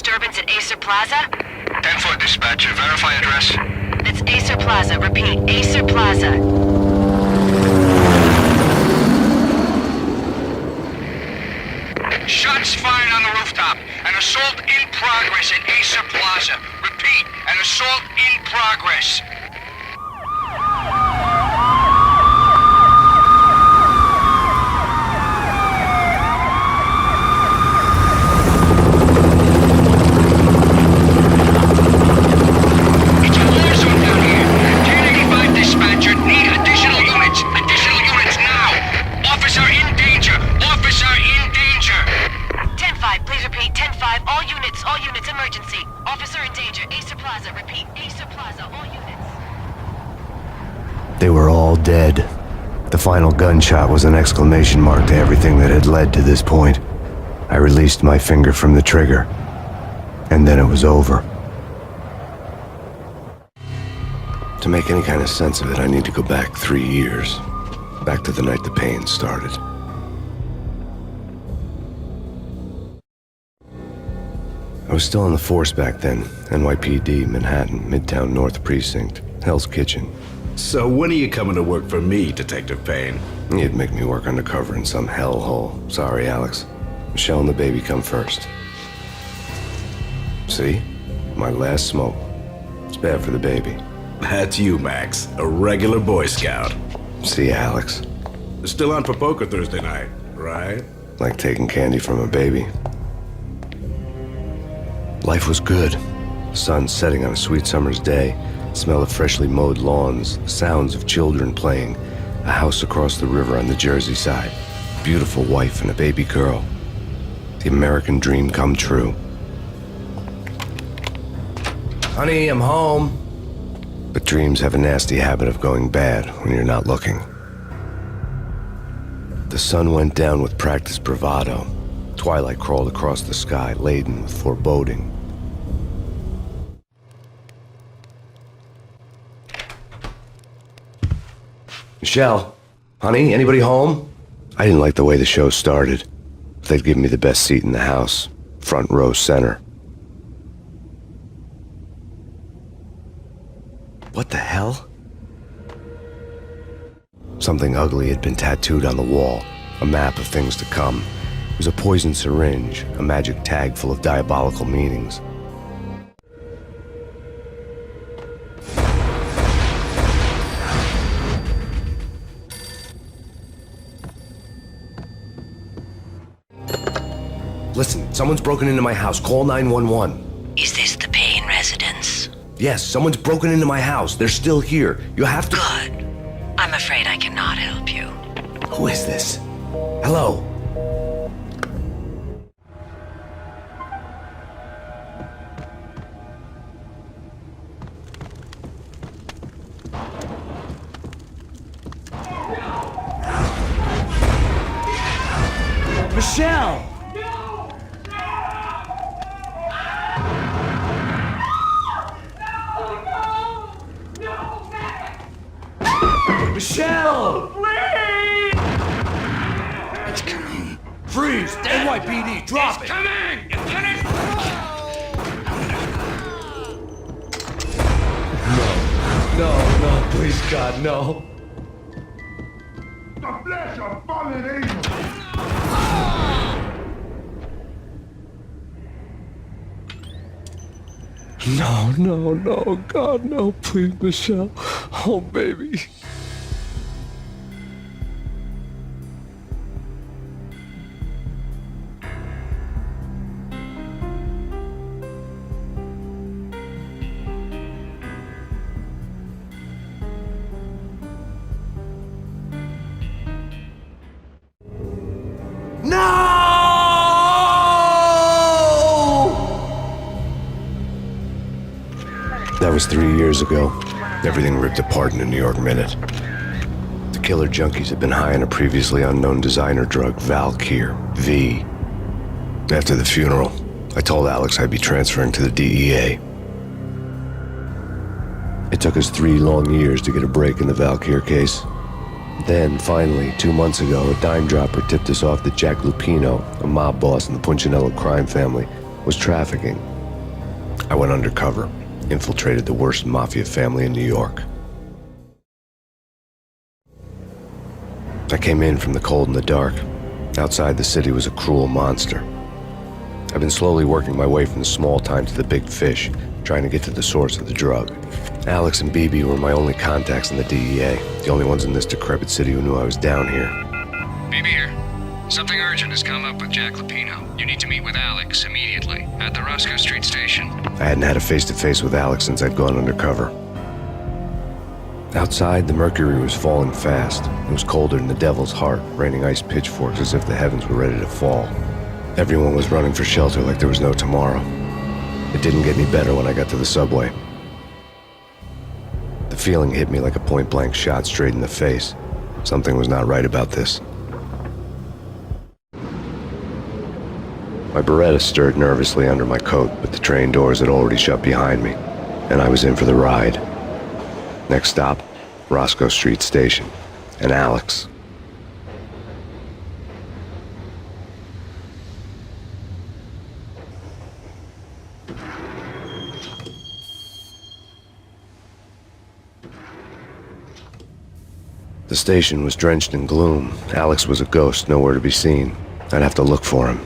disturbance at Acer Plaza? 10-4 dispatcher, verify address. It's Acer Plaza. Repeat, Acer Plaza. Shots fired on the rooftop. An assault in progress at Acer Plaza. Repeat, an assault in progress. It's a war zone down here. 1085 dispatcher, need additional units. Additional units now. Officer in danger. Officer in danger. 10-5, please repeat. 10-5, all units, emergency. Officer in danger, Acer Plaza. Repeat, Acer Plaza, all units. They were all dead. The final gunshot was an exclamation mark to everything that had led to this point. I released my finger from the trigger, and then it was over. To make any kind of sense of it, I need to go back 3 years. Back to the night the Payne started. I was still in the force back then. NYPD, Manhattan, Midtown North Precinct, Hell's Kitchen. So when are you coming to work for me, Detective Payne? You'd make me work undercover in some hellhole. Sorry, Alex. Michelle and the baby come first. See? My last smoke. It's bad for the baby. That's you, Max. A regular Boy Scout. See, Alex. Still on for poker Thursday night, right? Like taking candy from a baby. Life was good. Sun setting on a sweet summer's day. Smell of freshly mowed lawns. Sounds of children playing. A house across the river on the Jersey side. Beautiful wife and a baby girl. The American dream come true. Honey, I'm home. But dreams have a nasty habit of going bad when you're not looking. The sun went down with practiced bravado. Twilight crawled across the sky, laden with foreboding. Michelle, honey, anybody home? I didn't like the way the show started. They'd give me the best seat in the house, front row center. What the hell? Something ugly had been tattooed on the wall, a map of things to come. It was a poison syringe, a magic tag full of diabolical meanings. Listen, someone's broken into my house. Call 911. Is this the Payne residence? Yes, someone's broken into my house. They're still here. You have to... Good. I'm afraid I cannot help you. Who is this? Hello? Michelle! Michelle! Please! It's coming. Freeze! NYPD, drop it! Coming! Lieutenant! No, please, God, no. The flesh of fallen angels! No, God, no, please, Michelle. Oh, baby. That was 3 years ago. Everything ripped apart in a New York minute. The killer junkies had been high on a previously unknown designer drug, Valkyr, V. After the funeral, I told Alex I'd be transferring to the DEA. It took us 3 long years to get a break in the Valkyr case. Then, finally, 2 months ago, a dime dropper tipped us off that Jack Lupino, a mob boss in the Punchinello crime family, was trafficking I went undercover, infiltrated the worst mafia family in New York. I came in from the cold and the dark. Outside the city was a cruel monster. I've been slowly working my way from the small time to the big fish, trying to get to the source of the drug. Alex and BB were my only contacts in the DEA, the only ones in this decrepit city who knew I was down here. BB here. Something urgent has come up with Jack Lupino. You need to meet with Alex immediately at the Roscoe Street station. I hadn't had a face-to-face with Alex since I'd gone undercover. Outside, the mercury was falling fast. It was colder than the devil's heart, raining ice pitchforks as if the heavens were ready to fall. Everyone was running for shelter like there was no tomorrow. It didn't get any better when I got to the subway. The feeling hit me like a point-blank shot straight in the face. Something was not right about this. My Beretta stirred nervously under my coat, but the train doors had already shut behind me, and I was in for the ride. Next stop, Roscoe Street Station, and Alex. The station was drenched in gloom. Alex was a ghost, nowhere to be seen. I'd have to look for him.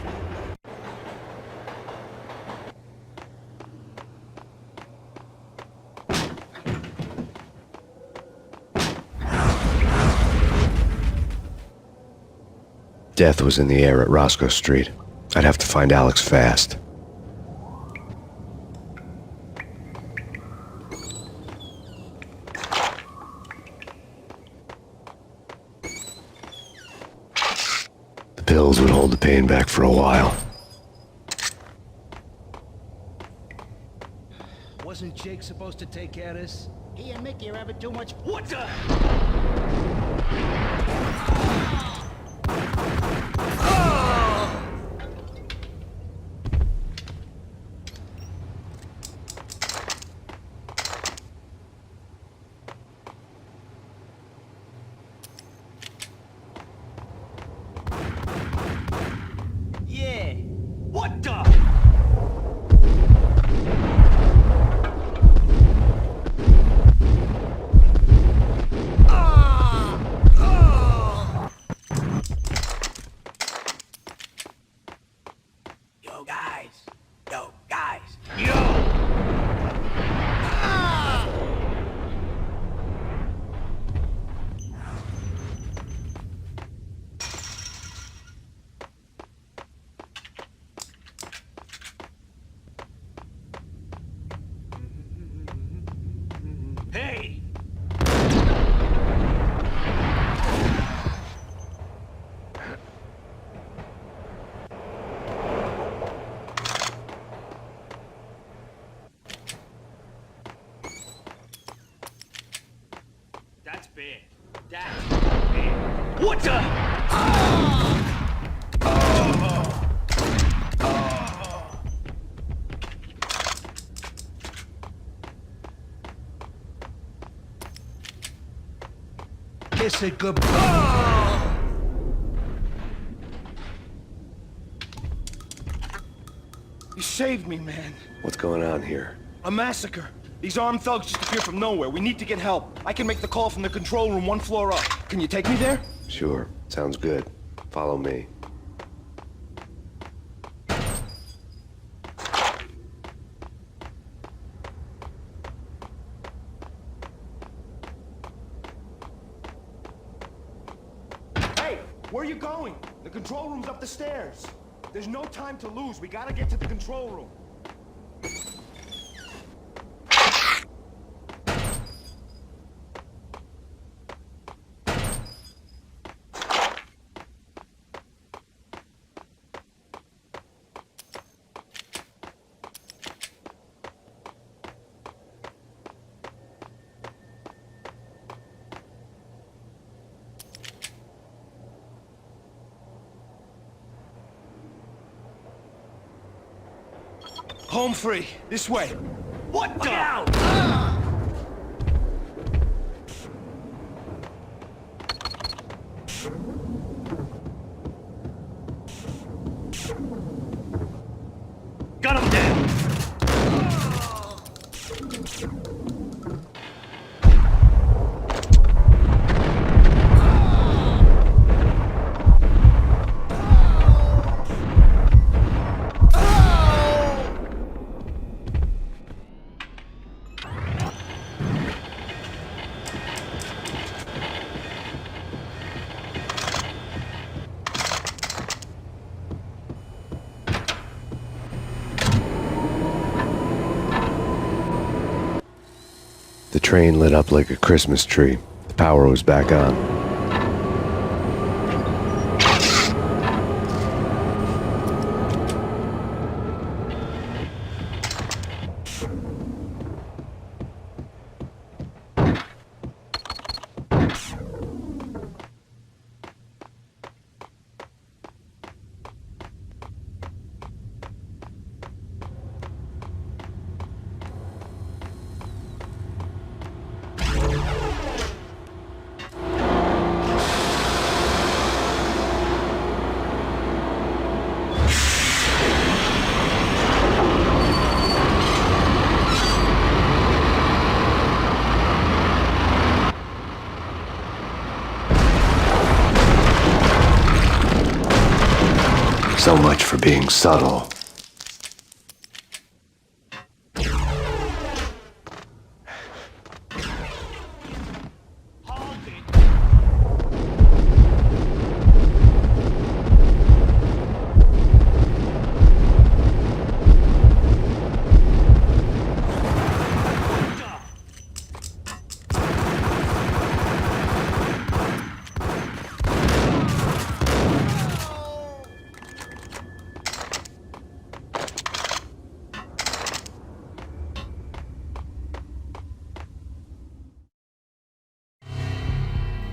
Death was in the air at Roscoe Street. I'd have to find Alex fast. The pills would hold the pain back for a while. Wasn't Jake supposed to take care of this? He and Mickey are having too much. What the? Yeah. What the? Yo, guys. Yo! Hey! That's bad. That's bad. What the? Kiss it goodbye. You saved me, man. What's going on here? A massacre. These armed thugs just appeared from nowhere. We need to get help. I can make the call from the control room 1 floor up. Can you take me there? Sure, sounds good. Follow me. Hey, where are you going? The control room's up the stairs. There's no time to lose. We gotta get to the control room. Home free. This way. What the? Got him down. The train lit up like a Christmas tree. The power was back on. So much for being subtle.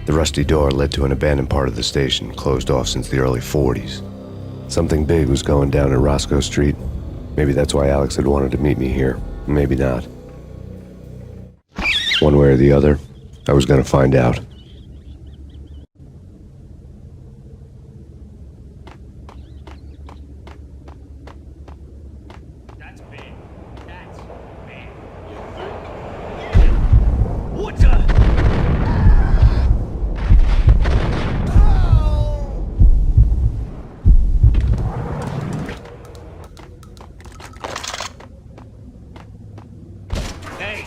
The rusty door led to an abandoned part of the station, closed off since the early 40s. Something big was going down at Roscoe Street. Maybe that's why Alex had wanted to meet me here. Maybe not. One way or the other, I was going to find out. That's big. That's big. What the? Hey.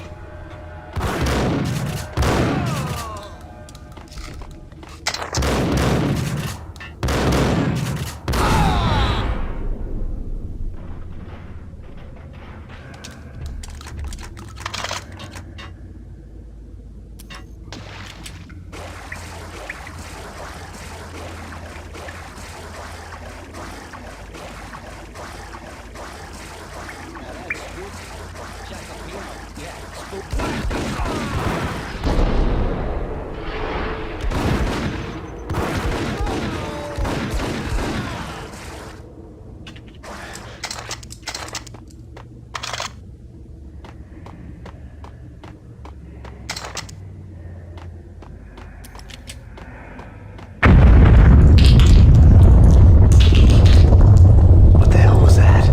What the hell was that?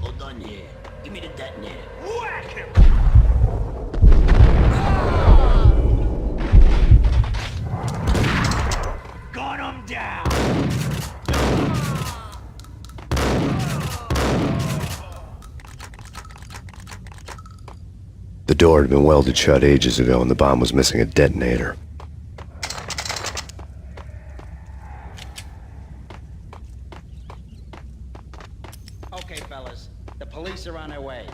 Hold on here. Give me the detonator. Whack him! Gun him down! The door had been welded shut ages ago and the bomb was missing a detonator. Okay, fellas. The police are on their way.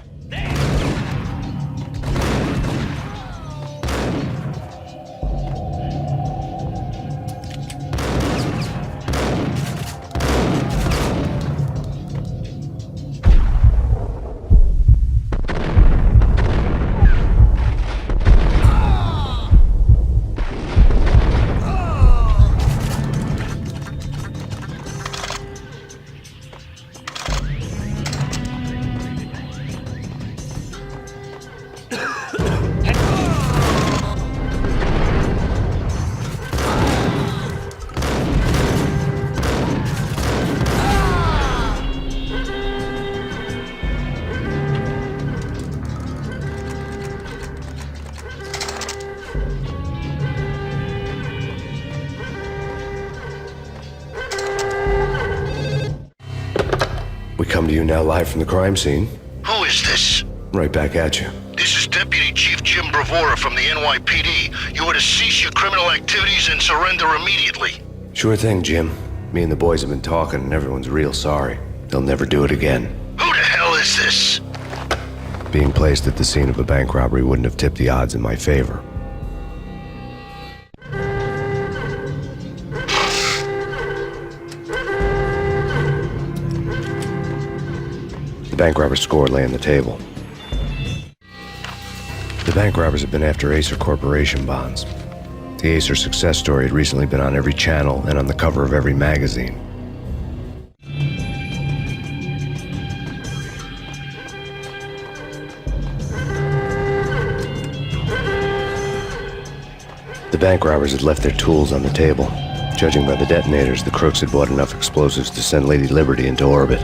now live from the crime scene. Who is this? Right back at you. This is Deputy Chief Jim Bravura from the NYPD. You are to cease your criminal activities and surrender immediately. Sure thing, Jim. Me and the boys have been talking and everyone's real sorry. They'll never do it again. Who the hell is this? Being placed at the scene of a bank robbery wouldn't have tipped the odds in my favor. The bank robber's score lay on the table. The bank robbers had been after Acer Corporation bonds. The Acer success story had recently been on every channel and on the cover of every magazine. The bank robbers had left their tools on the table. Judging by the detonators, the crooks had bought enough explosives to send Lady Liberty into orbit.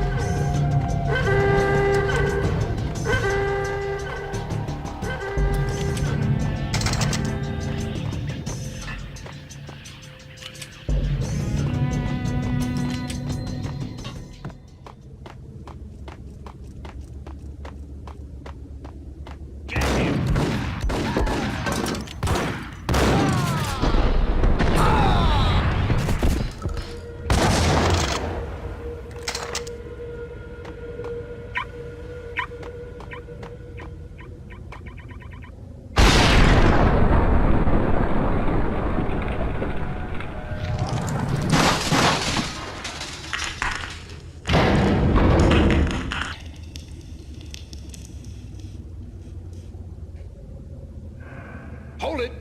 Hold it!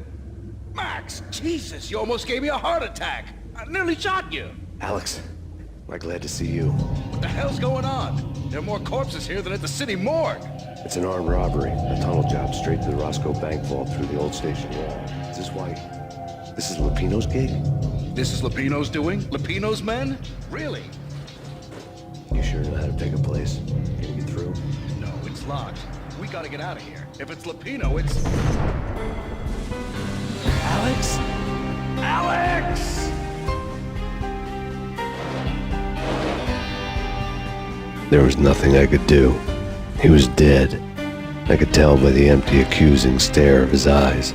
Max! Jesus, you almost gave me a heart attack! I nearly shot you! Alex, I'm glad to see you. What the hell's going on? There are more corpses here than at the city morgue! It's an armed robbery, a tunnel job straight to the Roscoe Bank vault through the old station wall. Is this why? This is Lupino's gig? This is Lupino's doing? Lupino's men? Really? You sure know how to pick a place? Can you get through? No, it's locked. We gotta get out of here. If it's Lupino, it's... Alex? Alex! There was nothing I could do. He was dead. I could tell by the empty, accusing stare of his eyes.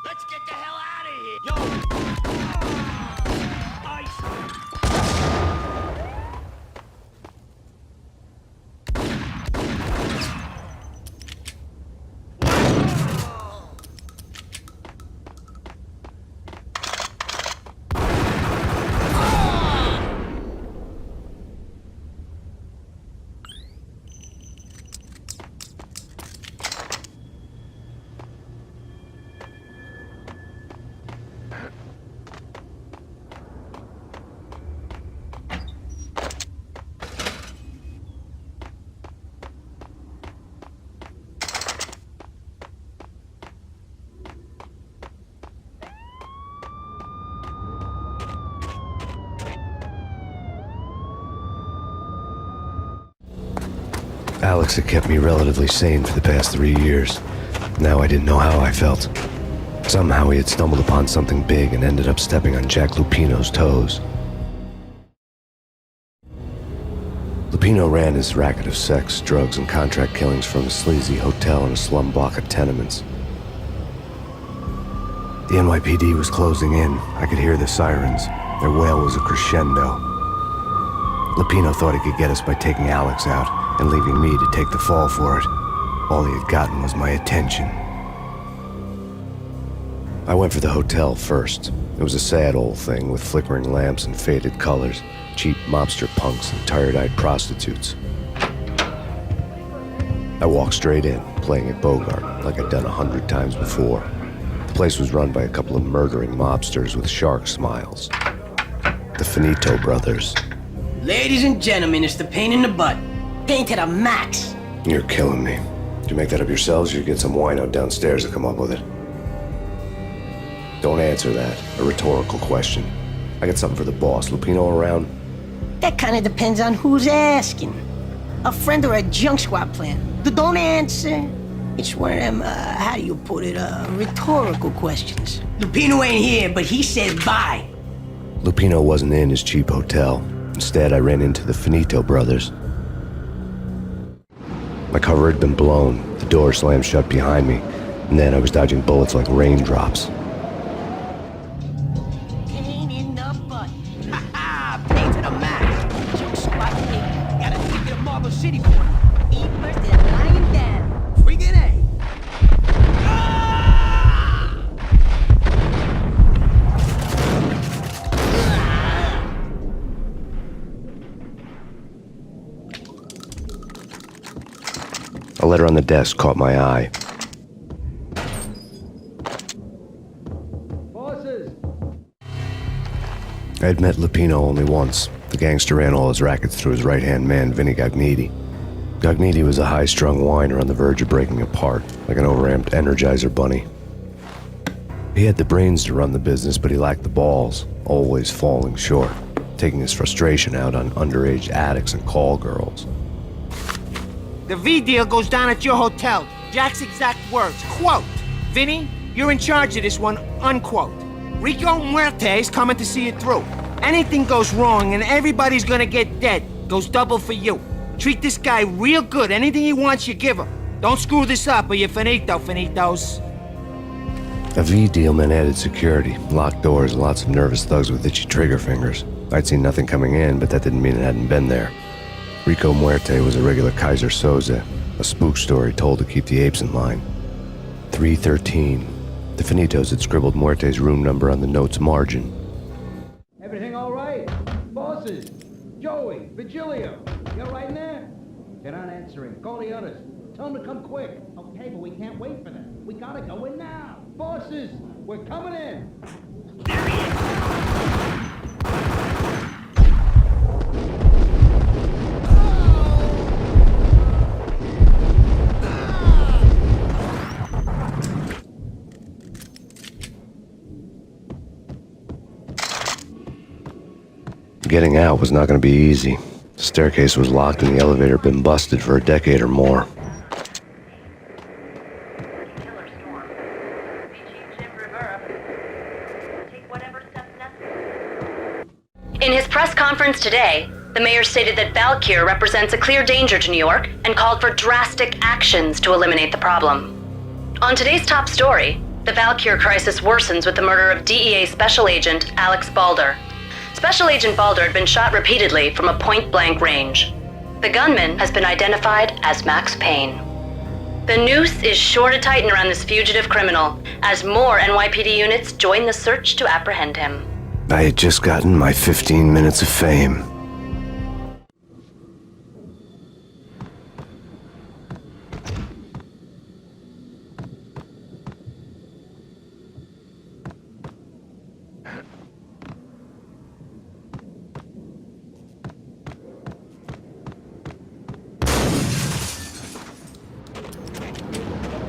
Let's get the hell out of here! Yo! Alex had kept me relatively sane for the past 3 years. Now I didn't know how I felt. Somehow he had stumbled upon something big and ended up stepping on Jack Lupino's toes. Lupino ran his racket of sex, drugs, and contract killings from a sleazy hotel in a slum block of tenements. The NYPD was closing in. I could hear the sirens. Their wail was a crescendo. Lupino thought he could get us by taking Alex out and leaving me to take the fall for it. All he had gotten was my attention. I went for the hotel first. It was a sad old thing with flickering lamps and faded colors, cheap mobster punks and tired-eyed prostitutes. I walked straight in, playing at Bogart, like I'd done 100 times before. The place was run by a couple of murdering mobsters with shark smiles. The Finito brothers. Ladies and gentlemen, it's the pain in the butt. Pain to the max. You're killing me. Did you make that up yourselves, or you get some wine out downstairs to come up with it? Don't answer that. A rhetorical question. I got something for the boss. Lupino around? That kind of depends on who's asking. A friend or a junk squad plan. Don't answer. It's one of them, how do you put it, rhetorical questions. Lupino ain't here, but he said bye. Lupino wasn't in his cheap hotel. Instead, I ran into the Finito brothers. My cover had been blown. The door slammed shut behind me, and then I was dodging bullets like raindrops. Pain in the butt. Ha ha! Pain to the max. Junk squad thing. Got a ticket to Marble City for him. Eat first and lying down. Friggin' A. A letter on the desk caught my eye. Bosses! I had met Lupino only once. The gangster ran all his rackets through his right-hand man, Vinny Gagniti. Gagniti was a high-strung whiner on the verge of breaking apart, like an overamped Energizer bunny. He had the brains to run the business, but he lacked the balls, always falling short, taking his frustration out on underage addicts and call girls. The V deal goes down at your hotel. Jack's exact words, quote, "Vinny, you're in charge of this one," unquote. Rico Muerte's coming to see it through. Anything goes wrong and everybody's gonna get dead. Goes double for you. Treat this guy real good. Anything he wants, you give him. Don't screw this up or you're finito, finitos. A V deal meant added security, locked doors, and lots of nervous thugs with itchy trigger fingers. I'd seen nothing coming in, but that didn't mean it hadn't been there. Rico Muerte was a regular Kaiser Soze, a spook story told to keep the apes in line. 313. The Finitos had scribbled Muerte's room number on the note's margin. Everything all right? Bosses? Joey? Vigilio? You all right in there? They're not answering. Call the others. Tell them to come quick. Okay, but we can't wait for them. We gotta go in now. Bosses, we're coming in. Getting out was not going to be easy. The staircase was locked and the elevator had been busted for a decade or more. In his press conference today, the mayor stated that Valkyr represents a clear danger to New York and called for drastic actions to eliminate the problem. On today's top story, the Valkyr crisis worsens with the murder of DEA Special Agent Alex Balder. Special Agent Balder had been shot repeatedly from a point-blank range. The gunman has been identified as Max Payne. The noose is sure to tighten around this fugitive criminal as more NYPD units join the search to apprehend him. I had just gotten my 15 minutes of fame.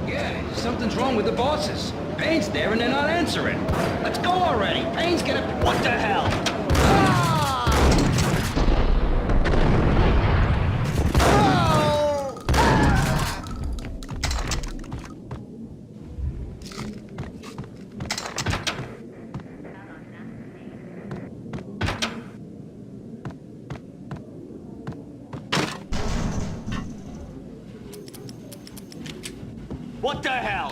Yeah, something's wrong with the bosses. Payne's there and they're not answering. Let's go already. Payne's gonna... What the hell? What the hell?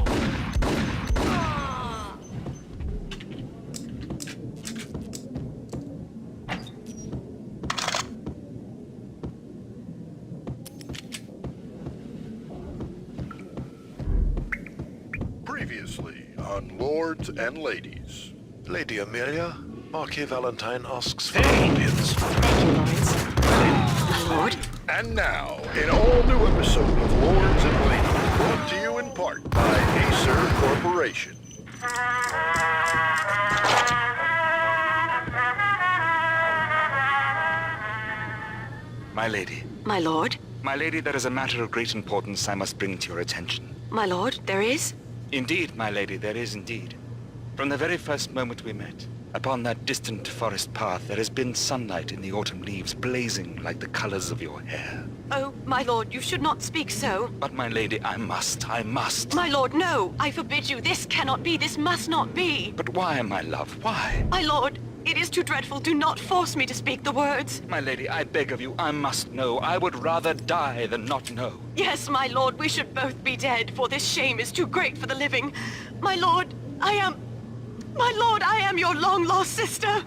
Previously on Lords and Ladies. Lady Amelia, Marquis Valentine asks for Hey! audience. Thank you, Lawrence. My lord. And now, an all-new episode of Lords and Ladies, brought to you in part by Acer Corporation. My lady. My lord? My lady, there is a matter of great importance I must bring to your attention. My lord, there is? Indeed, my lady, there is indeed. From the very first moment we met, upon that distant forest path, there has been sunlight in the autumn leaves blazing like the colors of your hair. Oh, my lord, you should not speak so. But my lady, I must. My lord, no! I forbid you. This cannot be. This must not be. But why, my love, why? My lord, it is too dreadful. Do not force me to speak the words. My lady, I beg of you, I must know. I would rather die than not know. Yes, my lord, we should both be dead, for this shame is too great for the living. My lord, I am your long-lost sister.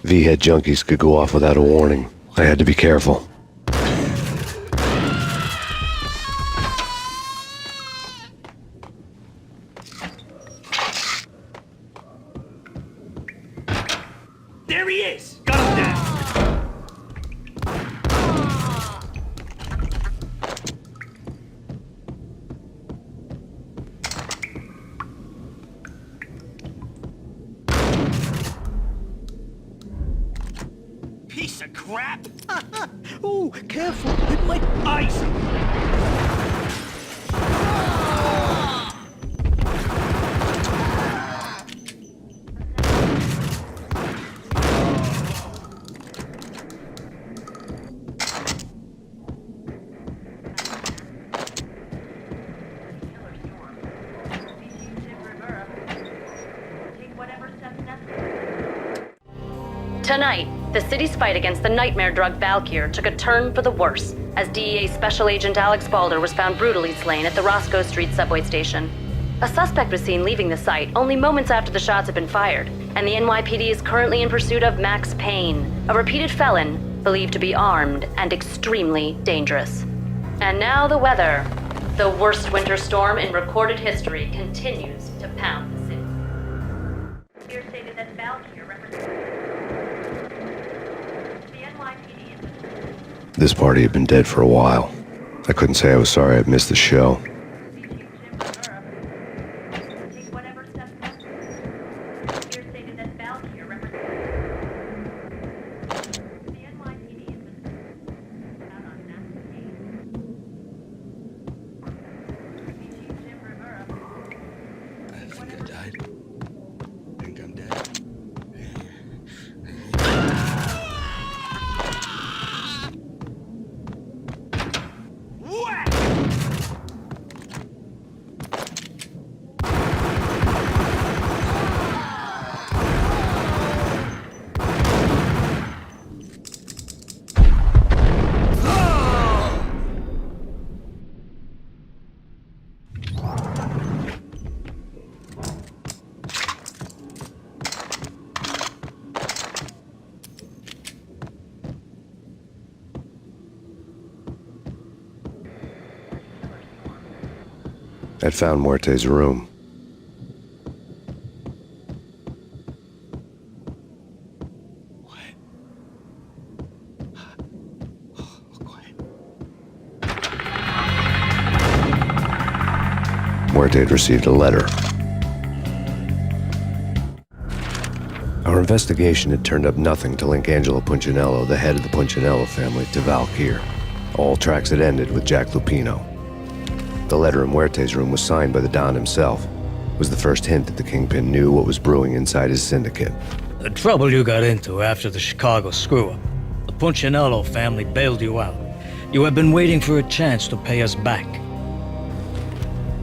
V-head junkies could go off without a warning. I had to be careful. There he is! Got him down! Piece of crap! Ooh, careful. It might... Ice! Tonight, the city's fight against the nightmare drug Valkyr took a turn for the worse as DEA Special Agent Alex Balder was found brutally slain at the Roscoe Street subway station. A suspect was seen leaving the site only moments after the shots had been fired, and the NYPD is currently in pursuit of Max Payne, a repeated felon believed to be armed and extremely dangerous. And now the weather. The worst winter storm in recorded history continues to pound the city. Here stated that Valkyr represents This party had been dead for a while. I couldn't say I was sorry I'd missed the show. I think I died. I think I'm dead. I'd found Muerte's room. Muerte had received a letter. Our investigation had turned up nothing to link Angelo Punchinello, the head of the Punchinello family, to Valkyr. All tracks had ended with Jack Lupino. The letter in Muerte's room was signed by the Don himself. It was the first hint that the Kingpin knew what was brewing inside his syndicate. The trouble you got into after the Chicago screw-up. The Punchinello family bailed you out. You have been waiting for a chance to pay us back.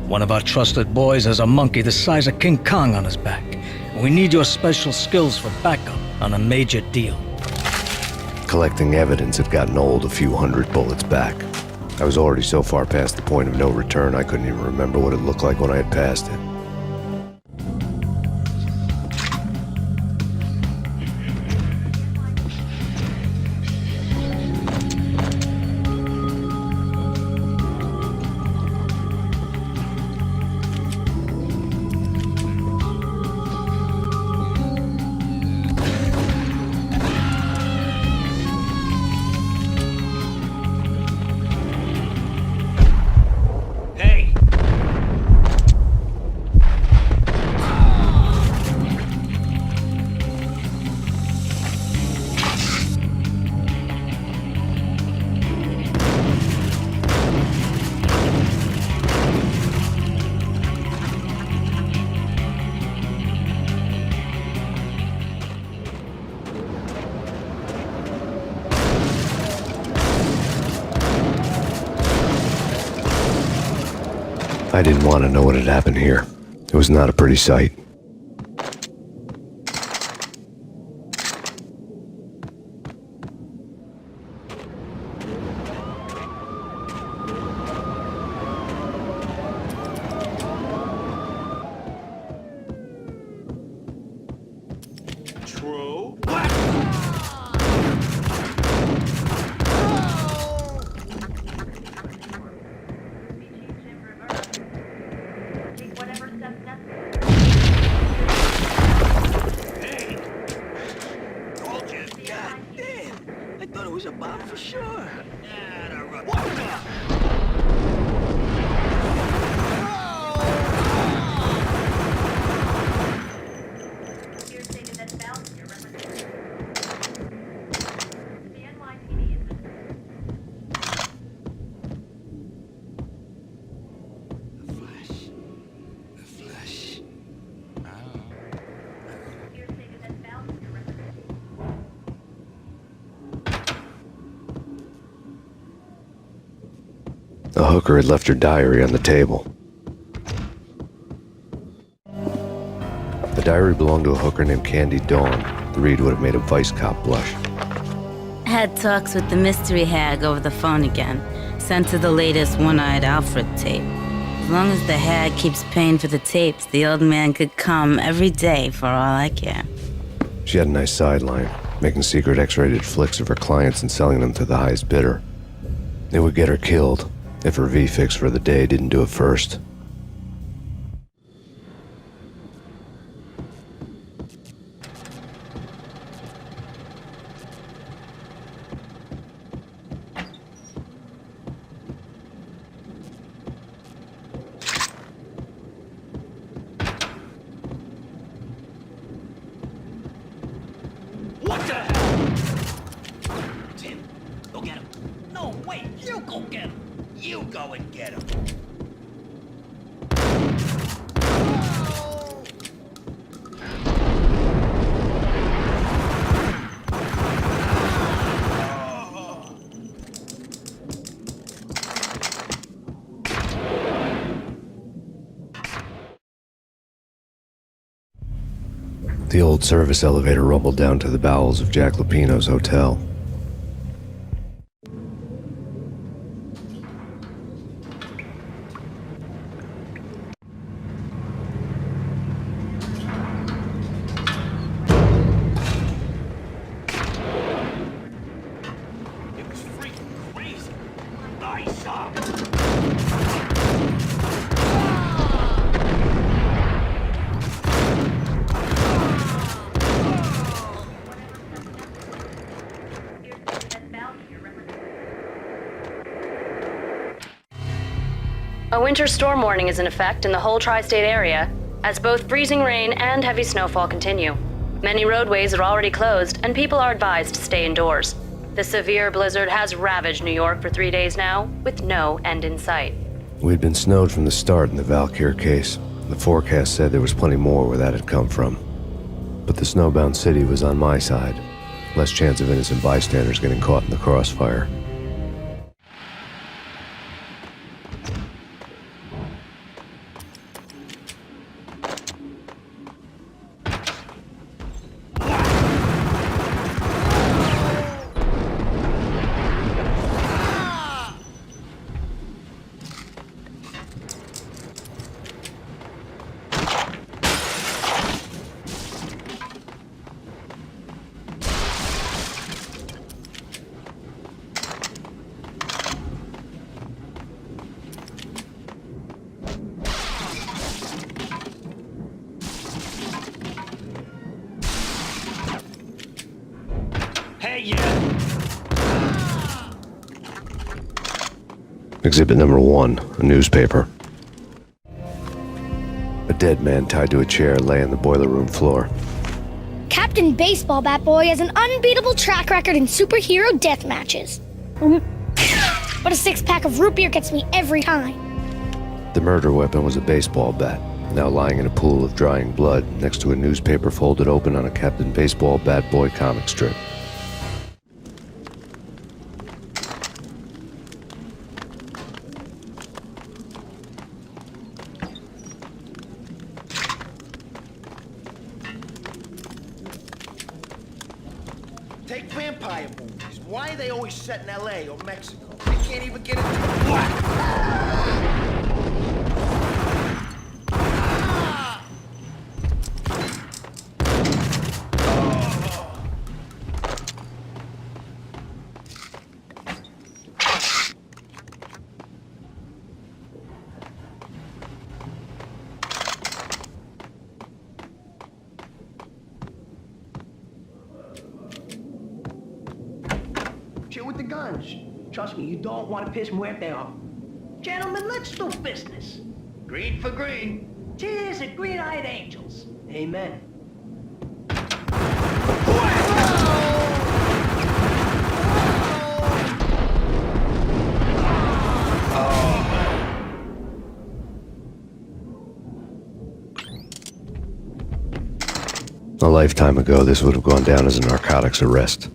One of our trusted boys has a monkey the size of King Kong on his back. We need your special skills for backup on a major deal. Collecting evidence had gotten old a few hundred bullets back. I was already so far past the point of no return I couldn't even remember what it looked like when I had passed it. I didn't want to know what had happened here. It was not a pretty sight. The hooker had left her diary on the table. The diary belonged to a hooker named Candy Dawn. The read would have made a vice cop blush. Had talks with the mystery hag over the phone again. Sent her the latest One-Eyed Alfred tape. As long as the hag keeps paying for the tapes, the old man could come every day for all I care. She had a nice sideline, making secret X-rated flicks of her clients and selling them to the highest bidder. It would get her killed if her V-fix for the day didn't do it first. What the hell? Tim, go get him. No, wait, you go get him. You go and get him. The old service elevator rumbled down to the bowels of Jack Lupino's hotel. A winter storm warning is in effect in the whole tri-state area, as both freezing rain and heavy snowfall continue. Many roadways are already closed, and people are advised to stay indoors. The severe blizzard has ravaged New York for 3 days now, with no end in sight. We'd been snowed from the start in the Valkyr case. The forecast said there was plenty more where that had come from. But the snowbound city was on my side. Less chance of innocent bystanders getting caught in the crossfire. Exhibit number 1, a newspaper. A dead man tied to a chair lay on the boiler room floor. Captain Baseball Bat Boy has an unbeatable track record in superhero death matches. But a 6-pack of root beer gets me every time. The murder weapon was a baseball bat, now lying in a pool of drying blood next to a newspaper folded open on a Captain Baseball Bat Boy comic strip. Take vampire movies. Why are they always set in L.A. or Mexico? They can't even get into the black. Chill with the guns. Trust me, you don't want to piss Muerte off. Gentlemen, let's do business. Green for green. Cheers at green-eyed angels. Amen. A lifetime ago, this would have gone down as a narcotics arrest.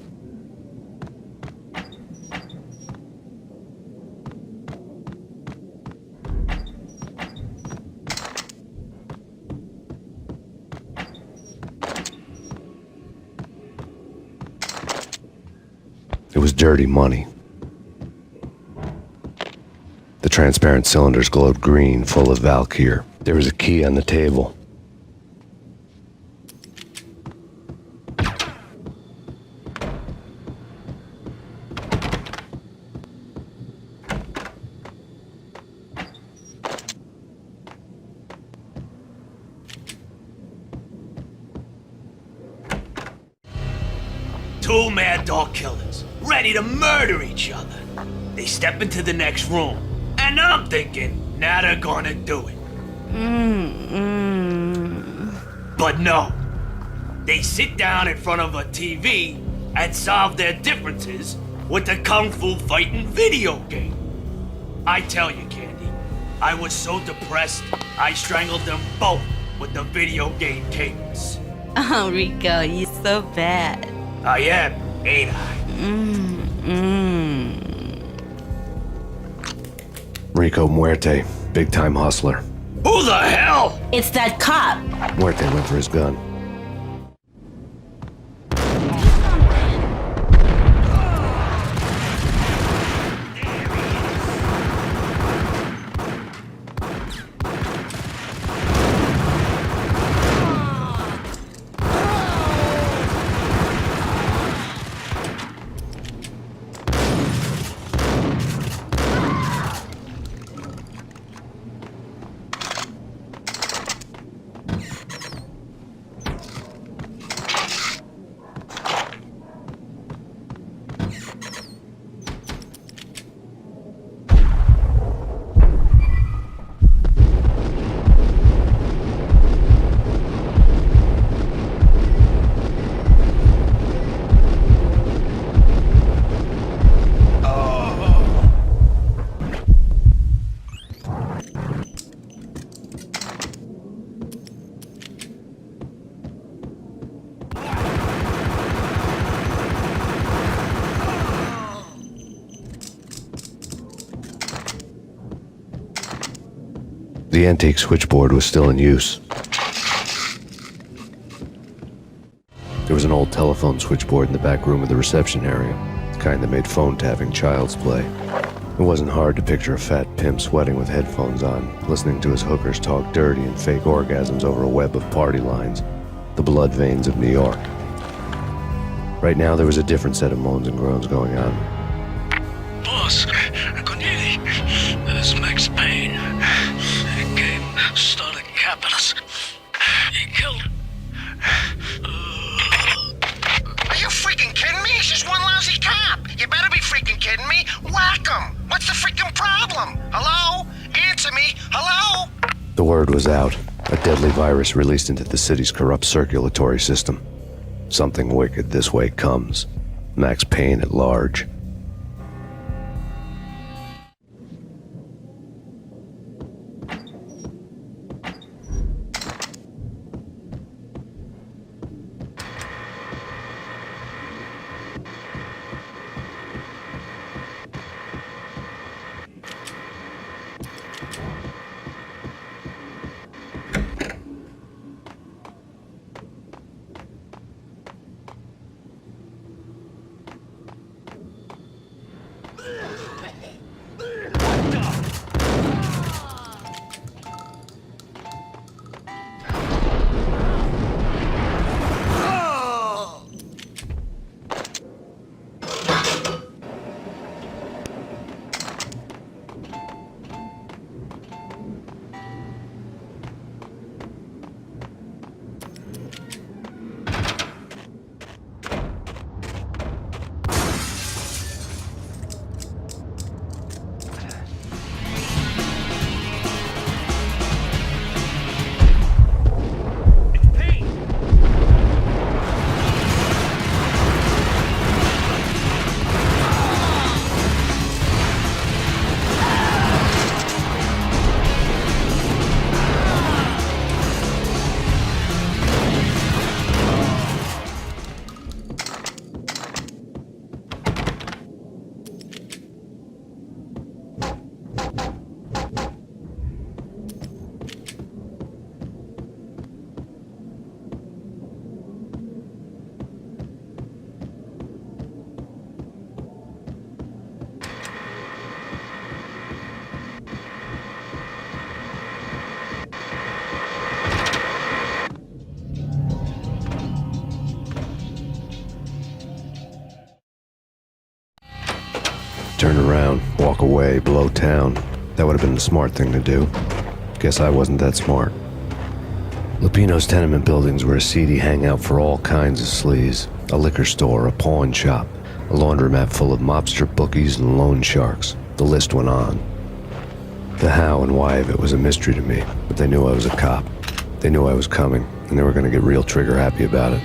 It was dirty money. The transparent cylinders glowed green, full of Valkyr. There was a key on the table. Two mad dog killers, ready to murder each other. They step into the next room, and I'm thinking, now they're gonna do it. But no. They sit down in front of a TV and solve their differences with a kung fu fighting video game. I tell you, Candy, I was so depressed, I strangled them both with the video game cables. Oh, Rico, you're so bad. I am, ain't I? Rico Muerte, big-time hustler. Who the hell? It's that cop. Muerte went for his gun. The antique switchboard was still in use. There was an old telephone switchboard in the back room of the reception area, the kind that made phone tapping child's play. It wasn't hard to picture a fat pimp sweating with headphones on, listening to his hookers talk dirty and fake orgasms over a web of party lines, the blood veins of New York. Right now, there was a different set of moans and groans going on. Boss, Corneli, this is Max Payne. He came, started capping us. He killed... Are you freaking kidding me? He's just one lousy cop. You better be freaking kidding me. Whack him. What's the freaking problem? Hello? Answer me. Hello? The word was out. A deadly virus released into the city's corrupt circulatory system. Something wicked this way comes. Max Payne at large. turn around, walk away, blow town. That would have been the smart thing to do. Guess I wasn't that smart. Lupino's tenement buildings were a seedy hangout for all kinds of sleaze. A liquor store, a pawn shop, a laundromat full of mobster bookies and loan sharks. The list went on. The how and why of it was a mystery to me, but they knew I was a cop. They knew I was coming, and they were going to get real trigger happy about it.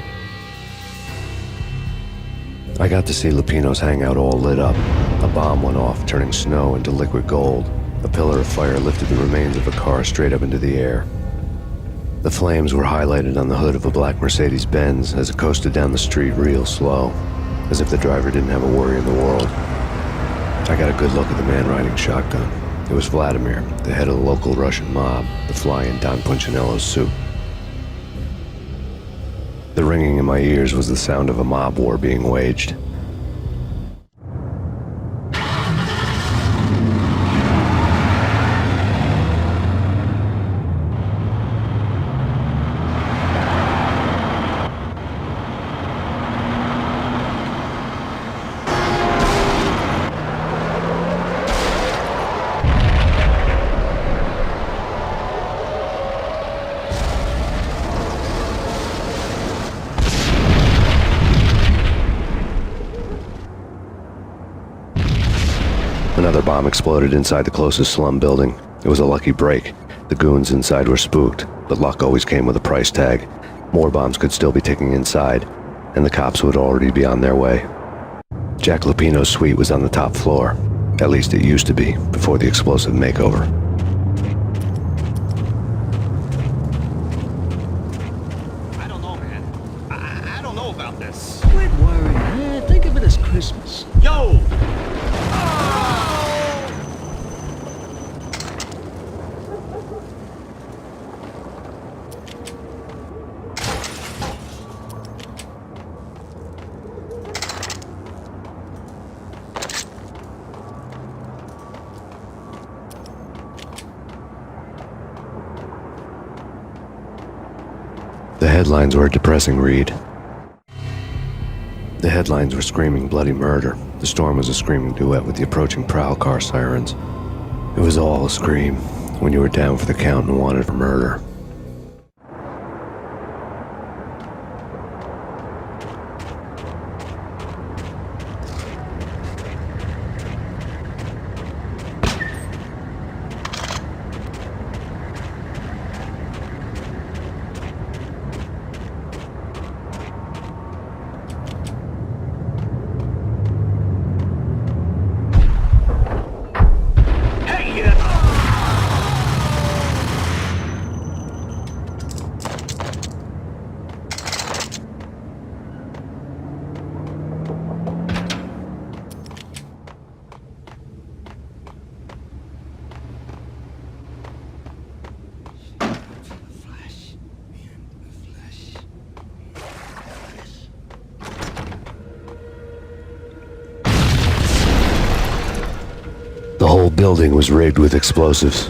I got to see Lupino's hangout all lit up. A bomb went off, turning snow into liquid gold. A pillar of fire lifted the remains of a car straight up into the air. The flames were highlighted on the hood of a black Mercedes-Benz as it coasted down the street real slow, as if the driver didn't have a worry in the world. I got a good look at the man riding shotgun. It was Vladimir, the head of the local Russian mob, the fly in Don Punchinello's suit. The ringing in my ears was the sound of a mob war being waged. Another bomb exploded inside the closest slum building. It was a lucky break. The goons inside were spooked, but luck always came with a price tag. More bombs could still be ticking inside, and the cops would already be on their way. Jack Lupino's suite was on the top floor. At least it used to be, before the explosive makeover. I don't know, man. I don't know about this. Quit worrying, man. Think of it as Christmas. Yo! The headlines were a depressing read. The headlines were screaming bloody murder. The storm was a screaming duet with the approaching prowl car sirens. It was all a scream when you were down for the count and wanted for murder. The whole building was rigged with explosives.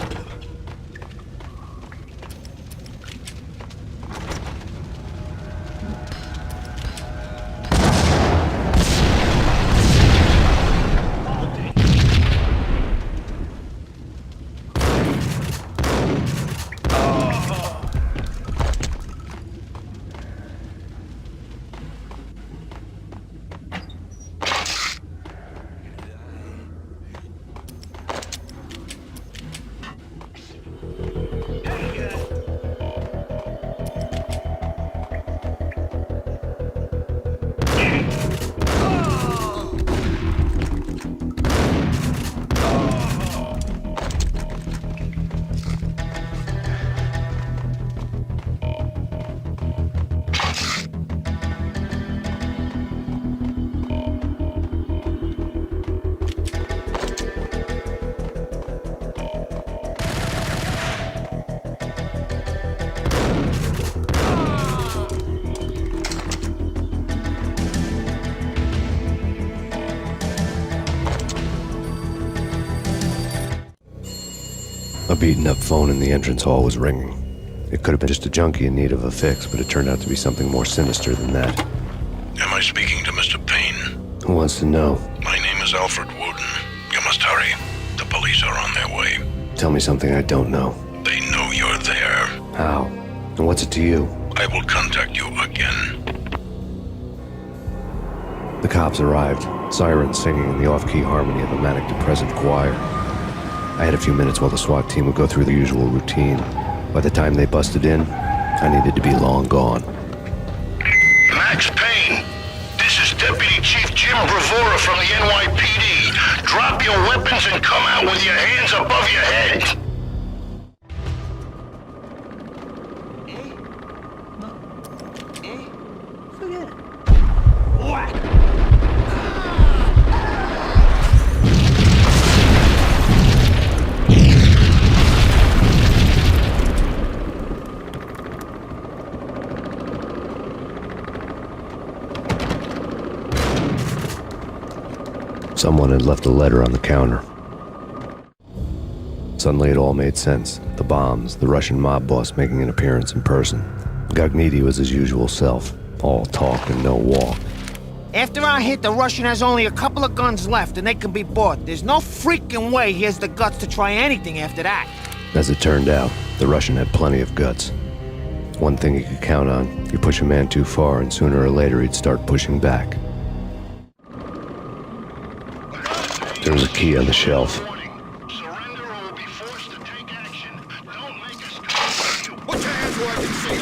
A beaten-up phone in the entrance hall was ringing. It could have been just a junkie in need of a fix, but it turned out to be something more sinister than that. Am I speaking to Mr. Payne? Who wants to know? My name is Alfred Woden. You must hurry. The police are on their way. Tell me something I don't know. They know you're there. How? And what's it to you? I will contact you again. The cops arrived, sirens singing in the off-key harmony of a manic-depressive choir. I had a few minutes while the SWAT team would go through the usual routine. By the time they busted in, I needed to be long gone. Max Payne, this is Deputy Chief Jim Bravura from the NYPD. Drop your weapons and come out with your hands above your head. Someone had left a letter on the counter. Suddenly it all made sense. The bombs, the Russian mob boss making an appearance in person. Gognitti was his usual self, all talk and no walk. After our hit, the Russian has only a couple of guns left and they can be bought. There's no freaking way he has the guts to try anything after that. As it turned out, the Russian had plenty of guts. One thing you could count on, you push a man too far and sooner or later he'd start pushing back. There was a key on the shelf. Put your hands where I can see.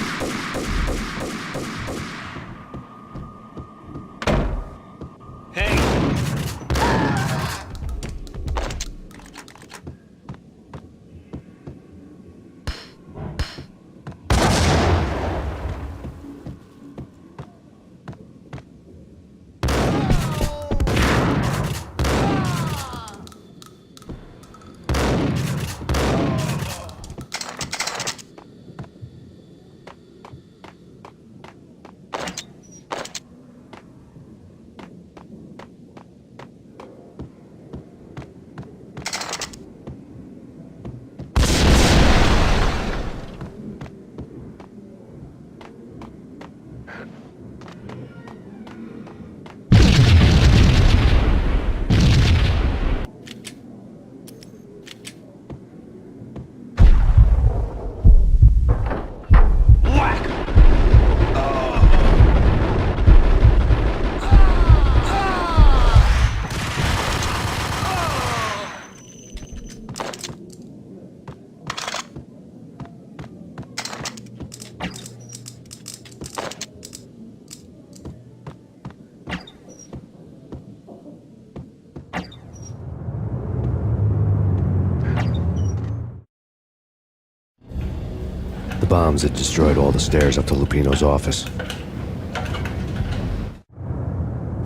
The bombs had destroyed all the stairs up to Lupino's office.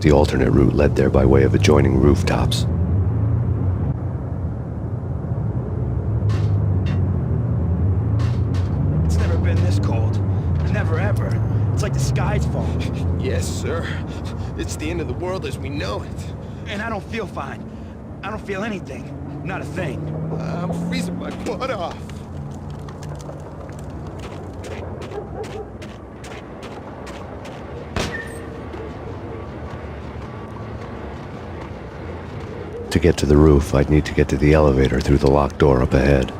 The alternate route led there by way of adjoining rooftops. It's never been this cold. Never ever. It's like the sky's falling. Yes, sir. It's the end of the world as we know it. And I don't feel fine. I don't feel anything. Not a thing. I'm freezing my butt off. To get to the roof, I'd need to get to the elevator through the locked door up ahead.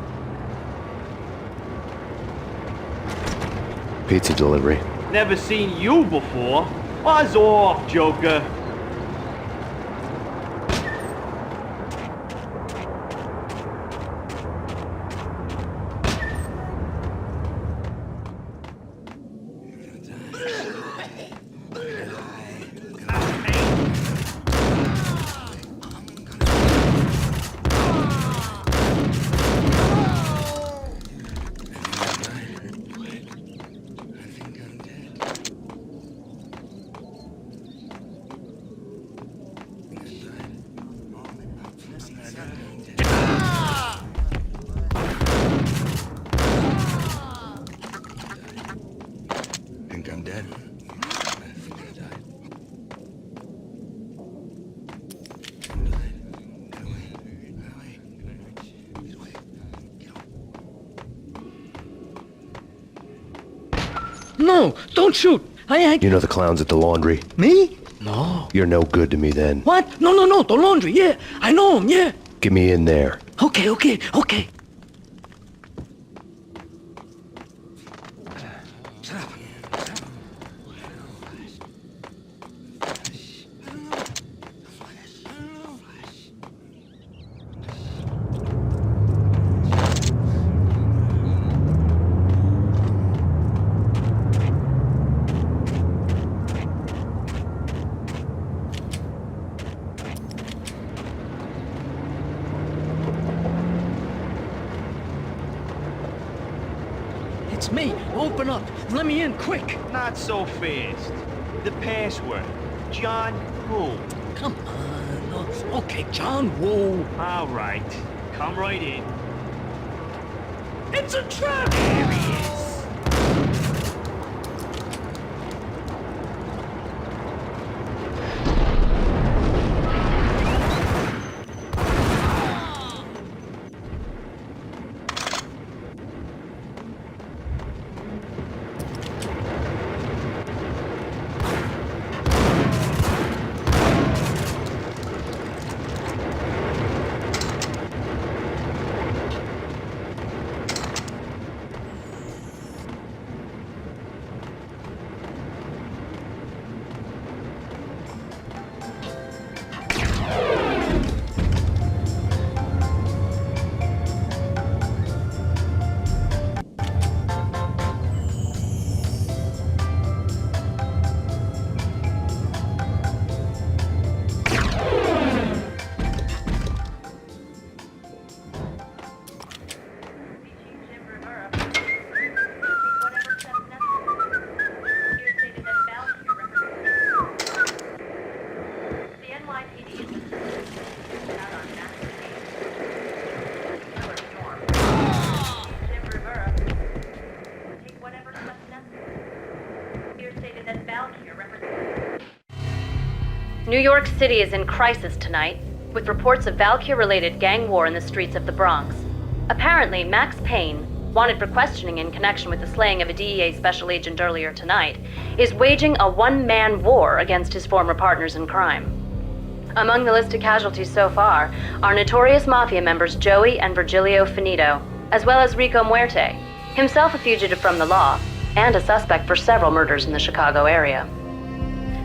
Pizza delivery. Never seen you before. Buzz off, Joker. Think I'm dead. No, don't shoot! You know the clowns at the laundry? Me? No. You're no good to me then. What? No, the laundry, yeah. I know him, yeah. Get me in there. Okay. It's me. Open up. Let me in, quick. Not so fast. The password. John who? Come on. Okay, John Woo. All right. Come right in. It's a trap! There he is. New York City is in crisis tonight, with reports of Valkyr-related gang war in the streets of the Bronx. Apparently, Max Payne, wanted for questioning in connection with the slaying of a DEA special agent earlier tonight, is waging a one-man war against his former partners in crime. Among the listed casualties so far are notorious mafia members Joey and Virgilio Finito, as well as Rico Muerte, himself a fugitive from the law, and a suspect for several murders in the Chicago area.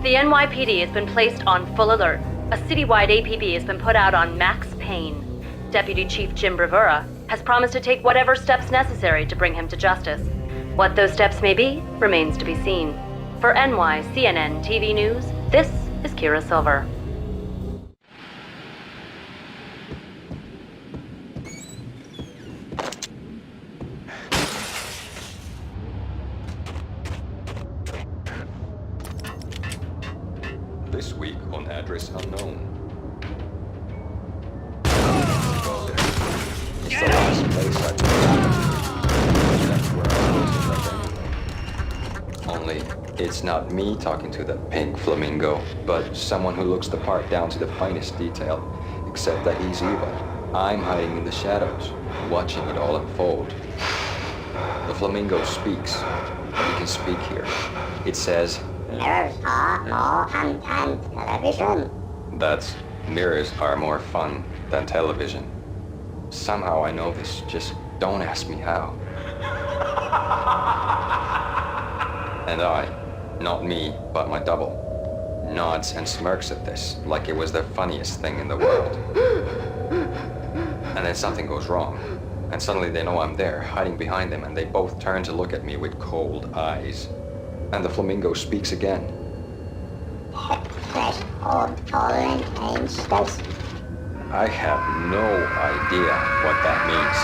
The NYPD has been placed on full alert. A citywide APB has been put out on Max Payne. Deputy Chief Jim Bravura has promised to take whatever steps necessary to bring him to justice. What those steps may be remains to be seen. For NYCNN TV News, this is Kira Silver. This week on Address Unknown. It's the last place I've been. That's where I was in Only, it's not me talking to that pink flamingo, but someone who looks the part down to the finest detail. Except that he's evil. I'm hiding in the shadows, watching it all unfold. The flamingo speaks. You can speak here. It says, "Mirrors are more fun than television." That's, mirrors are more fun than television. Somehow I know this, just don't ask me how. And I, not me, but my double, nods and smirks at this like it was the funniest thing in the world. And then something goes wrong, and suddenly they know I'm there, hiding behind them, and they both turn to look at me with cold eyes. And the flamingo speaks again. I have no idea what that means.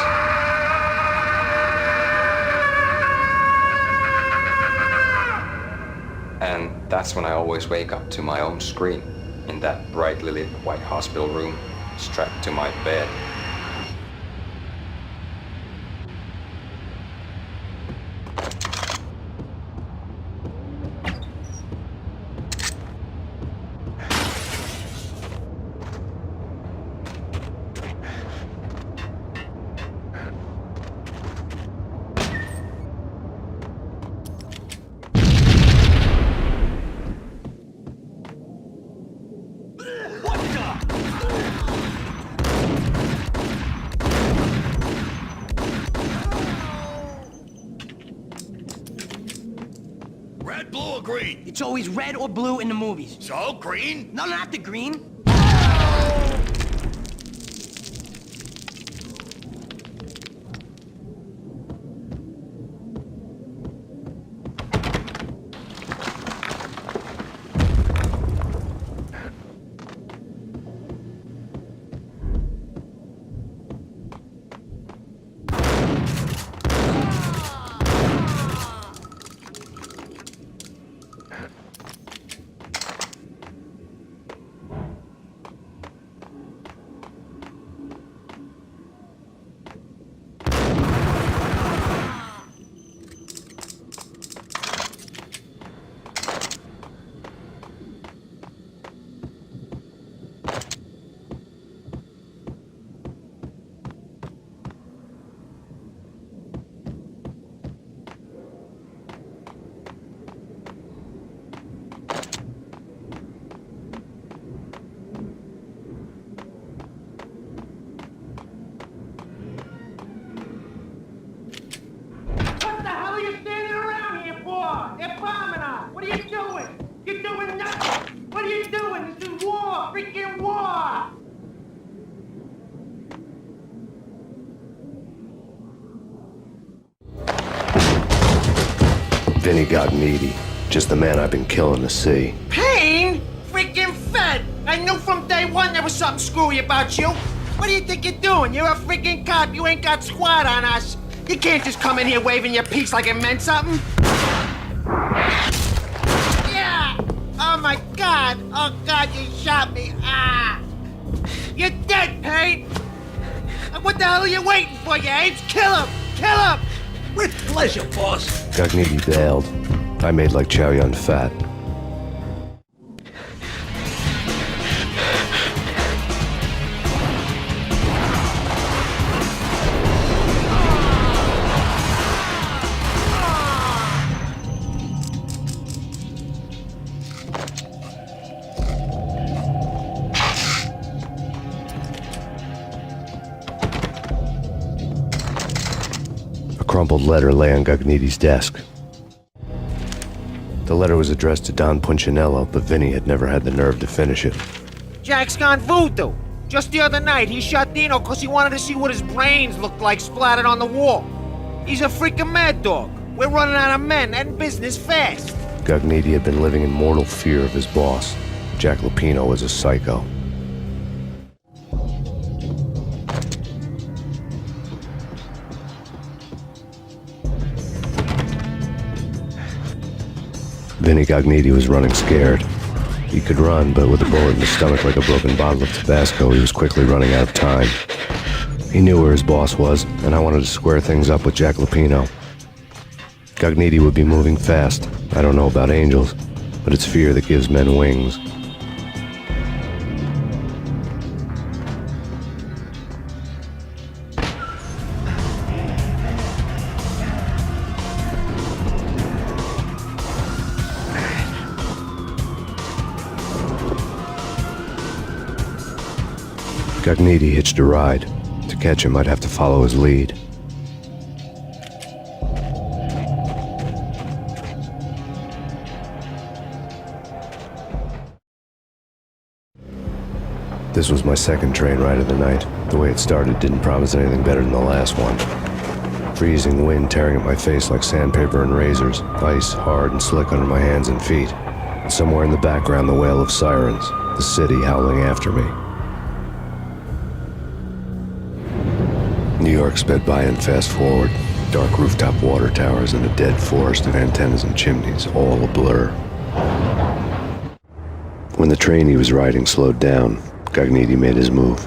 And that's when I always wake up to my own screen, in that brightly lit white hospital room, strapped to my bed. green? It's always red or blue in the movies. So, green? No, not the green. What the hell are you standing around here for? They're bombing us. What are you doing? You're doing nothing. What are you doing? This is war. Freaking war. Vinny Gognitti, just the man I've been killing to see. Payne? Freaking Fed! I knew from day one there was something screwy about you. What do you think you're doing? You're a freaking cop. You ain't got squad on us. You can't just come in here waving your piece like it meant something. Yeah! Oh my God! Oh God, you shot me! Ah! You're dead, Payne! What the hell are you waiting for, you apes? Kill him! Kill him! With pleasure, boss. Gognitti bailed. I made like Chow Yun Fat. A crumpled letter lay on Gognitti's desk. The letter was addressed to Don Punchinello, but Vinny had never had the nerve to finish it. Jack's gone voodoo. Just the other night, he shot Dino because he wanted to see what his brains looked like splattered on the wall. He's a freaking mad dog. We're running out of men and business fast. Gognitti had been living in mortal fear of his boss. Jack Lupino was a psycho. Vinny Gognitti was running scared. He could run, but with a bullet in his stomach like a broken bottle of Tabasco, he was quickly running out of time. He knew where his boss was, and I wanted to square things up with Jack Lupino. Gognitti would be moving fast. I don't know about angels, but it's fear that gives men wings. Gognitti hitched a ride. To catch him, I'd have to follow his lead. This was my second train ride of the night. The way it started didn't promise anything better than the last one. Freezing wind tearing at my face like sandpaper and razors, ice hard and slick under my hands and feet. And somewhere in the background, the wail of sirens, the city howling after me. New York sped by in fast forward. Dark rooftop water towers and a dead forest of antennas and chimneys, all a blur. When the train he was riding slowed down, Gognitti made his move.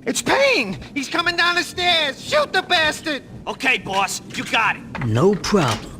It's Payne! He's coming down the stairs! Shoot the bastard! Okay, boss, you got it. No problem.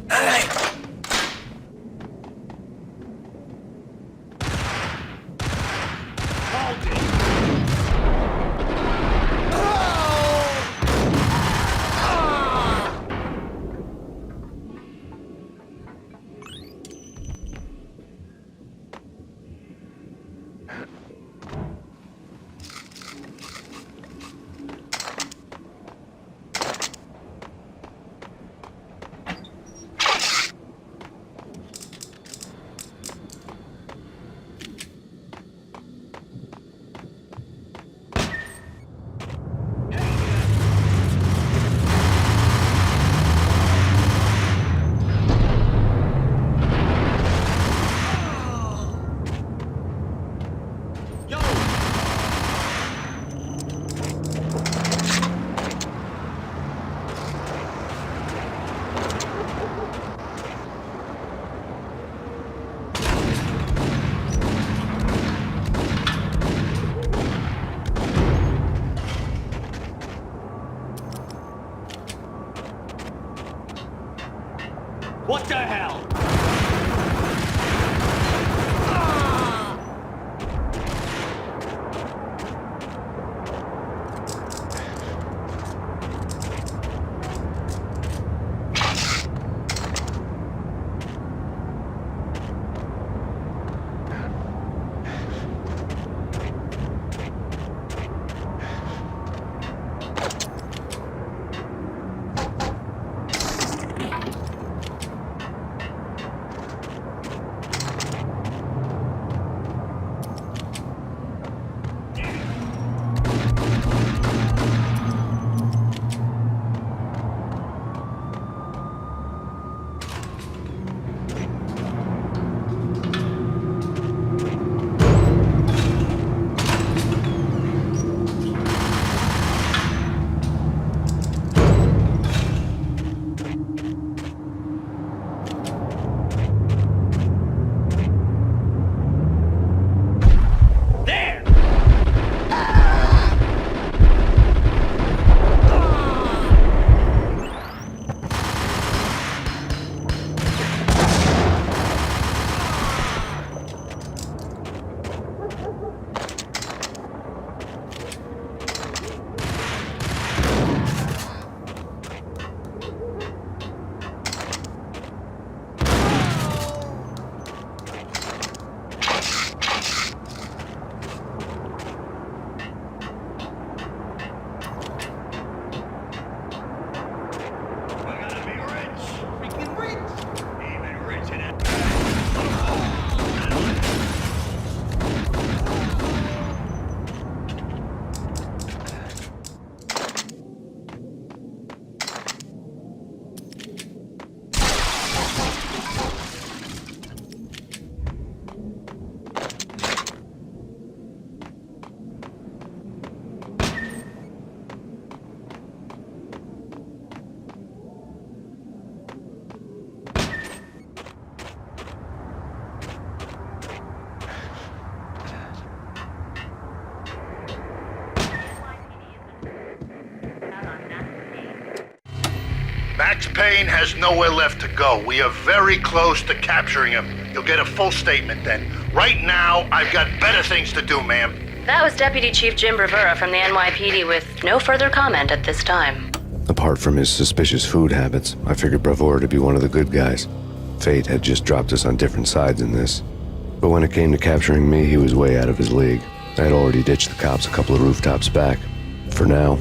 What the hell? Max Payne has nowhere left to go. We are very close to capturing him. You'll get a full statement then. Right now, I've got better things to do, ma'am. That was Deputy Chief Jim Rivera from the NYPD with no further comment at this time. Apart from his suspicious food habits, I figured Bravura to be one of the good guys. Fate had just dropped us on different sides in this. But when it came to capturing me, he was way out of his league. I had already ditched the cops a couple of rooftops back. For now.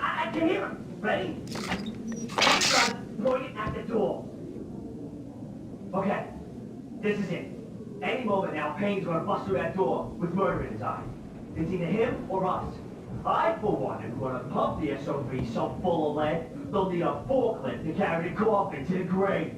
I can hear him. Ready? Point it at the door. Okay, this is it. Any moment now, Payne's gonna bust through that door with murder in his eye. It's either him or us. I, for one, am gonna pump the SOB so full of lead, they'll need a forklift to carry the coffin to the grave.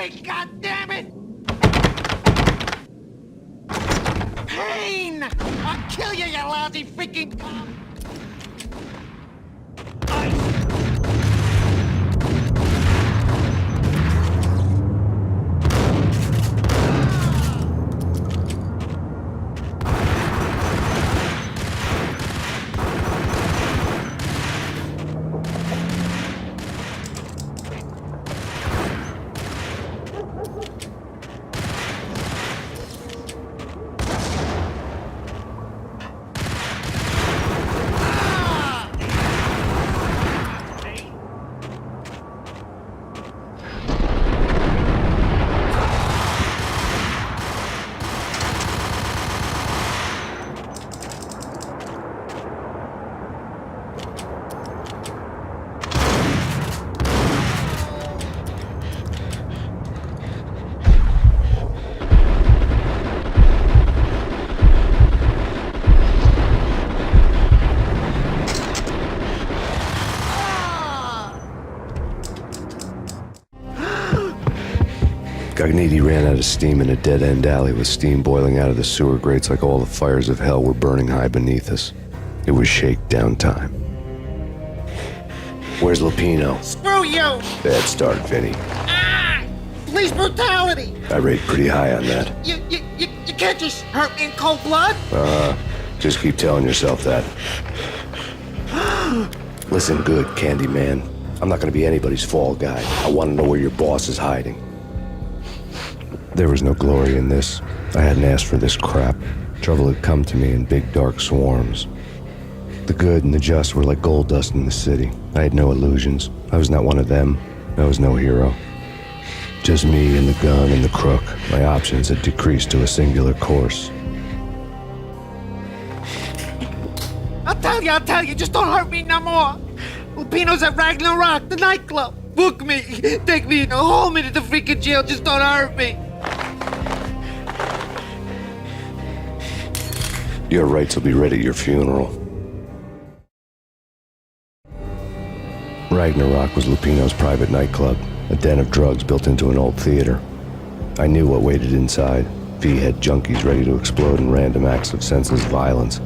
me, goddammit! Payne! I'll kill you, you lousy freaking cop! Gagniti ran out of steam in a dead-end alley with steam boiling out of the sewer grates like all the fires of hell were burning high beneath us. It was shakedown time. Where's Lupino? Screw you! Bad start, Vinny. Ah! Police brutality! I rate pretty high on that. You can't just hurt me in cold blood? Just keep telling yourself that. Listen good, Candyman. I'm not gonna be anybody's fall guy. I want to know where your boss is hiding. There was no glory in this. I hadn't asked for this crap. Trouble had come to me in big dark swarms. The good and the just were like gold dust in the city. I had no illusions. I was not one of them. I was no hero. Just me and the gun and the crook. My options had decreased to a singular course. I'll tell you, just don't hurt me no more. Lupino's at Ragnarok, the nightclub. Book me, take me, hold me to the freaking jail, just don't hurt me. Your rights will be ready at your funeral. Ragnarok was Lupino's private nightclub, a den of drugs built into an old theater. I knew what waited inside. V had junkies ready to explode in random acts of senseless violence,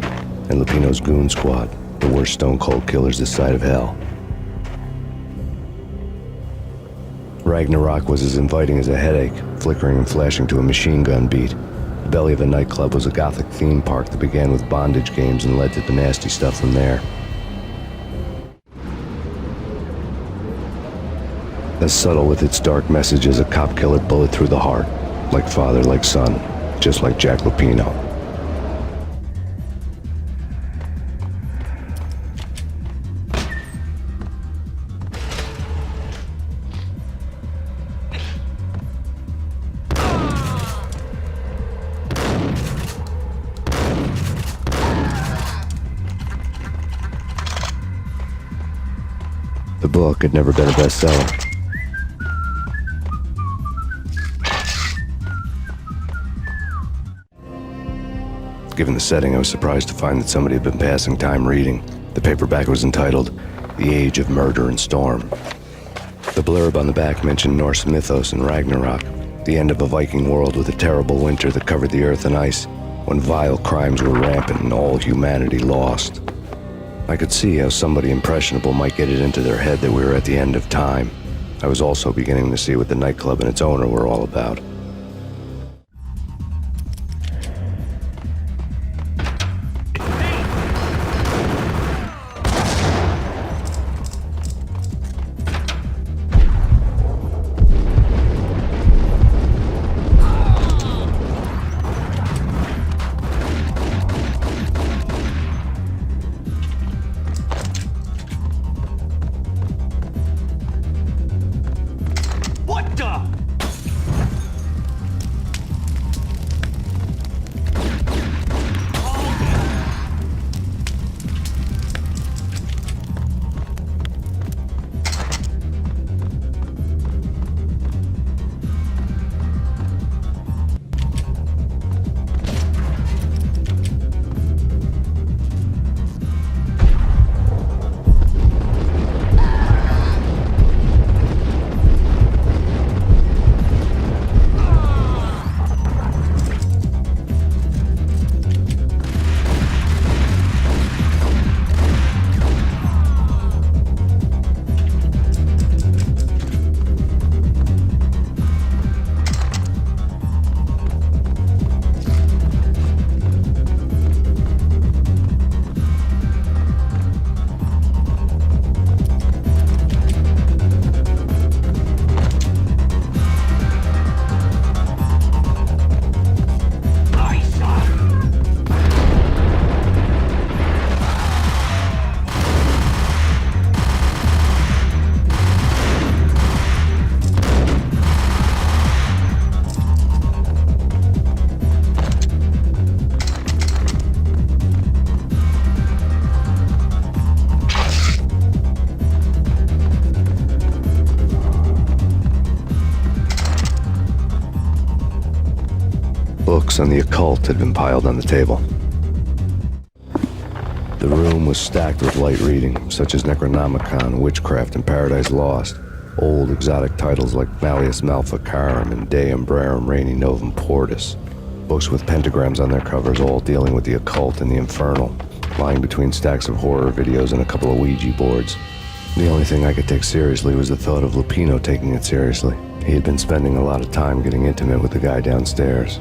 and Lupino's goon squad, the worst stone-cold killers this side of hell. Ragnarok was as inviting as a headache, flickering and flashing to a machine gun beat. The belly of the nightclub was a gothic theme park that began with bondage games and led to the nasty stuff from there. As subtle with its dark message as a cop killer bullet through the heart, like father, like son, just like Jack Lupino. The book had never been a bestseller. Given the setting, I was surprised to find that somebody had been passing time reading. The paperback was entitled The Age of Murder and Storm. The blurb on the back mentioned Norse mythos and Ragnarok, the end of a Viking world with a terrible winter that covered the earth in ice, when vile crimes were rampant and all humanity lost. I could see how somebody impressionable might get it into their head that we were at the end of time. I was also beginning to see what the nightclub and its owner were all about. books on the occult had been piled on the table. The room was stacked with light reading, such as Necronomicon, Witchcraft, and Paradise Lost. Old exotic titles like Malleus Maleficarum and De Umbrarum Reini Novum Portus. Books with pentagrams on their covers, all dealing with the occult and the infernal, lying between stacks of horror videos and a couple of Ouija boards. The only thing I could take seriously was the thought of Lupino taking it seriously. He had been spending a lot of time getting intimate with the guy downstairs.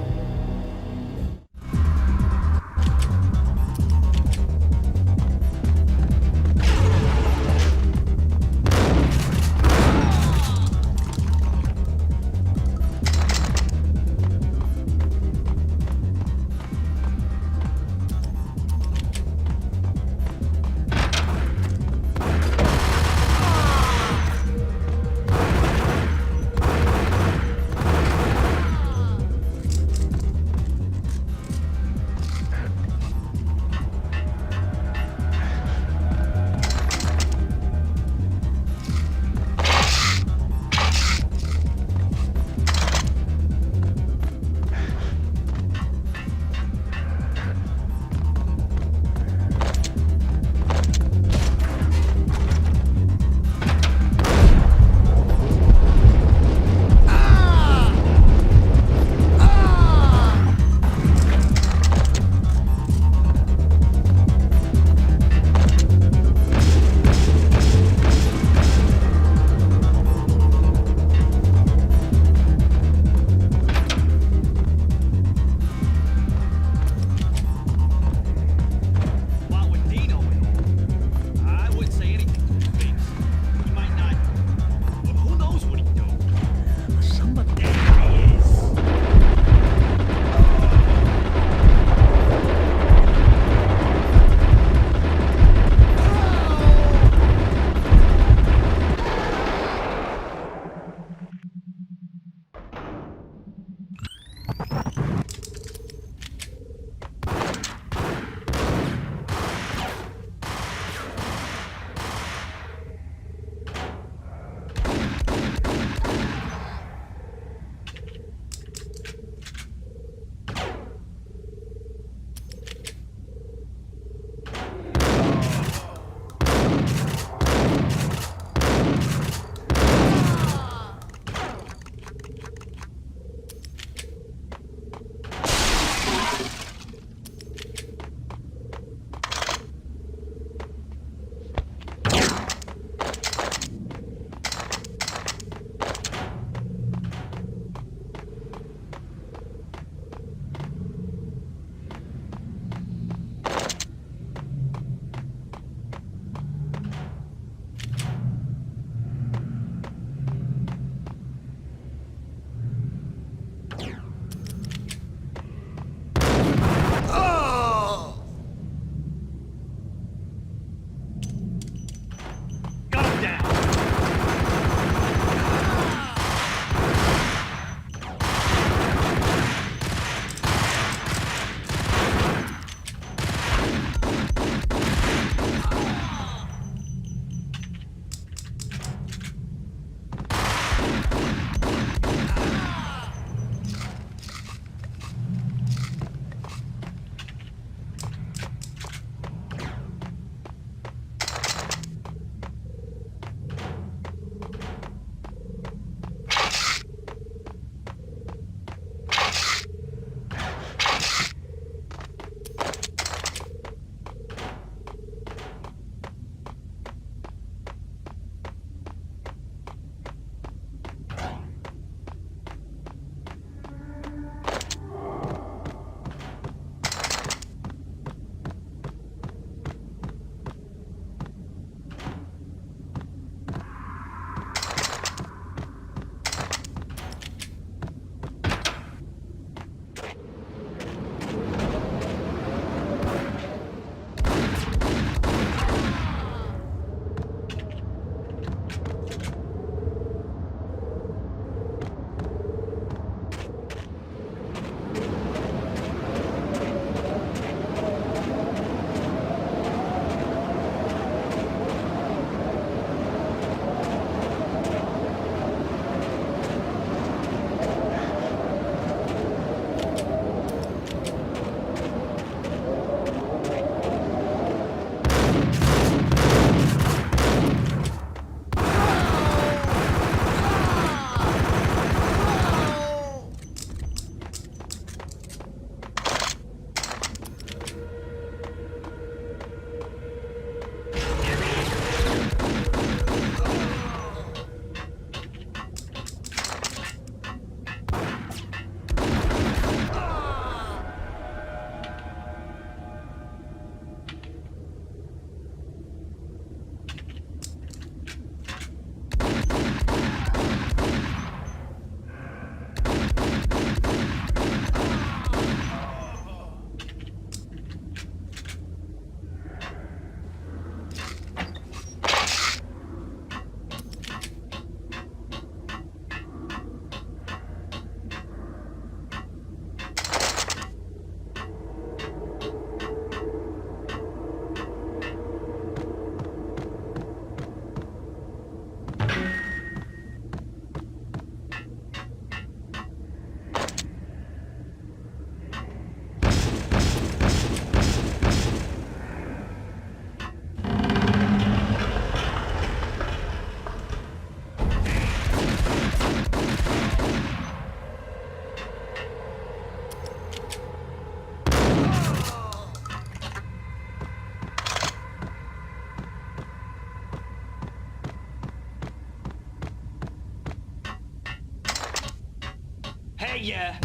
Hey, yeah.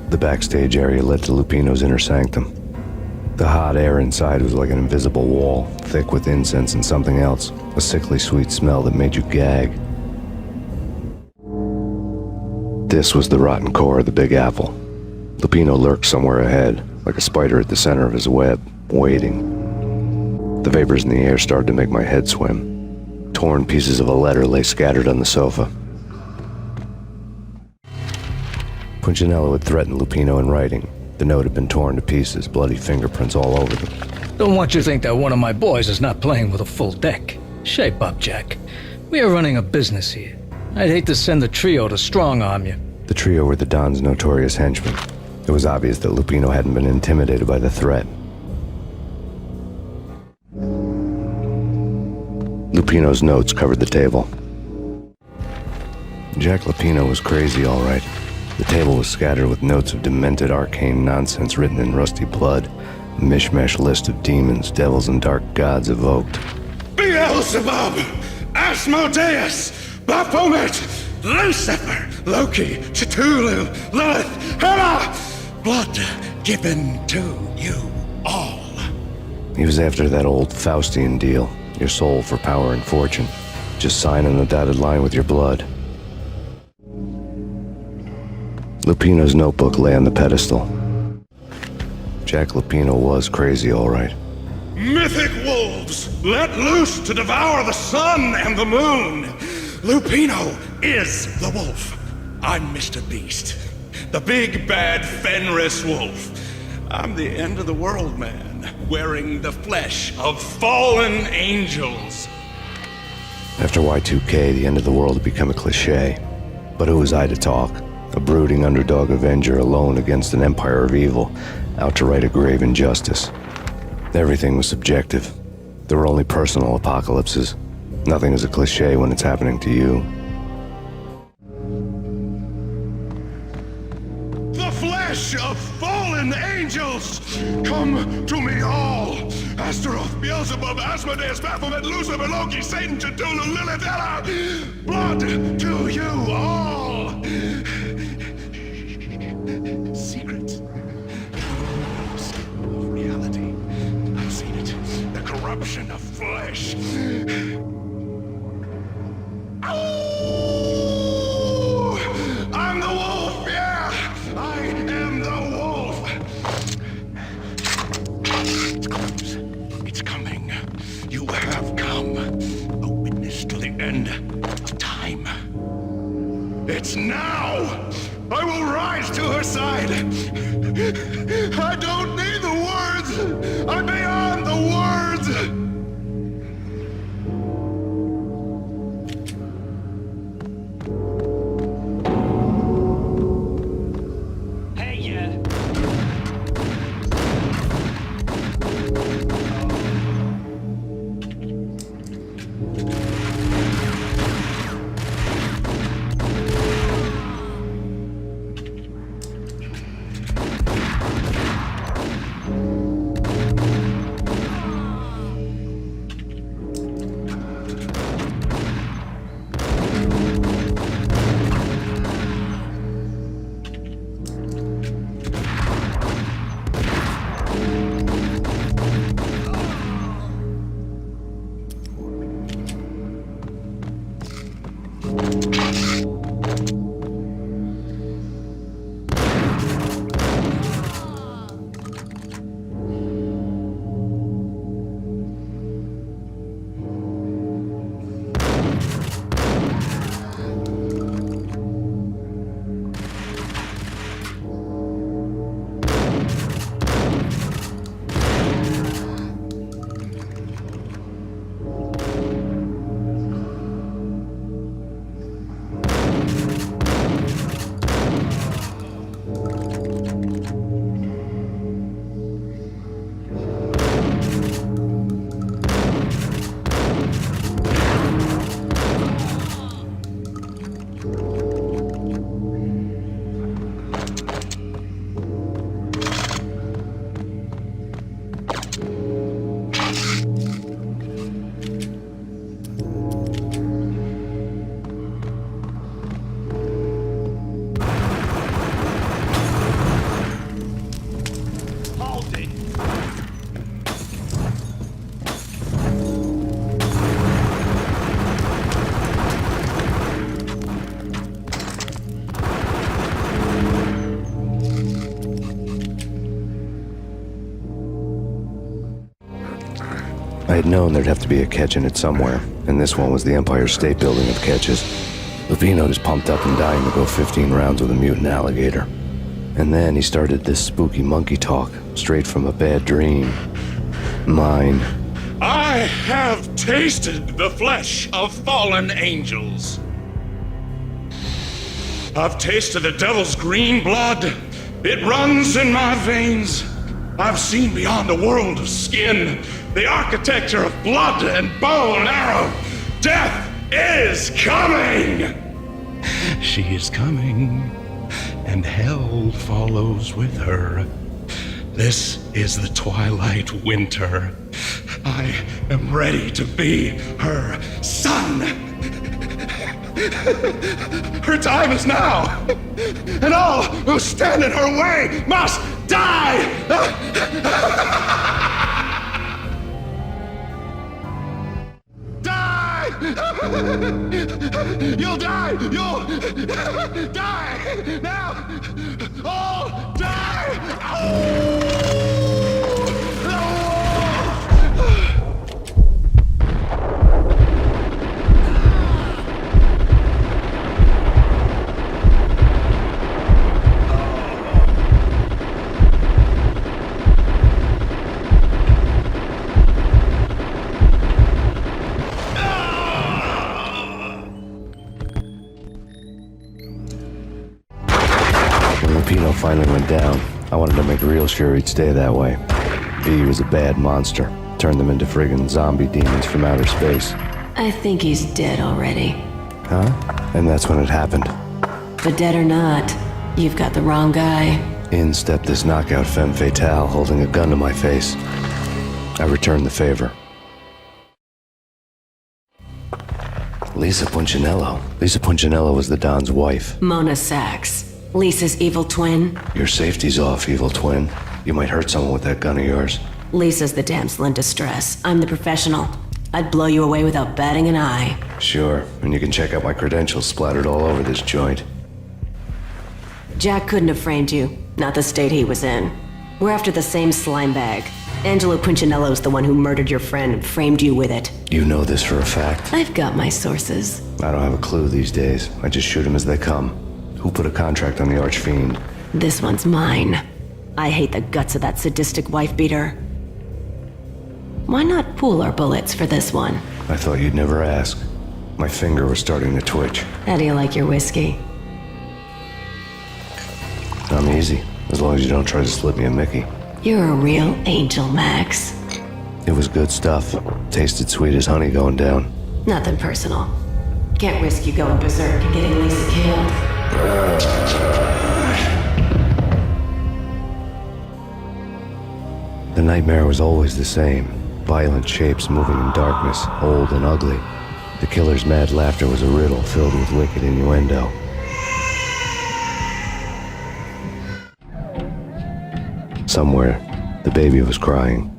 The backstage area led to Lupino's inner sanctum. The hot air inside was like an invisible wall, thick with incense and something else, a sickly sweet smell that made you gag. This was the rotten core of the Big Apple. Lupino lurked somewhere ahead, like a spider at the center of his web, waiting. The vapors in the air started to make my head swim. Torn pieces of a letter lay scattered on the sofa. Punchinello had threatened Lupino in writing. The note had been torn to pieces, bloody fingerprints all over them. Don't want you to think that one of my boys is not playing with a full deck. Shape up, Jack. We are running a business here. I'd hate to send the trio to strong-arm you. The trio were the Don's notorious henchmen. It was obvious that Lupino hadn't been intimidated by the threat. Lupino's notes covered the table. Jack Lupino was crazy, all right. The table was scattered with notes of demented arcane nonsense written in rusty blood, a mishmash list of demons, devils, and dark gods evoked. Beelzebub, Asmodeus, Baphomet, Lucifer, Loki, Cthulhu, Lilith, Hela, blood given to you all. He was after that old Faustian deal, your soul for power and fortune. Just sign on the dotted line with your blood. Lupino's notebook lay on the pedestal. Jack Lupino was crazy, all right. Mythic wolves, let loose to devour the sun and the moon. Lupino is the wolf. I'm Mr. Beast, the big bad Fenris wolf. I'm the end of the world man, wearing the flesh of fallen angels. After Y2K, the end of the world had become a cliché. But who was I to talk? A brooding underdog avenger alone against an empire of evil, out to right a grave injustice. Everything was subjective. There were only personal apocalypses. Nothing is a cliché when it's happening to you. The flesh of fallen angels! Come to me all! Astaroth, Beelzebub, Asmodeus, Baphomet, Lucifer, Loki, Satan, Cthulhu, Lilith, Hela! Blood to you all! Secret. Of reality. I've seen it. The corruption of flesh. Oh! I'm the wolf, yeah! I am the wolf! It's close. It's coming. You have come. A witness to the end of time. It's now! I will rise to her side! I don't need the words! I'm beyond the words! Hey, yeah. I had known there'd have to be a catch in it somewhere, and this one was the Empire State Building of catches. Lupino just pumped up and dying to go 15 rounds with a mutant alligator. And then he started this spooky monkey talk, straight from a bad dream. Mine. I have tasted the flesh of fallen angels. I've tasted the devil's green blood. It runs in my veins. I've seen beyond a world of skin, the architecture of blood and bow and arrow. Death is coming! She is coming, and hell follows with her. This is the twilight winter. I am ready to be her son. Her time is now, and all who stand in her way must die! Die! You'll die! You'll die! Now! All die! Finally went down. I wanted to make real sure he'd stay that way. V was a bad monster. Turned them into friggin' zombie demons from outer space. I think he's dead already. Huh? And that's when it happened. But dead or not, you've got the wrong guy. In stepped this knockout femme fatale holding a gun to my face. I returned the favor. Lisa Punchinello. Lisa Punchinello was the Don's wife. Mona Sachs. Lisa's evil twin. Your safety's off, evil twin. You might hurt someone with that gun of yours. Lisa's the damsel in distress. I'm the professional. I'd blow you away without batting an eye. Sure, and you can check out my credentials splattered all over this joint. Jack couldn't have framed you. Not the state he was in. We're after the same slime bag. Angelo Punchinello's the one who murdered your friend and framed you with it. You know this for a fact? I've got my sources. I don't have a clue these days. I just shoot them as they come. Who put a contract on the Archfiend? This one's mine. I hate the guts of that sadistic wife-beater. Why not pool our bullets for this one? I thought you'd never ask. My finger was starting to twitch. How do you like your whiskey? I'm easy, as long as you don't try to slip me a Mickey. You're a real angel, Max. It was good stuff. Tasted sweet as honey going down. Nothing personal. Can't risk you going berserk and getting Lisa killed. The nightmare was always the same. Violent shapes moving in darkness, old and ugly. The killer's mad laughter was a riddle filled with wicked innuendo. Somewhere, the baby was crying.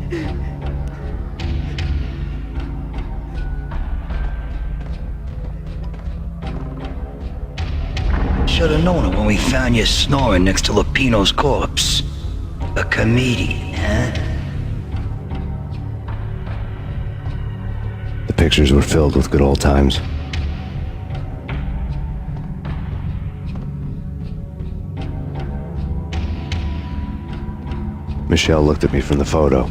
Should have known it when we found you snoring next to Lupino's corpse. A comedian, huh? The pictures were filled with good old times. Michelle looked at me from the photo.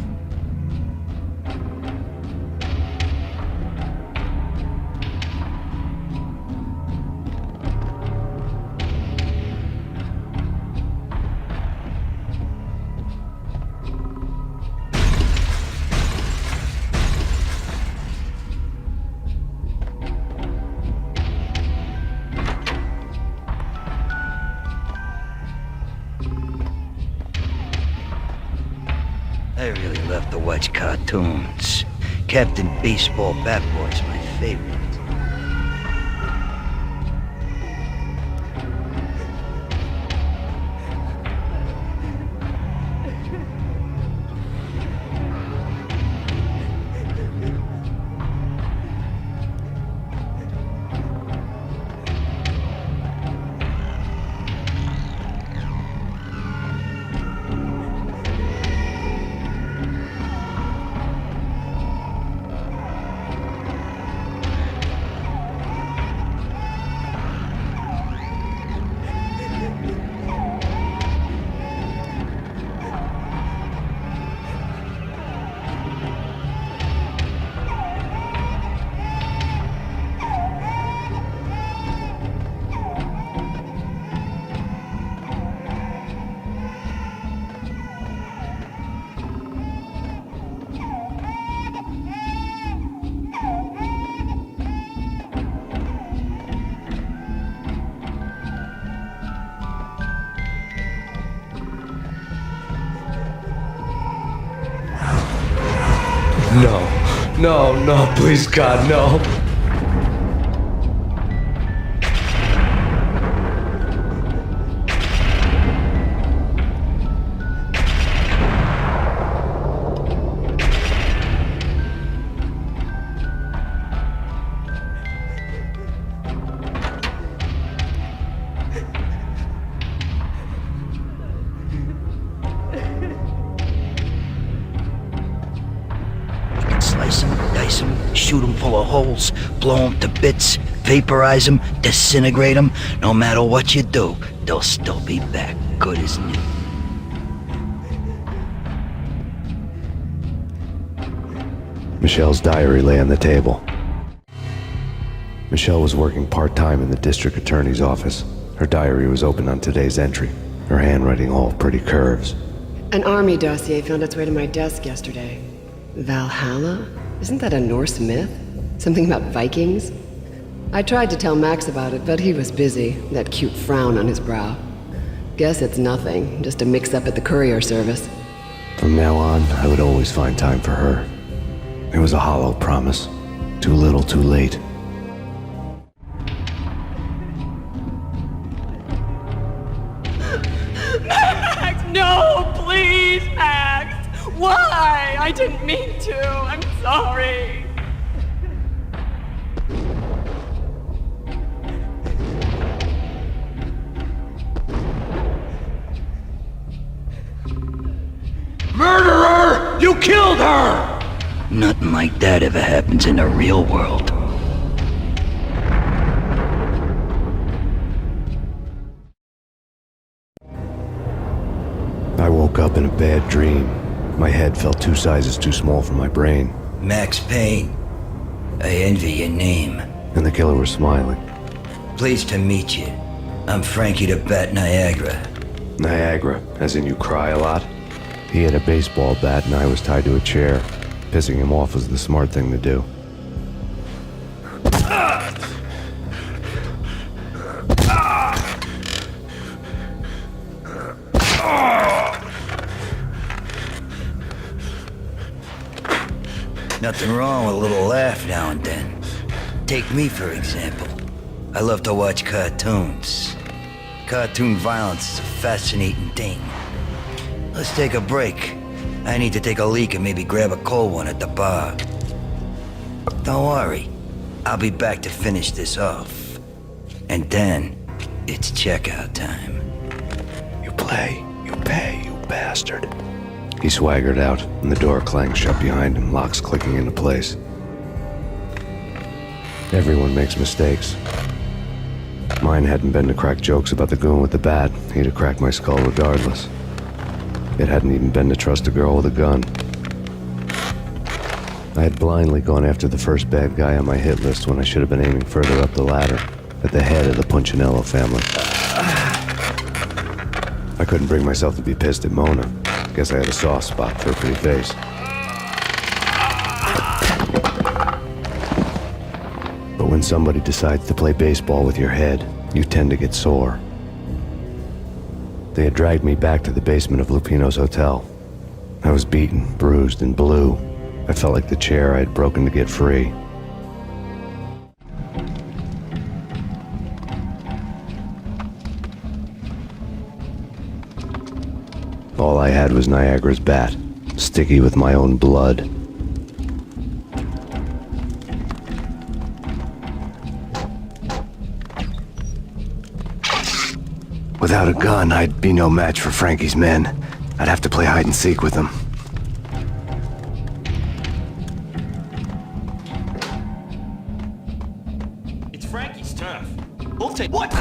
I really love to watch cartoons. Captain Baseball Bat Boy's my favorite. No, please God, no. Slice them, dice them, shoot them full of holes, blow them to bits, vaporize them, disintegrate them. No matter what you do, they'll still be back, good as new. Michelle's diary lay on the table. Michelle was working part-time in the district attorney's office. Her diary was open on today's entry, her handwriting all pretty curves. An army dossier found its way to my desk yesterday. Valhalla? Isn't that a Norse myth? Something about Vikings? I tried to tell Max about it, but he was busy, that cute frown on his brow. Guess it's nothing, just a mix-up at the courier service. From now on, I would always find time for her. It was a hollow promise. Too little, too late. Max, no, please, Max. Why? I didn't mean to. I'm sorry. Murderer! You killed her! Nothing like that ever happens in the real world. I woke up in a bad dream. My head felt 2 sizes too small for my brain. Max Payne. I envy your name. And the killer was smiling. Pleased to meet you. I'm Frankie the Bat Niagara. Niagara, as in you cry a lot? He had a baseball bat and I was tied to a chair. Pissing him off was the smart thing to do. Nothing wrong with a little laugh now and then. Take me, for example. I love to watch cartoons. Cartoon violence is a fascinating thing. Let's take a break. I need to take a leak and maybe grab a cold one at the bar. Don't worry. I'll be back to finish this off. And then, it's checkout time. You play, you pay, you bastard. He swaggered out, and the door clanged shut behind him, locks clicking into place. Everyone makes mistakes. Mine hadn't been to crack jokes about the goon with the bat. He'd have cracked my skull regardless. It hadn't even been to trust a girl with a gun. I had blindly gone after the first bad guy on my hit list when I should have been aiming further up the ladder, at the head of the Punchinello family. I couldn't bring myself to be pissed at Mona. Guess I had a soft spot for a pretty face. But when somebody decides to play baseball with your head, you tend to get sore. They had dragged me back to the basement of Lupino's hotel. I was beaten, bruised, and blue. I felt like the chair I had broken to get free. All I had was Niagara's bat, sticky with my own blood. Without a gun, I'd be no match for Frankie's men. I'd have to play hide and seek with them. It's Frankie's turf. We'll take. What the?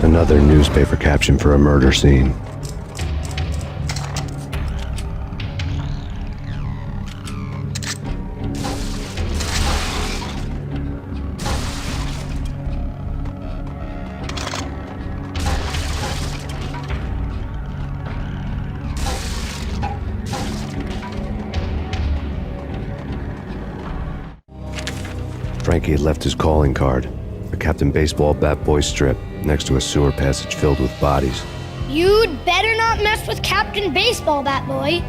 Another newspaper caption for a murder scene. Frankie had left his calling card, a Captain Baseball bat boy strip, next to a sewer passage filled with bodies. You'd better not mess with Captain Baseball, Bat Boy.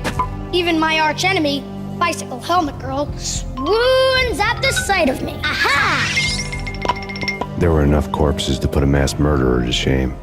Even my archenemy, Bicycle Helmet Girl, swoons at the sight of me. Aha! There were enough corpses to put a mass murderer to shame.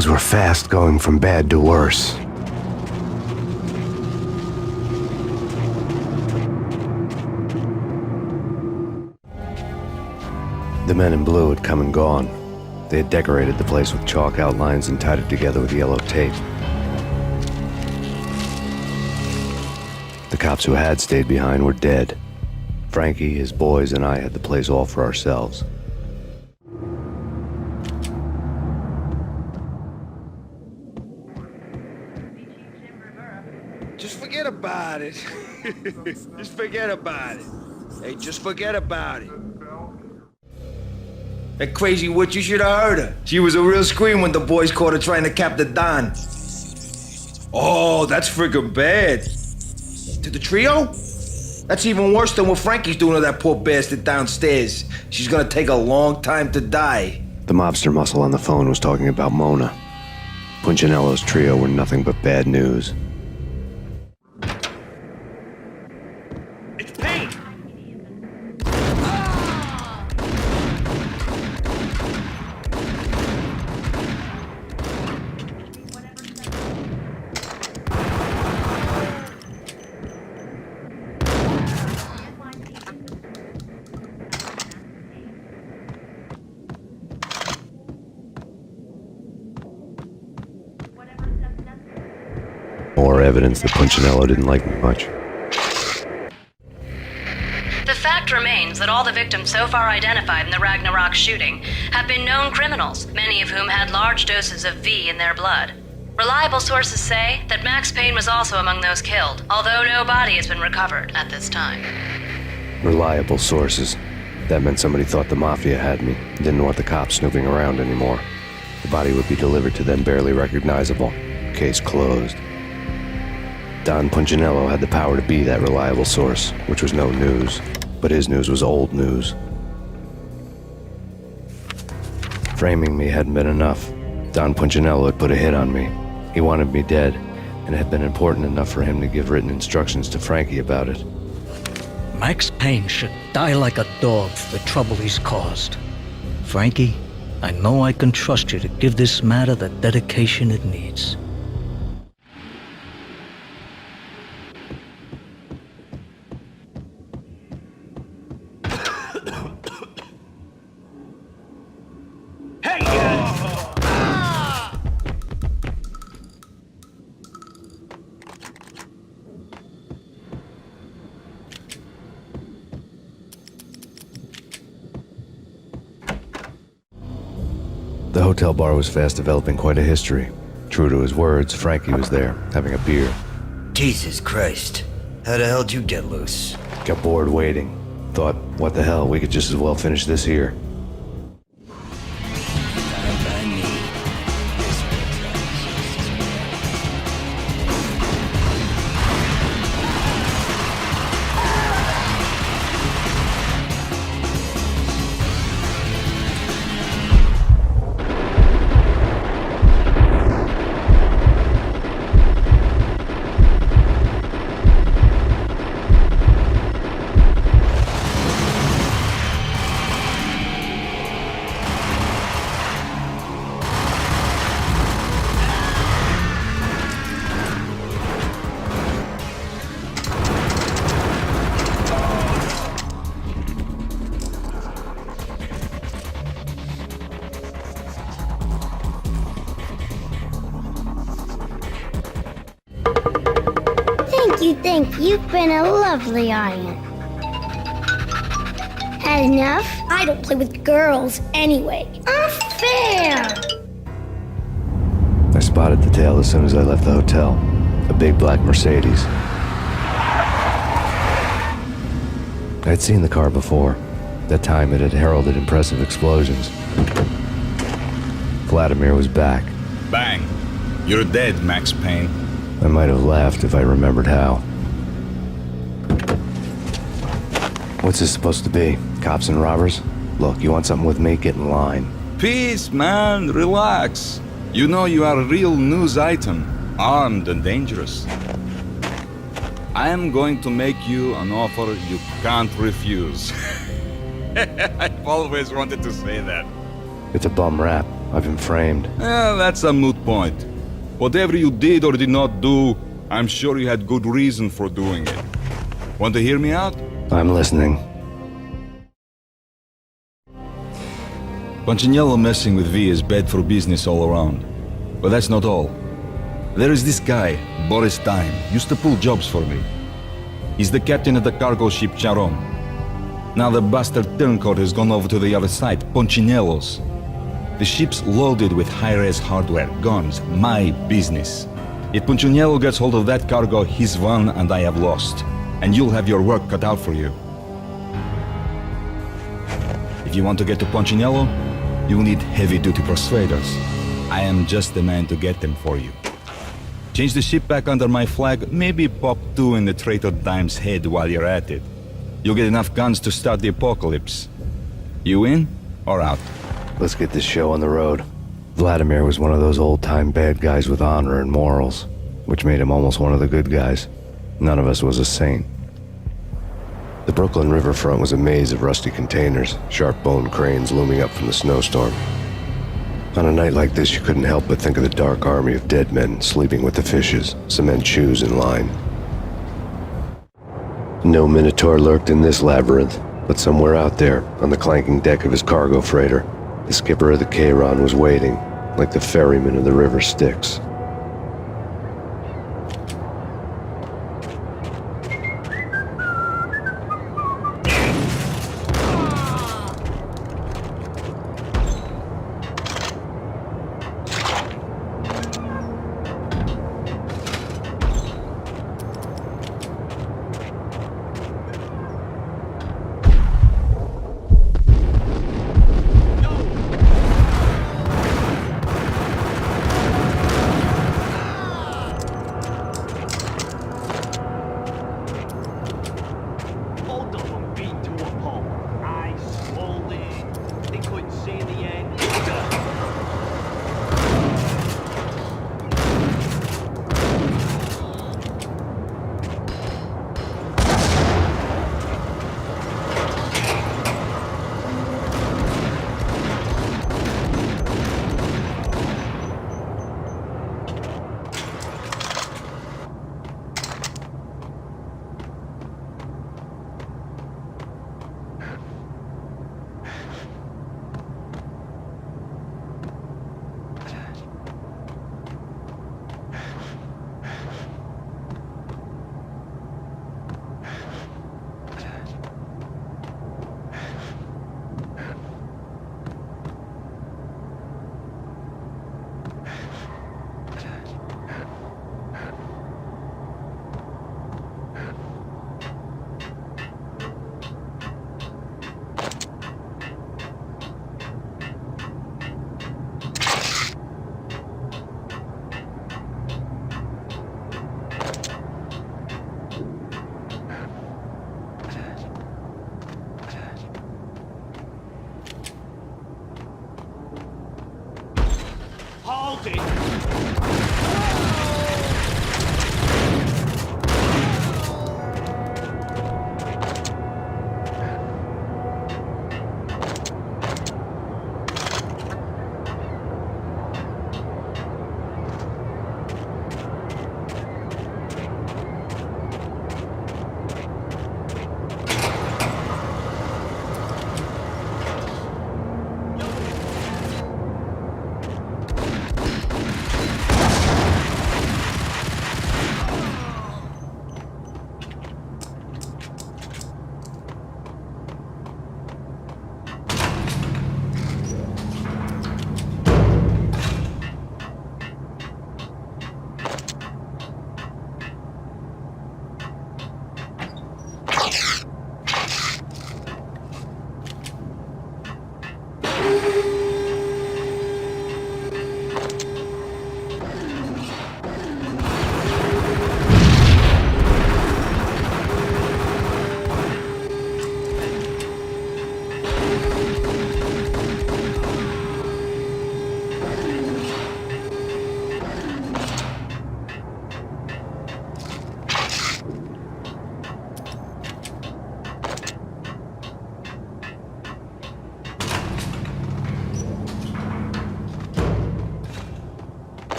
Things were fast going from bad to worse. The men in blue had come and gone. They had decorated the place with chalk outlines and tied it together with yellow tape. The cops who had stayed behind were dead. Frankie, his boys, and I had the place all for ourselves. Just forget about it. Just forget about it. Hey, just forget about it. That crazy witch, you should have heard her. She was a real scream when the boys caught her trying to cap the Don. Oh, that's freaking bad. To the trio? That's even worse than what Frankie's doing to that poor bastard downstairs. She's gonna take a long time to die. The mobster muscle on the phone was talking about Mona. Punchinello's trio were nothing but bad news. It's Payne! More evidence that Punchinello didn't like me much. The fact remains that all the victims so far identified in the Ragnarok shooting have been known criminals, many of whom had large doses of V in their blood. Reliable sources say that Max Payne was also among those killed, although no body has been recovered at this time. Reliable sources. That meant somebody thought the Mafia had me, and didn't want the cops snooping around anymore. The body would be delivered to them barely recognizable. Case closed. Don Punchinello had the power to be that reliable source, which was no news. But his news was old news. Framing me hadn't been enough. Don Punchinello had put a hit on me. He wanted me dead, and it had been important enough for him to give written instructions to Frankie about it. Max Payne should die like a dog for the trouble he's caused. Frankie, I know I can trust you to give this matter the dedication it needs. The hotel bar was fast developing quite a history. True to his words, Frankie was there, having a beer. Jesus Christ. How the hell did you get loose? Got bored waiting. Thought, what the hell, we could just as well finish this here. Thank you. You've been a lovely audience. Had enough? I don't play with girls anyway. Unfair! I spotted the tail as soon as I left the hotel. A big black Mercedes. I'd seen the car before. That time it had heralded impressive explosions. Vladimir was back. Bang. You're dead, Max Payne. I might have laughed if I remembered how. What's this supposed to be? Cops and robbers? Look, you want something with me? Get in line. Peace, man. Relax. You know you are a real news item. Armed and dangerous. I am going to make you an offer you can't refuse. I've always wanted to say that. It's a bum rap. I've been framed. That's a moot point. Whatever you did or did not do, I'm sure you had good reason for doing it. Want to hear me out? I'm listening. Punchinello messing with V is bad for business all around. But that's not all. There is this guy, Boris Time, used to pull jobs for me. He's the captain of the cargo ship Charon. Now the bastard turncoat has gone over to the other side, Punchinello's. The ship's loaded with high-res hardware, guns, my business. If Punchinello gets hold of that cargo, he's won and I have lost. And you'll have your work cut out for you. If you want to get to Punchinello, you'll need heavy-duty persuaders. I am just the man to get them for you. Change the ship back under my flag, maybe pop 2 in the traitor Dime's head while you're at it. You'll get enough guns to start the apocalypse. You in or out? Let's get this show on the road. Vladimir was one of those old-time bad guys with honor and morals, which made him almost one of the good guys. None of us was a saint. The Brooklyn riverfront was a maze of rusty containers, sharp-boned cranes looming up from the snowstorm. On a night like this, you couldn't help but think of the dark army of dead men sleeping with the fishes, cement shoes in line. No Minotaur lurked in this labyrinth, but somewhere out there, on the clanking deck of his cargo freighter, the skipper of the Chiron was waiting, like the ferryman of the river Styx.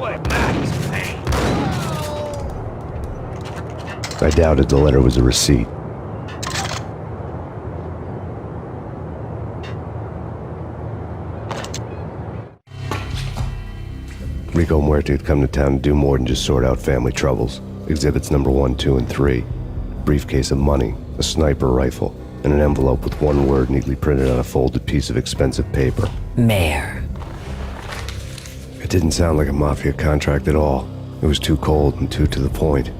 what matters, Payne. I doubted the letter was a receipt. Rico Muerte had come to town to do more than just sort out family troubles. Exhibits number 1, 2, and 3. A briefcase of money, a sniper rifle, and an envelope with one word neatly printed on a folded piece of expensive paper. Mayor. It didn't sound like a mafia contract at all. It was too cold and too to the point.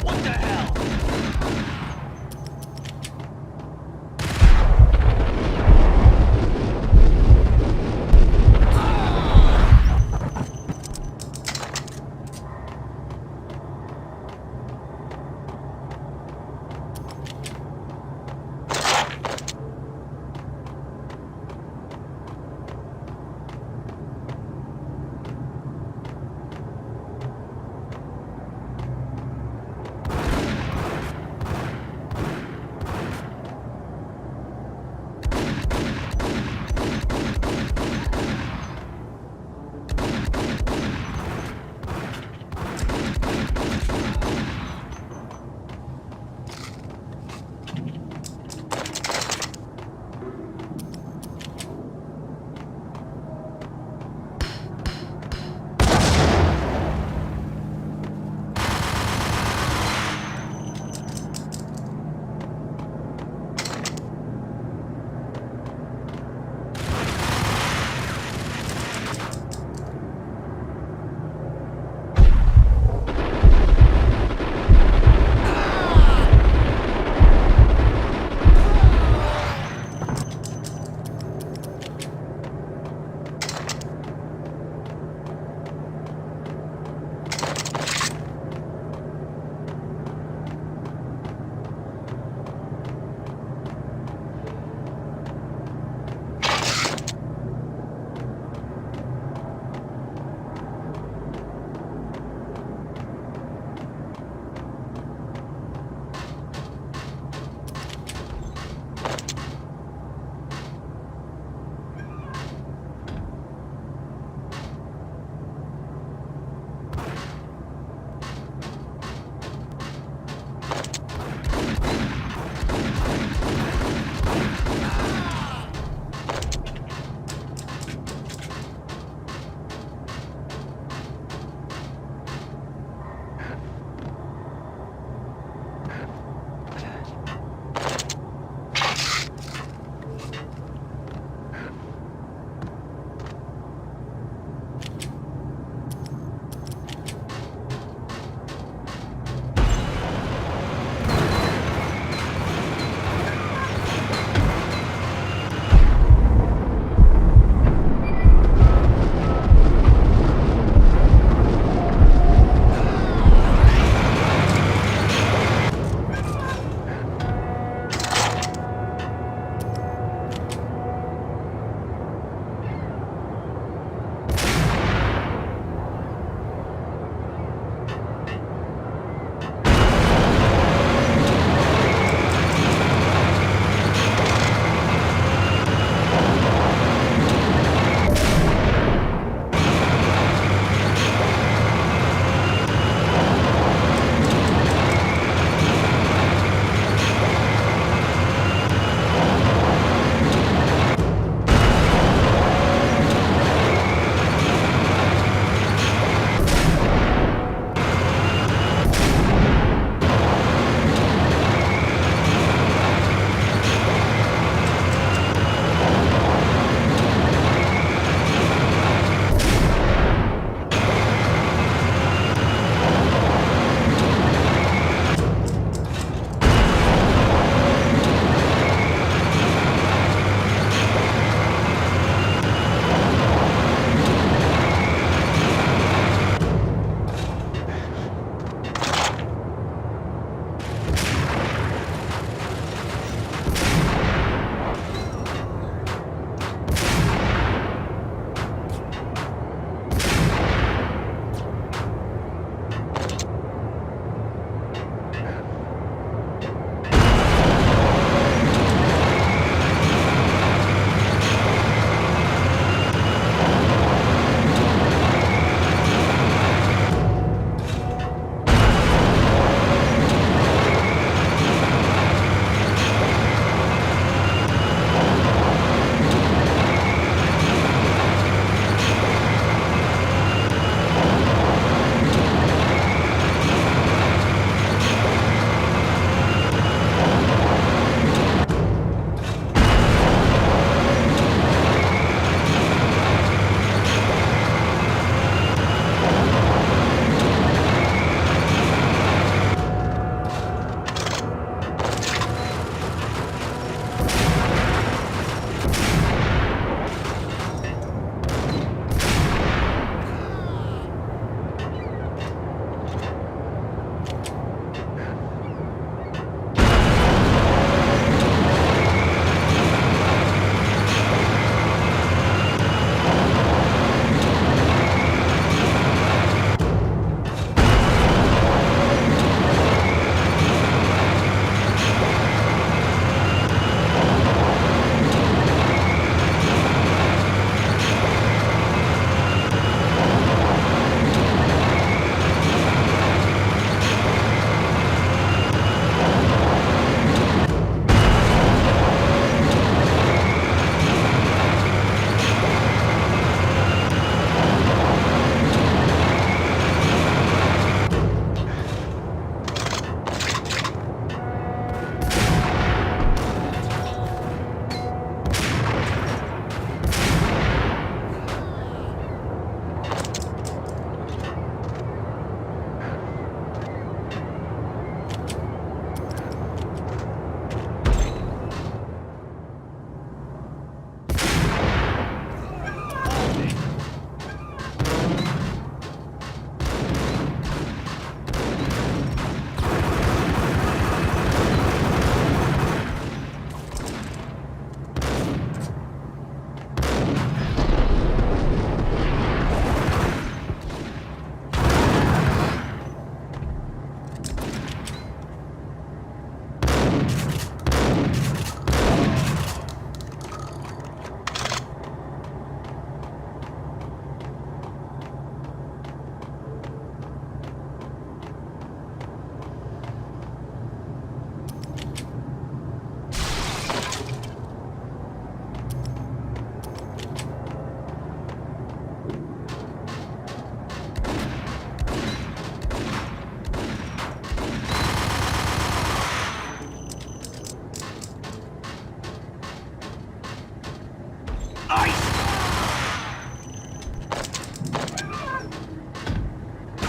What the hell?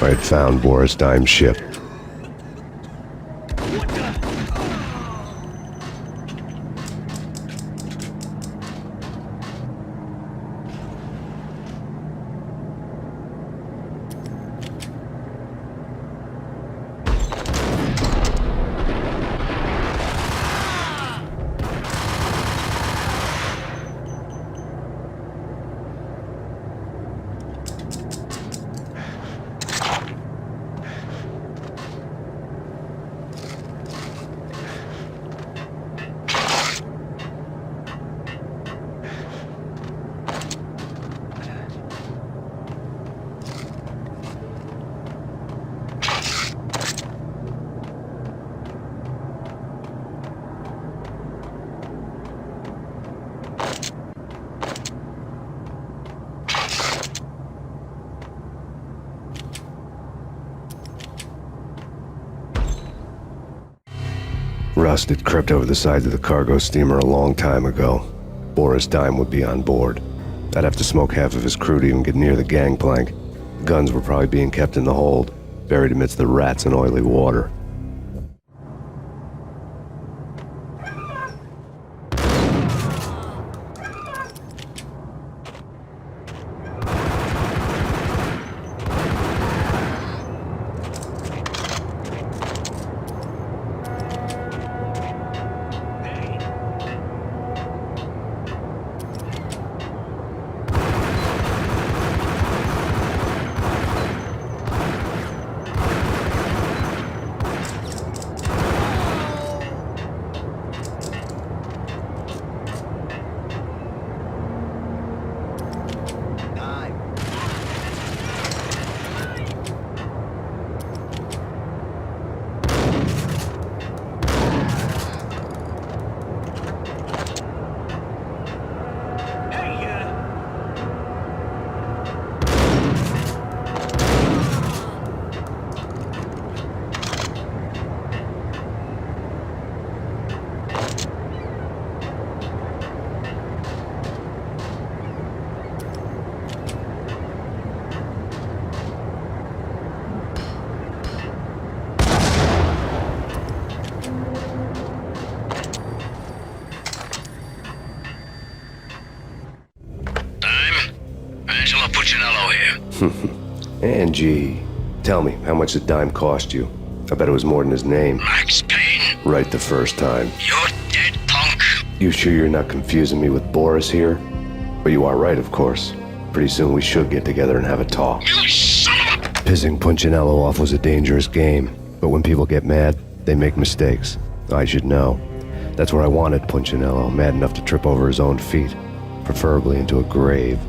I had found Boris Dime's ship. Rust had crept over the sides of the cargo steamer a long time ago. Boris Dime would be on board. I'd have to smoke half of his crew to even get near the gangplank. The guns were probably being kept in the hold, buried amidst the rats and oily water. Angie, tell me, how much did Dime cost you? I bet it was more than his name. Max Payne. Right the first time. You're dead, punk. You sure you're not confusing me with Boris here? But you are right, of course. Pretty soon we should get together and have a talk. You son of a... Pissing Punchinello off was a dangerous game, but when people get mad, they make mistakes. I should know. That's where I wanted Punchinello, mad enough to trip over his own feet, preferably into a grave.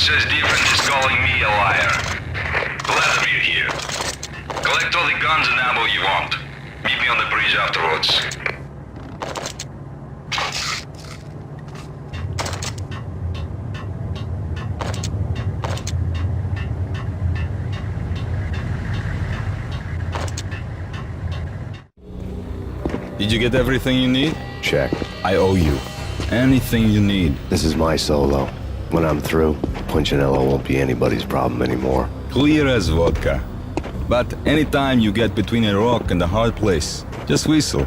says different is calling me a liar. Glad of you here. Collect all the guns and ammo you want. Meet me on the bridge afterwards. Did you get everything you need? Check. I owe you. Anything you need. This is my solo. When I'm through, Punchinello won't be anybody's problem anymore. Clear as vodka. But anytime you get between a rock and a hard place, just whistle.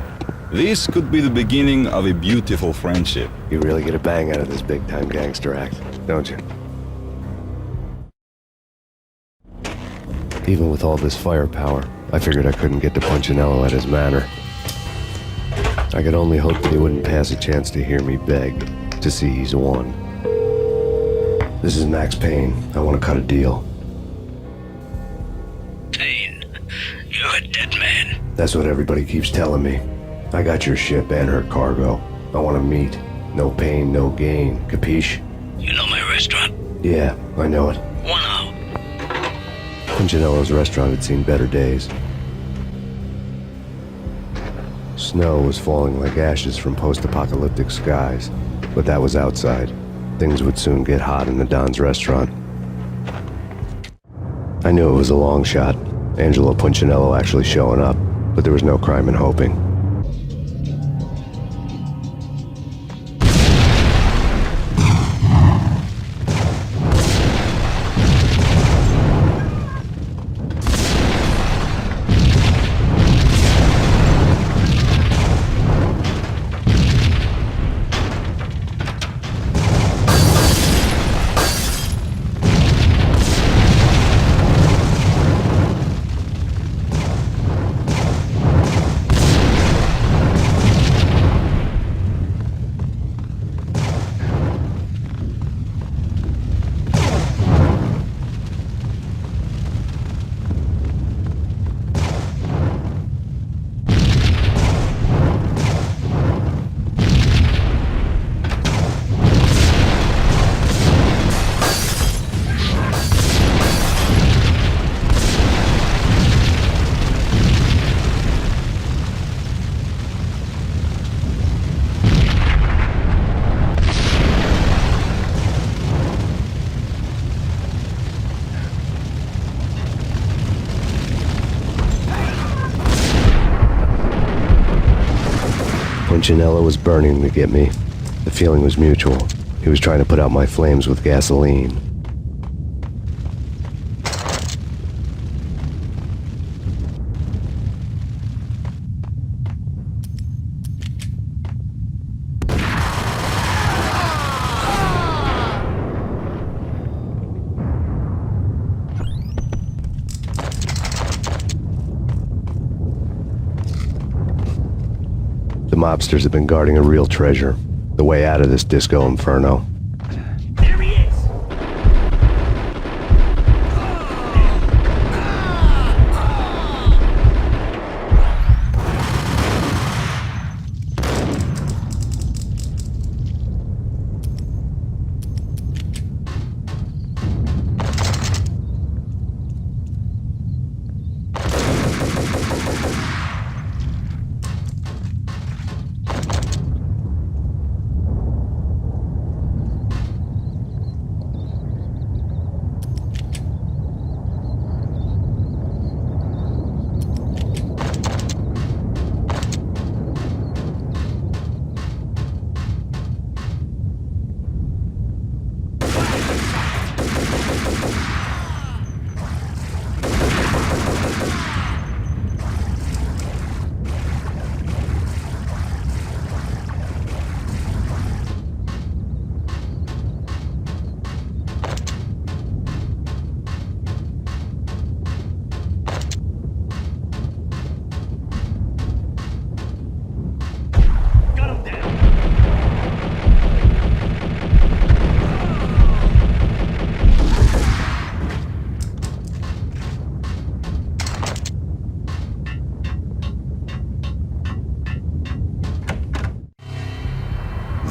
This could be the beginning of a beautiful friendship. You really get a bang out of this big-time gangster act, don't you? Even with all this firepower, I figured I couldn't get to Punchinello at his manor. I could only hope that he wouldn't pass a chance to hear me beg, to see he's won. This is Max Payne. I want to cut a deal. Payne, you're a dead man. That's what everybody keeps telling me. I got your ship and her cargo. I want to meet. No pain, no gain. Capiche? You know my restaurant? Yeah, I know it. 1 hour. Punchinello's restaurant had seen better days. Snow was falling like ashes from post-apocalyptic skies, but that was outside. Things would soon get hot in the Don's restaurant. I knew it was a long shot, Angelo Punchinello actually showing up, but there was no crime in hoping. Punchinello was burning to get me. The feeling was mutual. He was trying to put out my flames with gasoline. The mobsters have been guarding a real treasure. The way out of this disco inferno. There he is!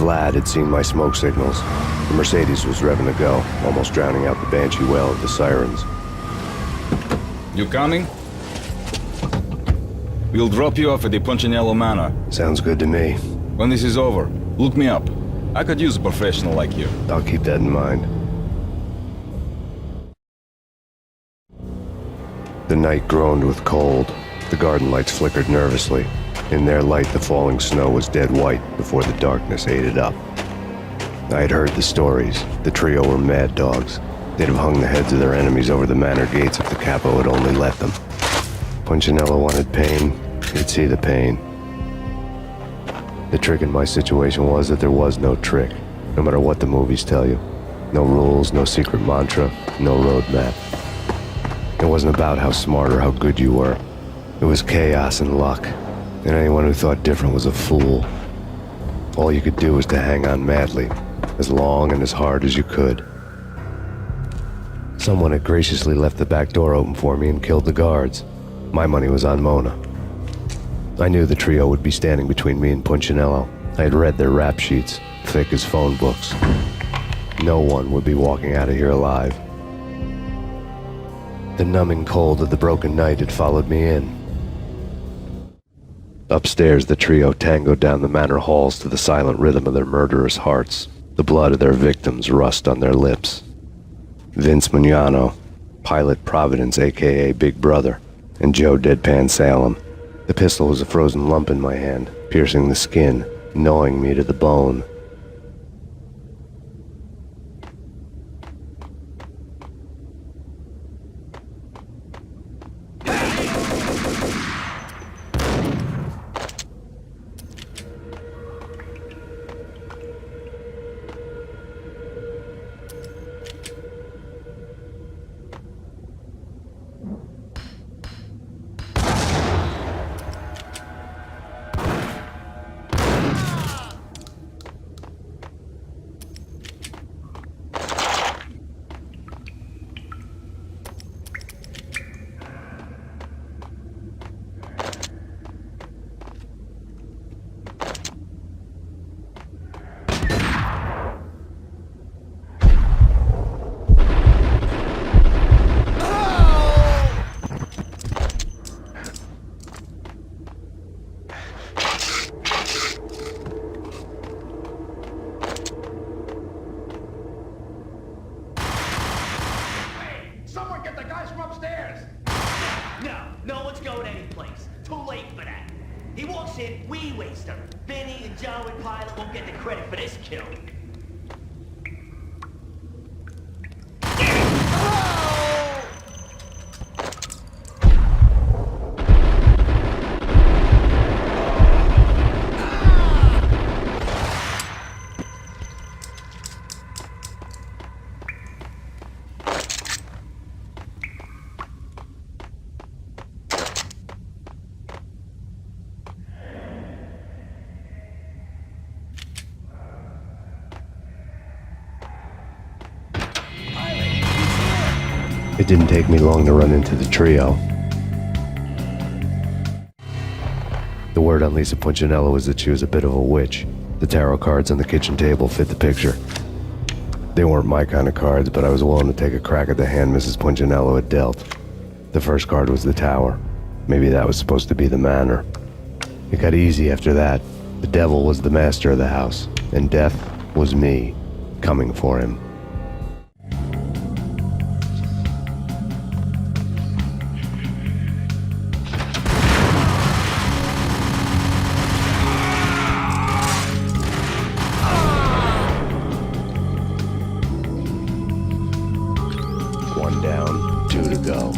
Vlad had seen my smoke signals. The Mercedes was revving to go, almost drowning out the banshee wail of the sirens. You coming? We'll drop you off at the Punchinello Manor. Sounds good to me. When this is over, look me up. I could use a professional like you. I'll keep that in mind. The night groaned with cold. The garden lights flickered nervously. In their light, the falling snow was dead white before the darkness ate it up. I had heard the stories. The trio were mad dogs. They'd have hung the heads of their enemies over the manor gates if the capo had only let them. Punchinello wanted Payne. He'd see the pain. The trick in my situation was that there was no trick, no matter what the movies tell you. No rules, no secret mantra, no roadmap. It wasn't about how smart or how good you were. It was chaos and luck, and anyone who thought different was a fool. All you could do was to hang on madly, as long and as hard as you could. Someone had graciously left the back door open for me and killed the guards. My money was on Mona. I knew the trio would be standing between me and Punchinello. I had read their rap sheets, thick as phone books. No one would be walking out of here alive. The numbing cold of the broken night had followed me in. Upstairs, the trio tangoed down the manor halls to the silent rhythm of their murderous hearts. The blood of their victims rust on their lips. Vince Mugnano, Pilot Providence, a.k.a. Big Brother, and Joe Deadpan Salem. The pistol was a frozen lump in my hand, piercing the skin, gnawing me to the bone. No one's going anyplace. Too late for that. He walks in, we waste him. Vinny and Joe and Pilot won't get the credit for this kill. It didn't take me long to run into the trio. The word on Lisa Punchinello was that she was a bit of a witch. The tarot cards on the kitchen table fit the picture. They weren't my kind of cards, but I was willing to take a crack at the hand Mrs. Punchinello had dealt. The first card was the tower. Maybe that was supposed to be the manor. It got easy after that. The devil was the master of the house, and death was me, coming for him. One down, two to go.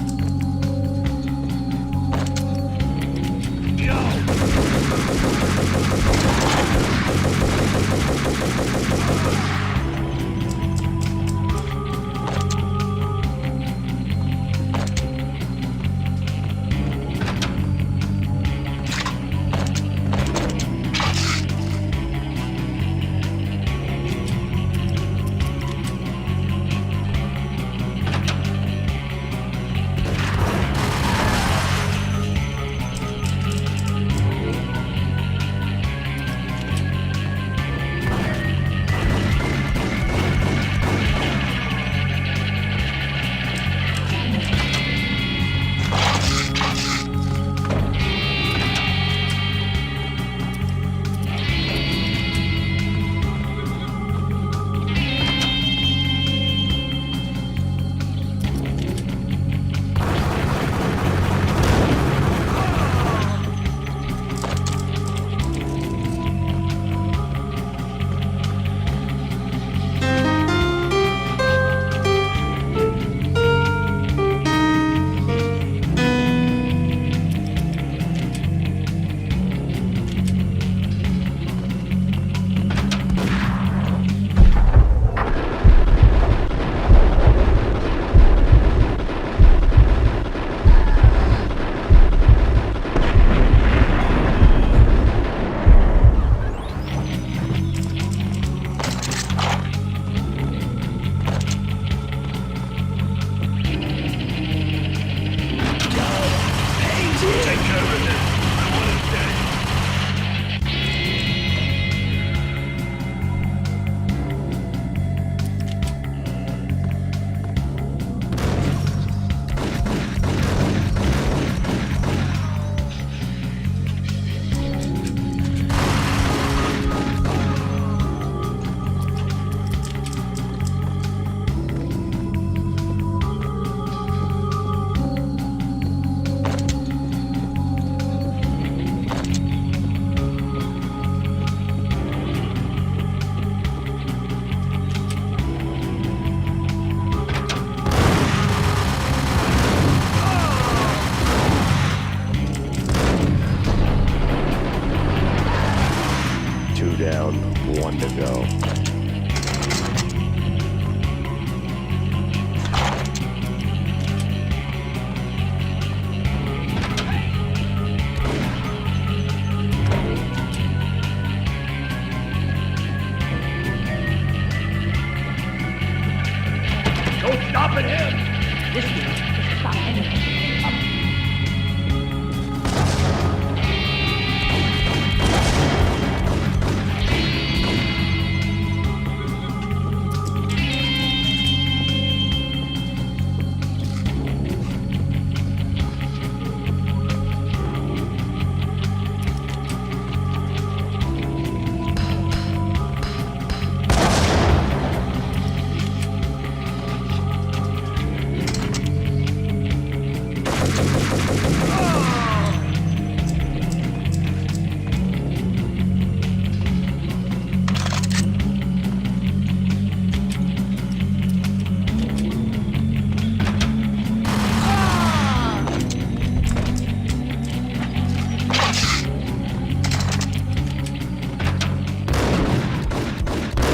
This way. Just stop anything. Up.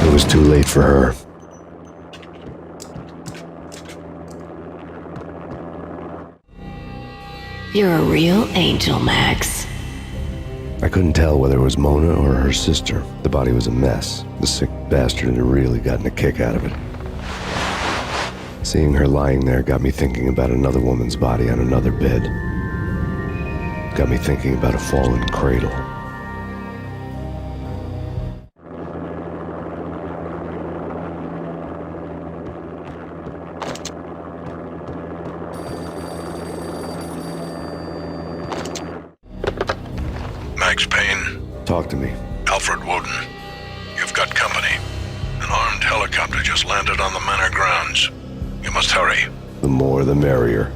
It was too late for her. You're a real angel, Max. I couldn't tell whether it was Mona or her sister. The body was a mess. The sick bastard had really gotten a kick out of it. Seeing her lying there got me thinking about another woman's body on another bed. Got me thinking about a fallen cradle. Max Payne. Talk to me. Alfred Woden. You've got company. An armed helicopter just landed on the manor grounds. You must hurry. The more the merrier.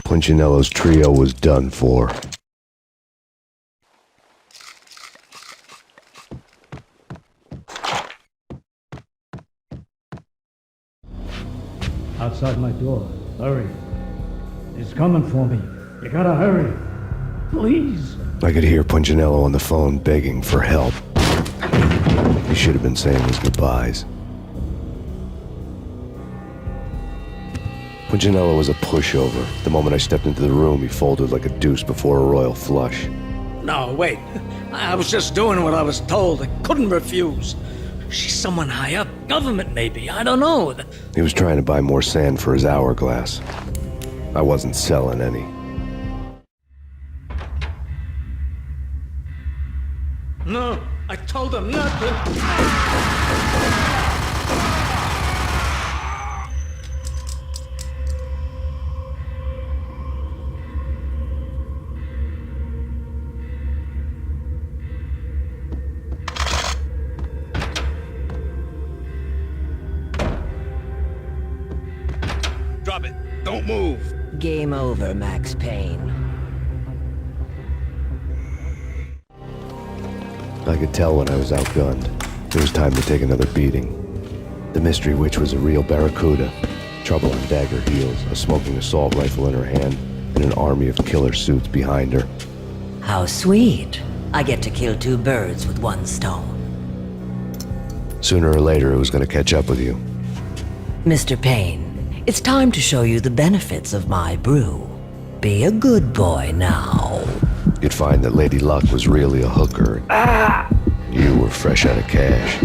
Punchinello's trio was done for. Outside my door. Hurry. He's coming for me. You gotta hurry. Please. I could hear Punchinello on the phone begging for help. He should have been saying his goodbyes. Punchinello was a pushover. The moment I stepped into the room, he folded like a deuce before a royal flush. No, wait. I was just doing what I was told. I couldn't refuse. She's someone high up. Government, maybe. I don't know. He was trying to buy more sand for his hourglass. I wasn't selling any. No, I told him not to. Drop it. Don't move. Game over, Max Payne. I could tell when I was outgunned. It was time to take another beating. The mystery witch was a real barracuda. Trouble on dagger heels, a smoking assault rifle in her hand, and an army of killer suits behind her. How sweet. I get to kill two birds with one stone. Sooner or later, it was going to catch up with you. Mr. Payne, it's time to show you the benefits of my brew. Be a good boy now. You'd find that Lady Luck was really a hooker. You were fresh out of cash.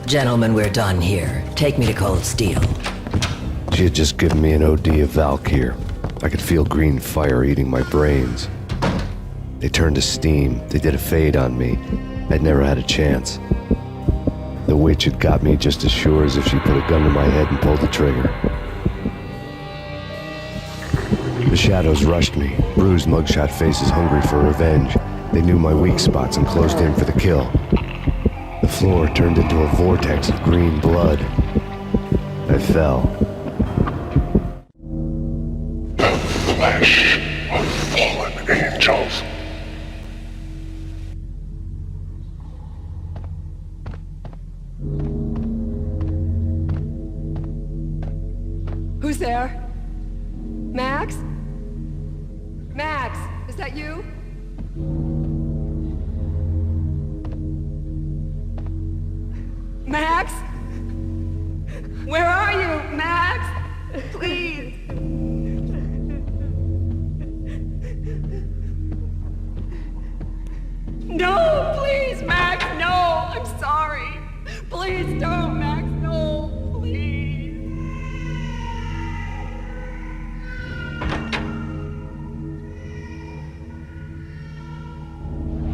Gentlemen, we're done here. Take me to Cold Steel. She had just given me an OD of Valkyr. I could feel green fire eating my brains. They turned to steam. They did a fade on me. I'd never had a chance. The witch had got me just as sure as if she put a gun to my head and pulled the trigger. The shadows rushed me, bruised mugshot faces hungry for revenge. They knew my weak spots and closed in for the kill. The floor turned into a vortex of green blood. I fell. The flesh of fallen angels. there? Max? Max, is that you? Max? Where are you, Max? Please. No, please, Max, no. I'm sorry. Please don't, Max, no. Please.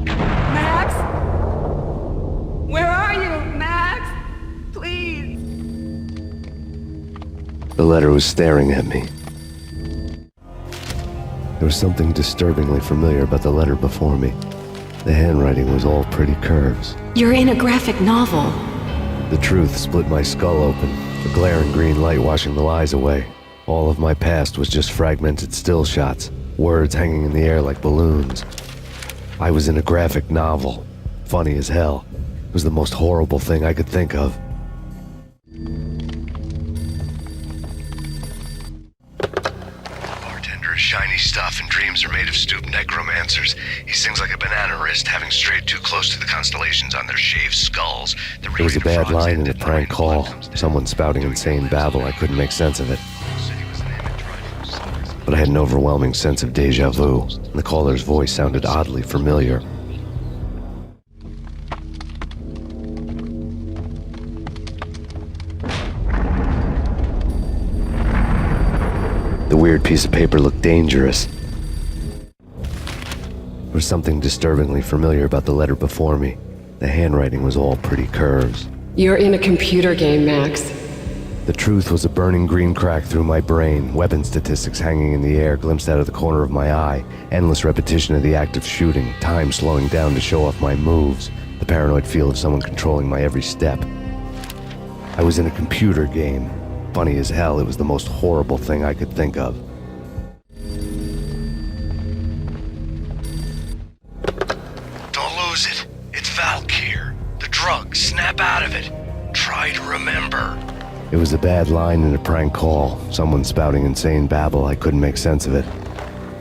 Max? Where are you, Max? Please. The letter was staring at me. There was something disturbingly familiar about the letter before me. The handwriting was all pretty curves. You're in a graphic novel. The truth split my skull open, the glaring green light washing the lies away. All of my past was just fragmented still shots, words hanging in the air like balloons. I was in a graphic novel. Funny as hell. It was the most horrible thing I could think of. Bartender is shiny stuff and dreams are made of stooped necromancers. He sings like a banana wrist, having strayed too close to the constellations on their shaved skulls. There was a bad line in a prank call. Someone spouting insane babble. I couldn't make sense of it. But I had an overwhelming sense of deja vu. The caller's voice sounded oddly familiar. The weird piece of paper looked dangerous. There was something disturbingly familiar about the letter before me. The handwriting was all pretty curves. You're in a computer game, Max. The truth was a burning green crack through my brain, weapon statistics hanging in the air, glimpsed out of the corner of my eye, endless repetition of the act of shooting, time slowing down to show off my moves, the paranoid feel of someone controlling my every step. I was in a computer game. Funny as hell, it was the most horrible thing I could think of. Don't lose it. It's Valkyr. The drug. Snap out of it. Try to remember. It was a bad line in a prank call, someone spouting insane babble. I couldn't make sense of it.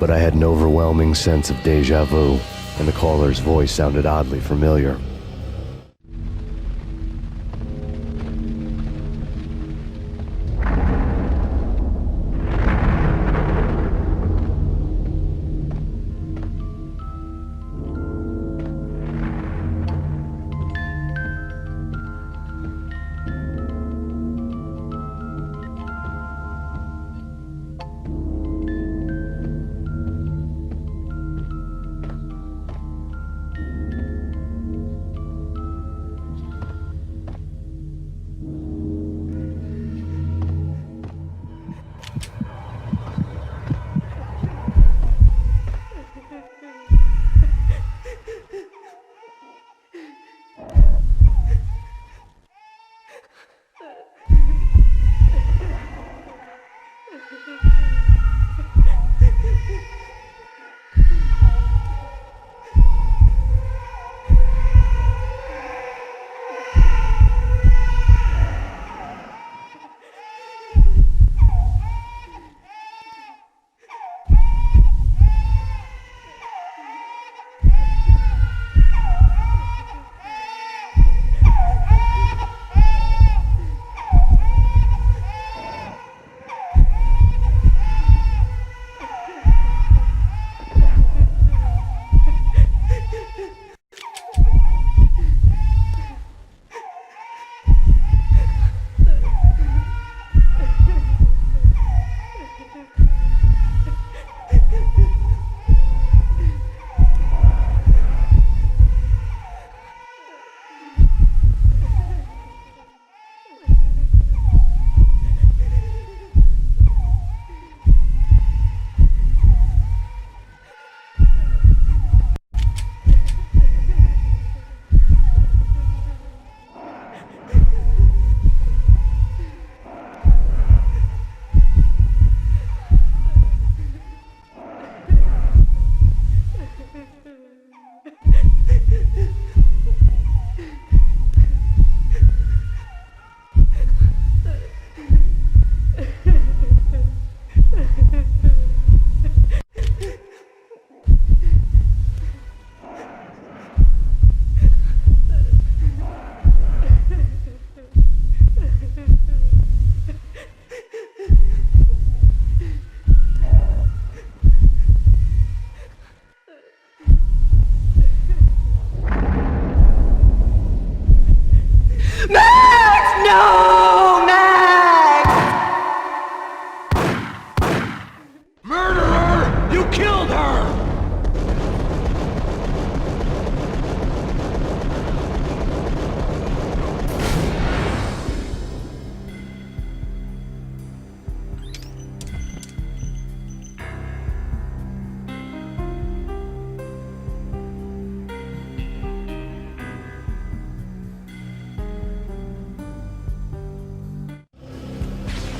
But I had an overwhelming sense of deja vu, and the caller's voice sounded oddly familiar.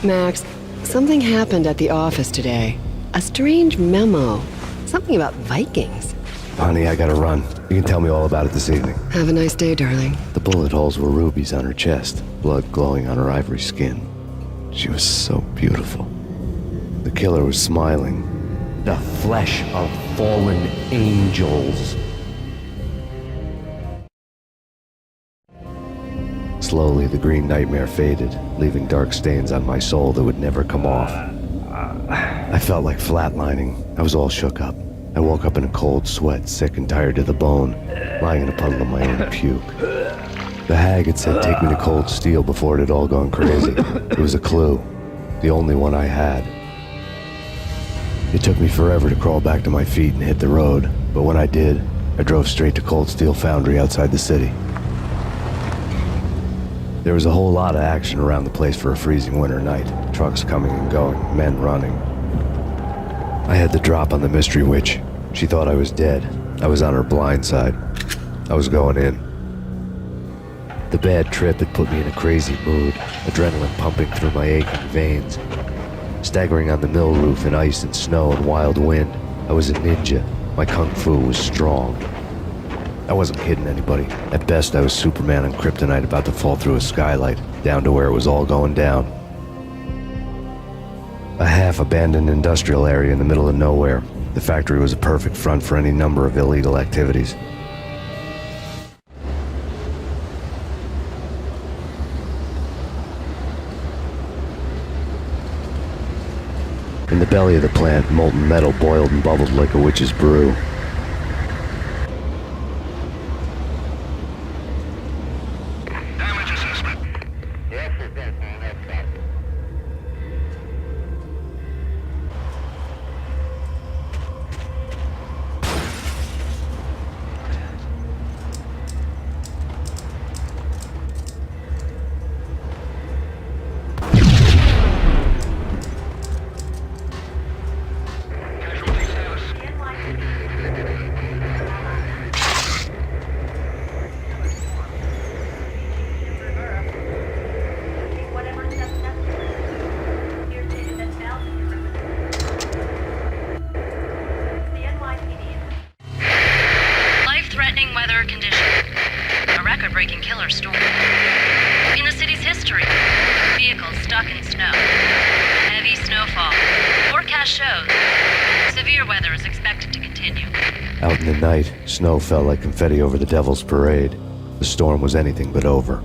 Max, something happened at the office today. A strange memo. Something about Vikings. Honey, I gotta run. You can tell me all about it this evening. Have a nice day, darling. The bullet holes were rubies on her chest, blood glowing on her ivory skin. She was so beautiful. The killer was smiling. The flesh of fallen angels. Slowly, the green nightmare faded, leaving dark stains on my soul that would never come off. I felt like flatlining. I was all shook up. I woke up in a cold sweat, sick and tired to the bone, lying in a puddle of my own puke. The hag had said take me to Cold Steel before it had all gone crazy. It was a clue, the only one I had. It took me forever to crawl back to my feet and hit the road, but when I did, I drove straight to Cold Steel Foundry outside the city. There was a whole lot of action around the place for a freezing winter night. Trucks coming and going, men running. I had the drop on the mystery witch. She thought I was dead. I was on her blind side. I was going in. The bad trip had put me in a crazy mood, adrenaline pumping through my aching veins. Staggering on the mill roof in ice and snow and wild wind, I was a ninja. My kung fu was strong. I wasn't kidding anybody. At best, I was Superman on Kryptonite about to fall through a skylight, down to where it was all going down. A half-abandoned industrial area in the middle of nowhere. The factory was a perfect front for any number of illegal activities. In the belly of the plant, molten metal boiled and bubbled like a witch's brew. Life-threatening weather conditions. A record-breaking killer storm. In the city's history, vehicles stuck in snow. Heavy snowfall. Forecast shows severe weather is expected to continue. Out in the night, snow fell like confetti over the Devil's Parade. The storm was anything but over.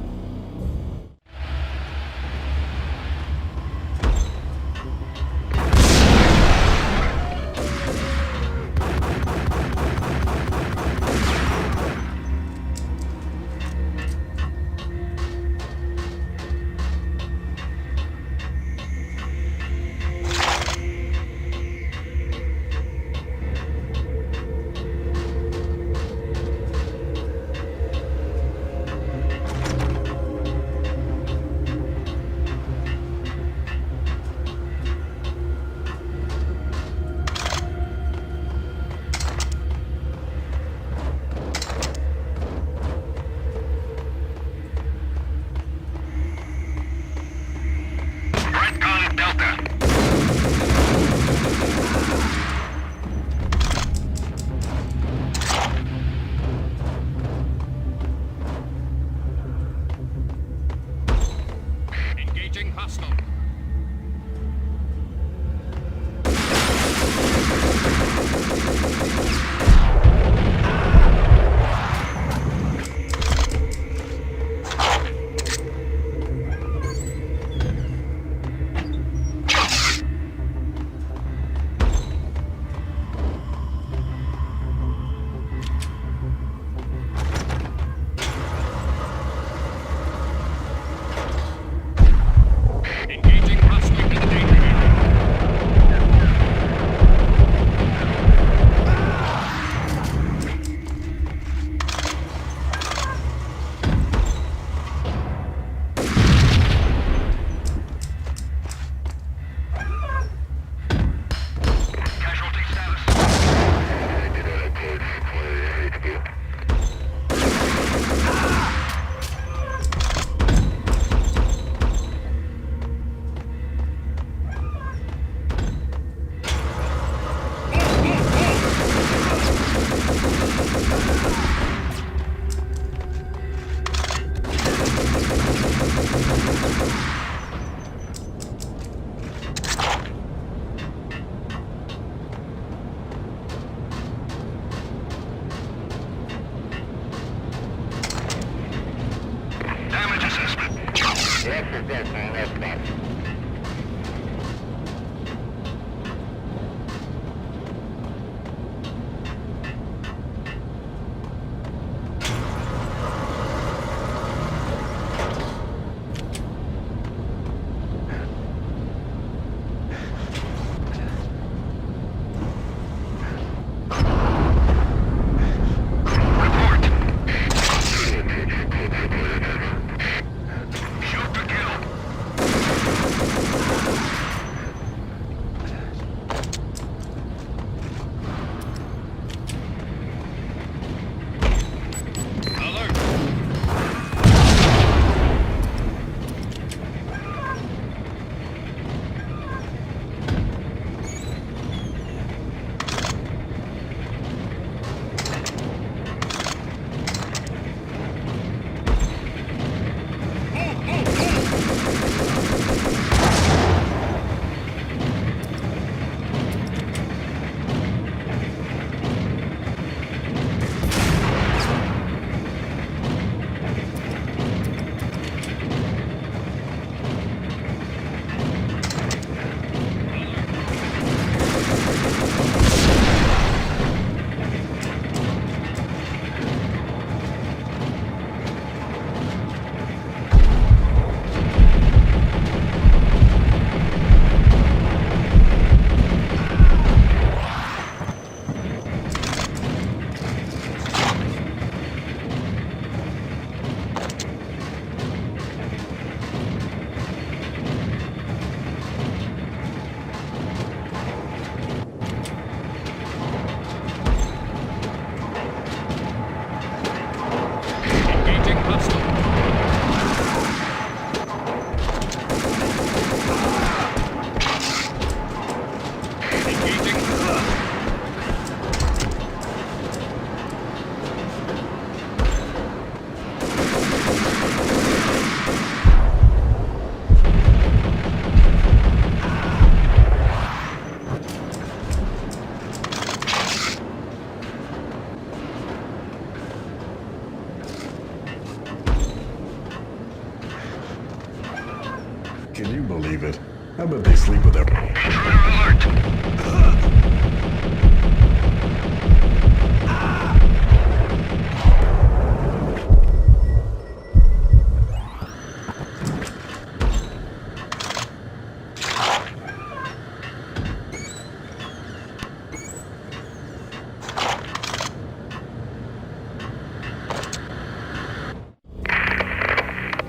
Can you believe it? I bet they sleep with their...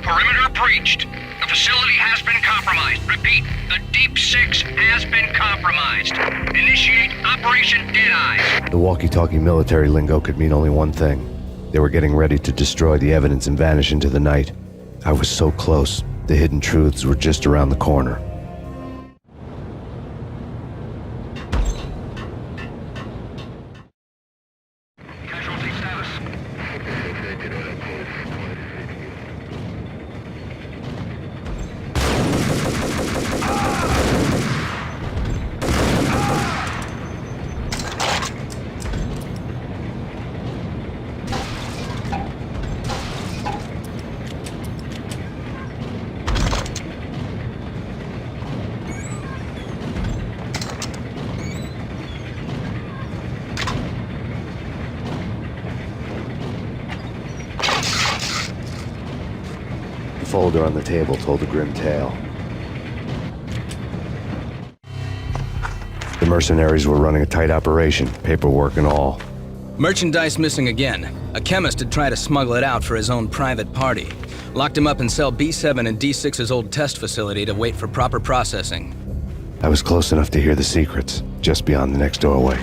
Perimeter breached. The facility has been compromised. Repeat, the Deep Six has been compromised. Initiate Operation Deadeye. The walkie-talkie military lingo could mean only one thing. They were getting ready to destroy the evidence and vanish into the night. I was so close. The hidden truths were just around the corner. The folder on the table told a grim tale. The mercenaries were running a tight operation, paperwork and all. Merchandise missing again. A chemist had tried to smuggle it out for his own private party. Locked him up in cell B7 in D6's old test facility to wait for proper processing. I was close enough to hear the secrets, just beyond the next doorway.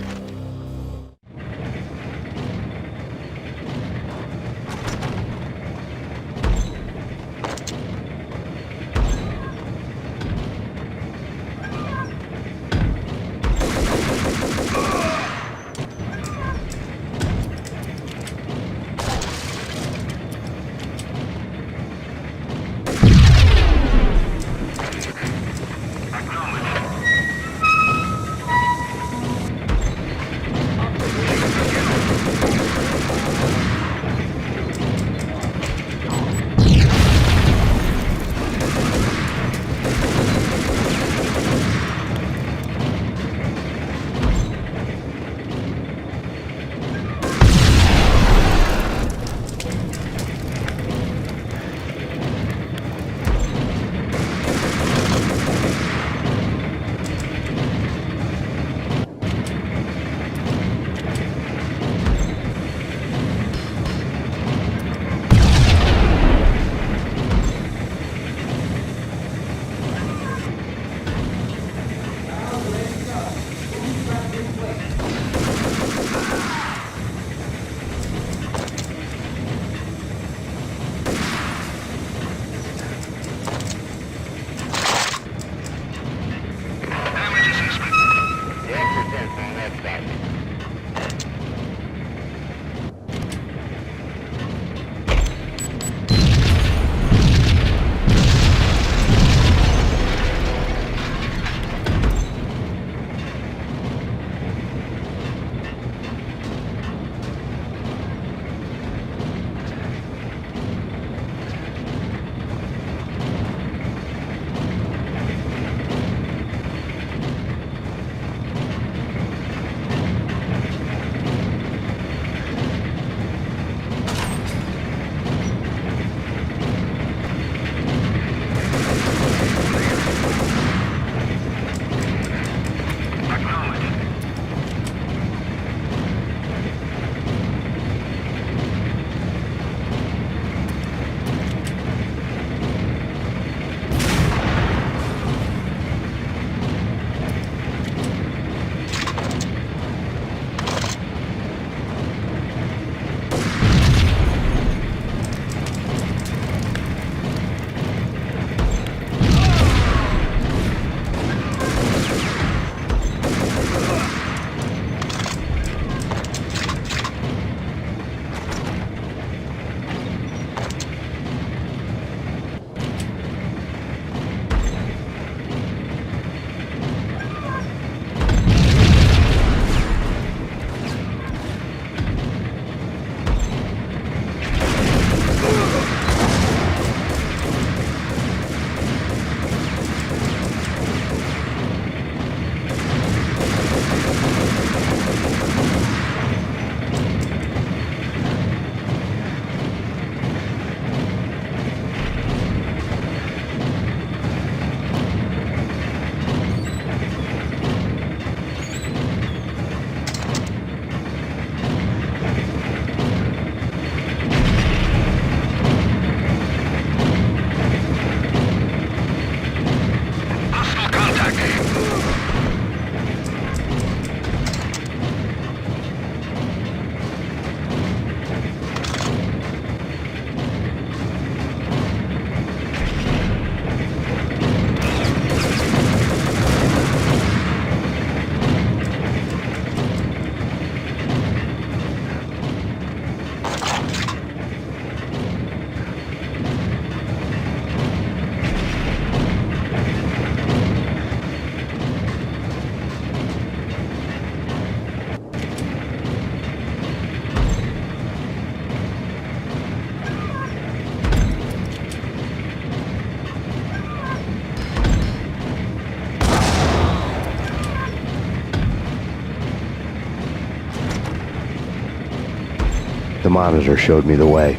monitor showed me the way.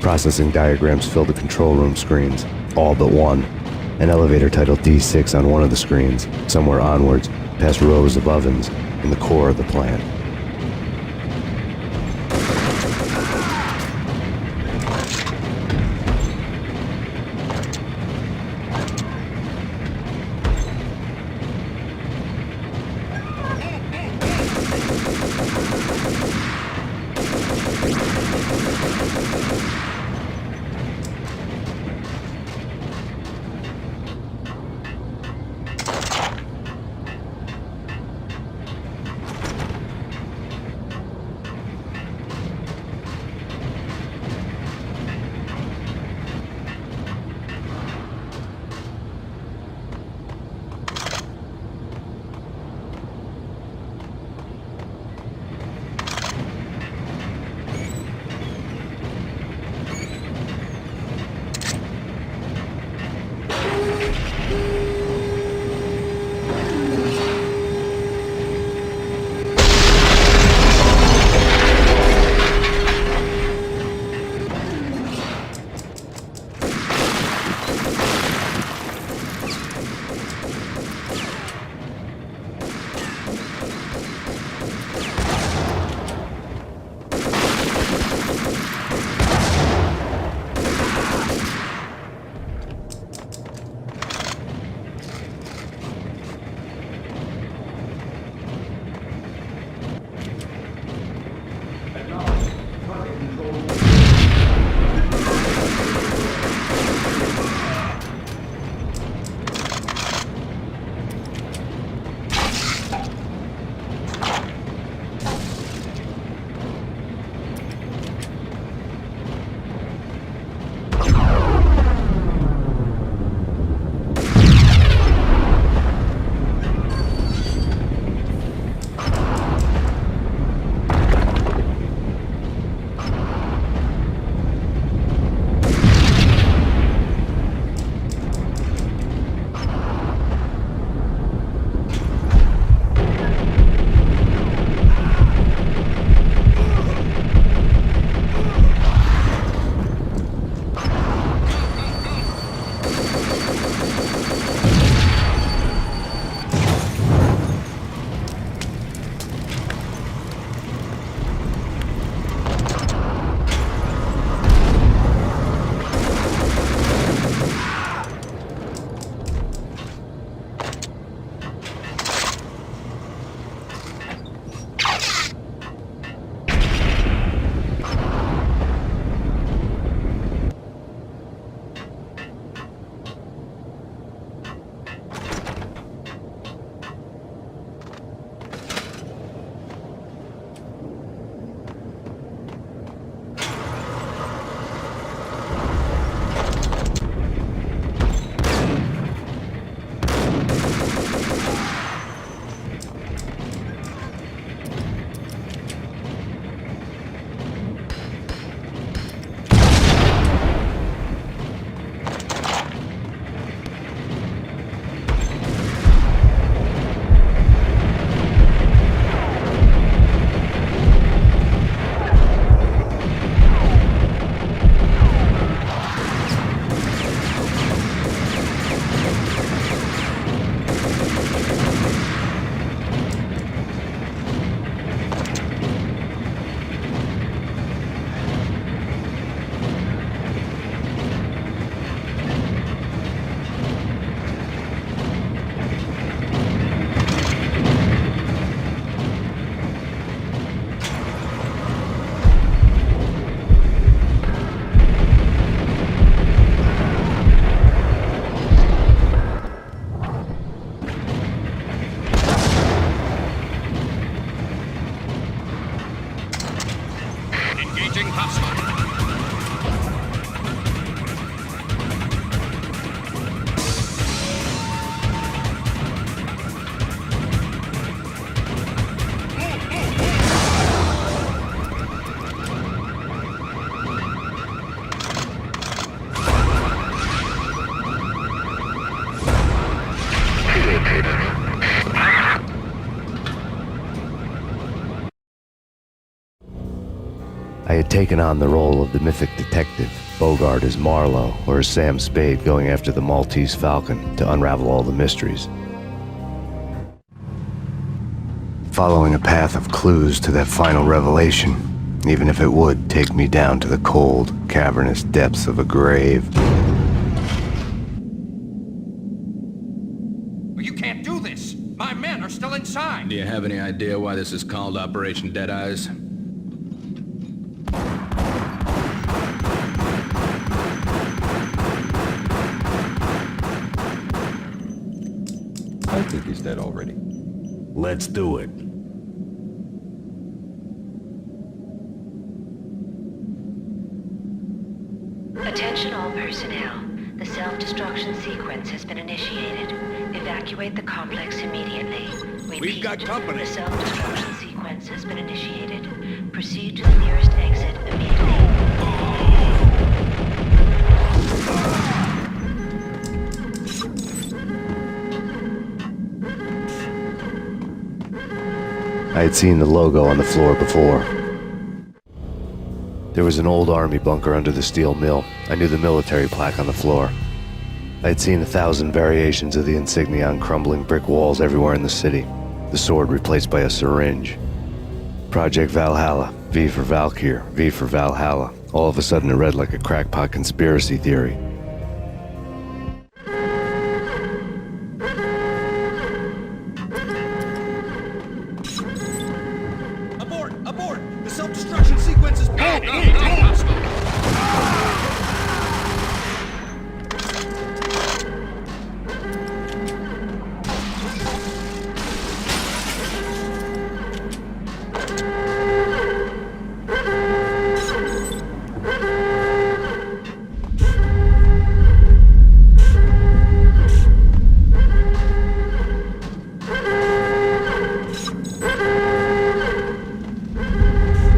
Processing diagrams filled the control room screens, all but one. An elevator titled D6 on one of the screens, somewhere onwards, past rows of ovens, in the core of the plant. I had taken on the role of the mythic detective, Bogart as Marlowe or as Sam Spade going after the Maltese Falcon to unravel all the mysteries. Following a path of clues to that final revelation, even if it would take me down to the cold, cavernous depths of a grave. You can't do this! My men are still inside! Do you have any idea why this is called Operation Deadeyes? I think he's dead already. Let's do it. Attention all personnel. The self-destruction sequence has been initiated. Evacuate the complex immediately. Repeat, We've got company. The self-destruction sequence has been initiated. Proceed to the nearest exit immediately. I had seen the logo on the floor before. There was an old army bunker under the steel mill. I knew the military plaque on the floor. I had seen 1,000 variations of the insignia on crumbling brick walls everywhere in the city. The sword replaced by a syringe. Project Valhalla, V for Valkyr, V for Valhalla. All of a sudden it read like a crackpot conspiracy theory. Abort! The self-destruction sequence is pulled!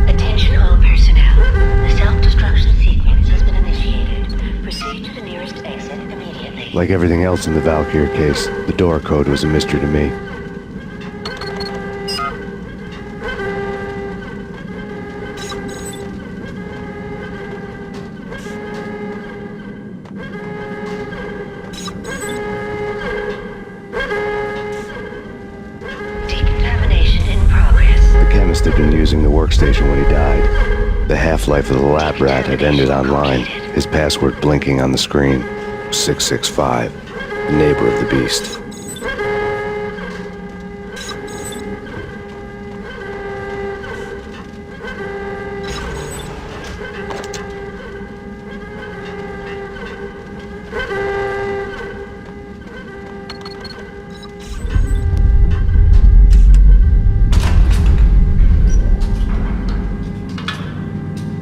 Attention all personnel. The self-destruction sequence has been initiated. Proceed to the nearest exit immediately. Like everything else in the Valkyr case, the door code was a mystery to me. Decontamination in progress. The chemist had been using the workstation when he died. The half-life of the lab rat had ended online, his password blinking on the screen. 665, the neighbor of the beast.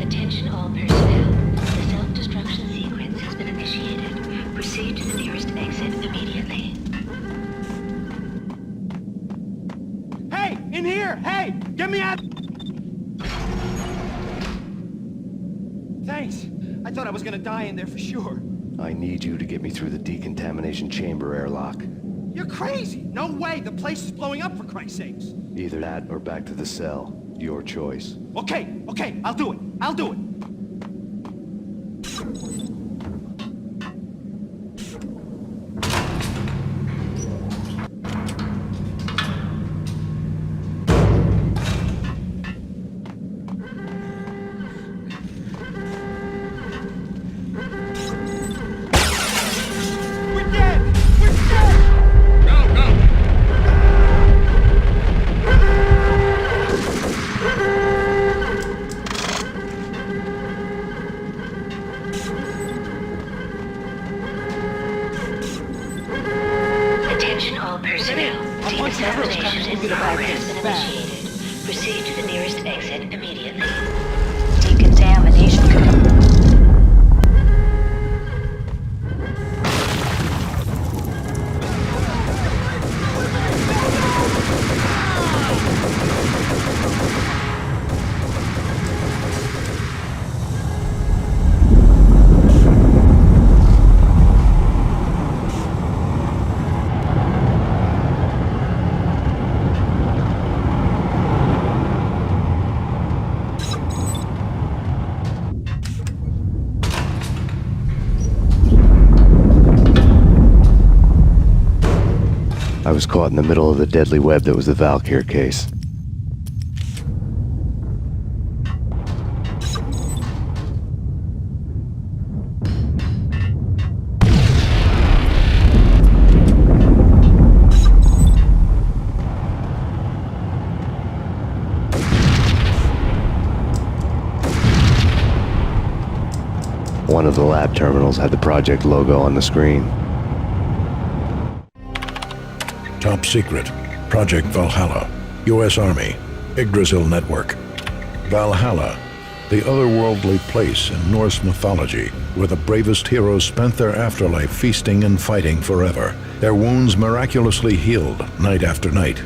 Attention all personnel. The self-destruction sequence has been initiated. Proceed to the nearest exit immediately. Hey! In here! Hey! Get me out! Thanks. I thought I was gonna die in there for sure. I need you to get me through the decontamination chamber airlock. You're crazy! No way! The place is blowing up, for Christ's sakes! Either that or back to the cell. Your choice. Okay, I'll do it. I'll do it. We're dead! We're dead! Go, go! Attention all personnel. Decontamination in progress has been initiated. Proceed to the nearest exit immediately. Decontamination complete. was caught in the middle of the deadly web that was the Valkyr case. One of the lab terminals had the project logo on the screen. Top secret. Project Valhalla. U.S. Army. Yggdrasil Network. Valhalla. The otherworldly place in Norse mythology where the bravest heroes spent their afterlife feasting and fighting forever. Their wounds miraculously healed night after night.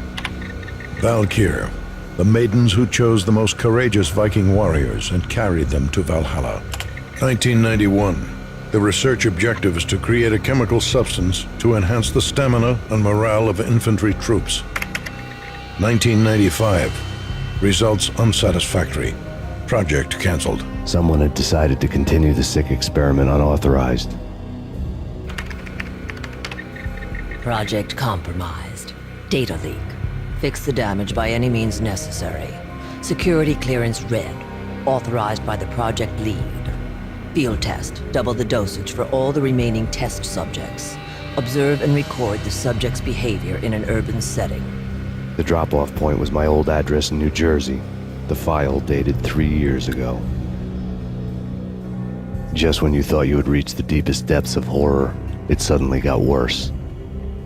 Valkyr. The maidens who chose the most courageous Viking warriors and carried them to Valhalla. 1991. The research objective is to create a chemical substance to enhance the stamina and morale of infantry troops. 1995. Results unsatisfactory. Project cancelled. Someone had decided to continue the sick experiment unauthorized. Project compromised. Data leak. Fix the damage by any means necessary. Security clearance red. Authorized by the project lead. Field test. Double the dosage for all the remaining test subjects. Observe and record the subject's behavior in an urban setting. The drop-off point was my old address in New Jersey. The file dated 3 years ago. Just when you thought you had reached the deepest depths of horror, it suddenly got worse.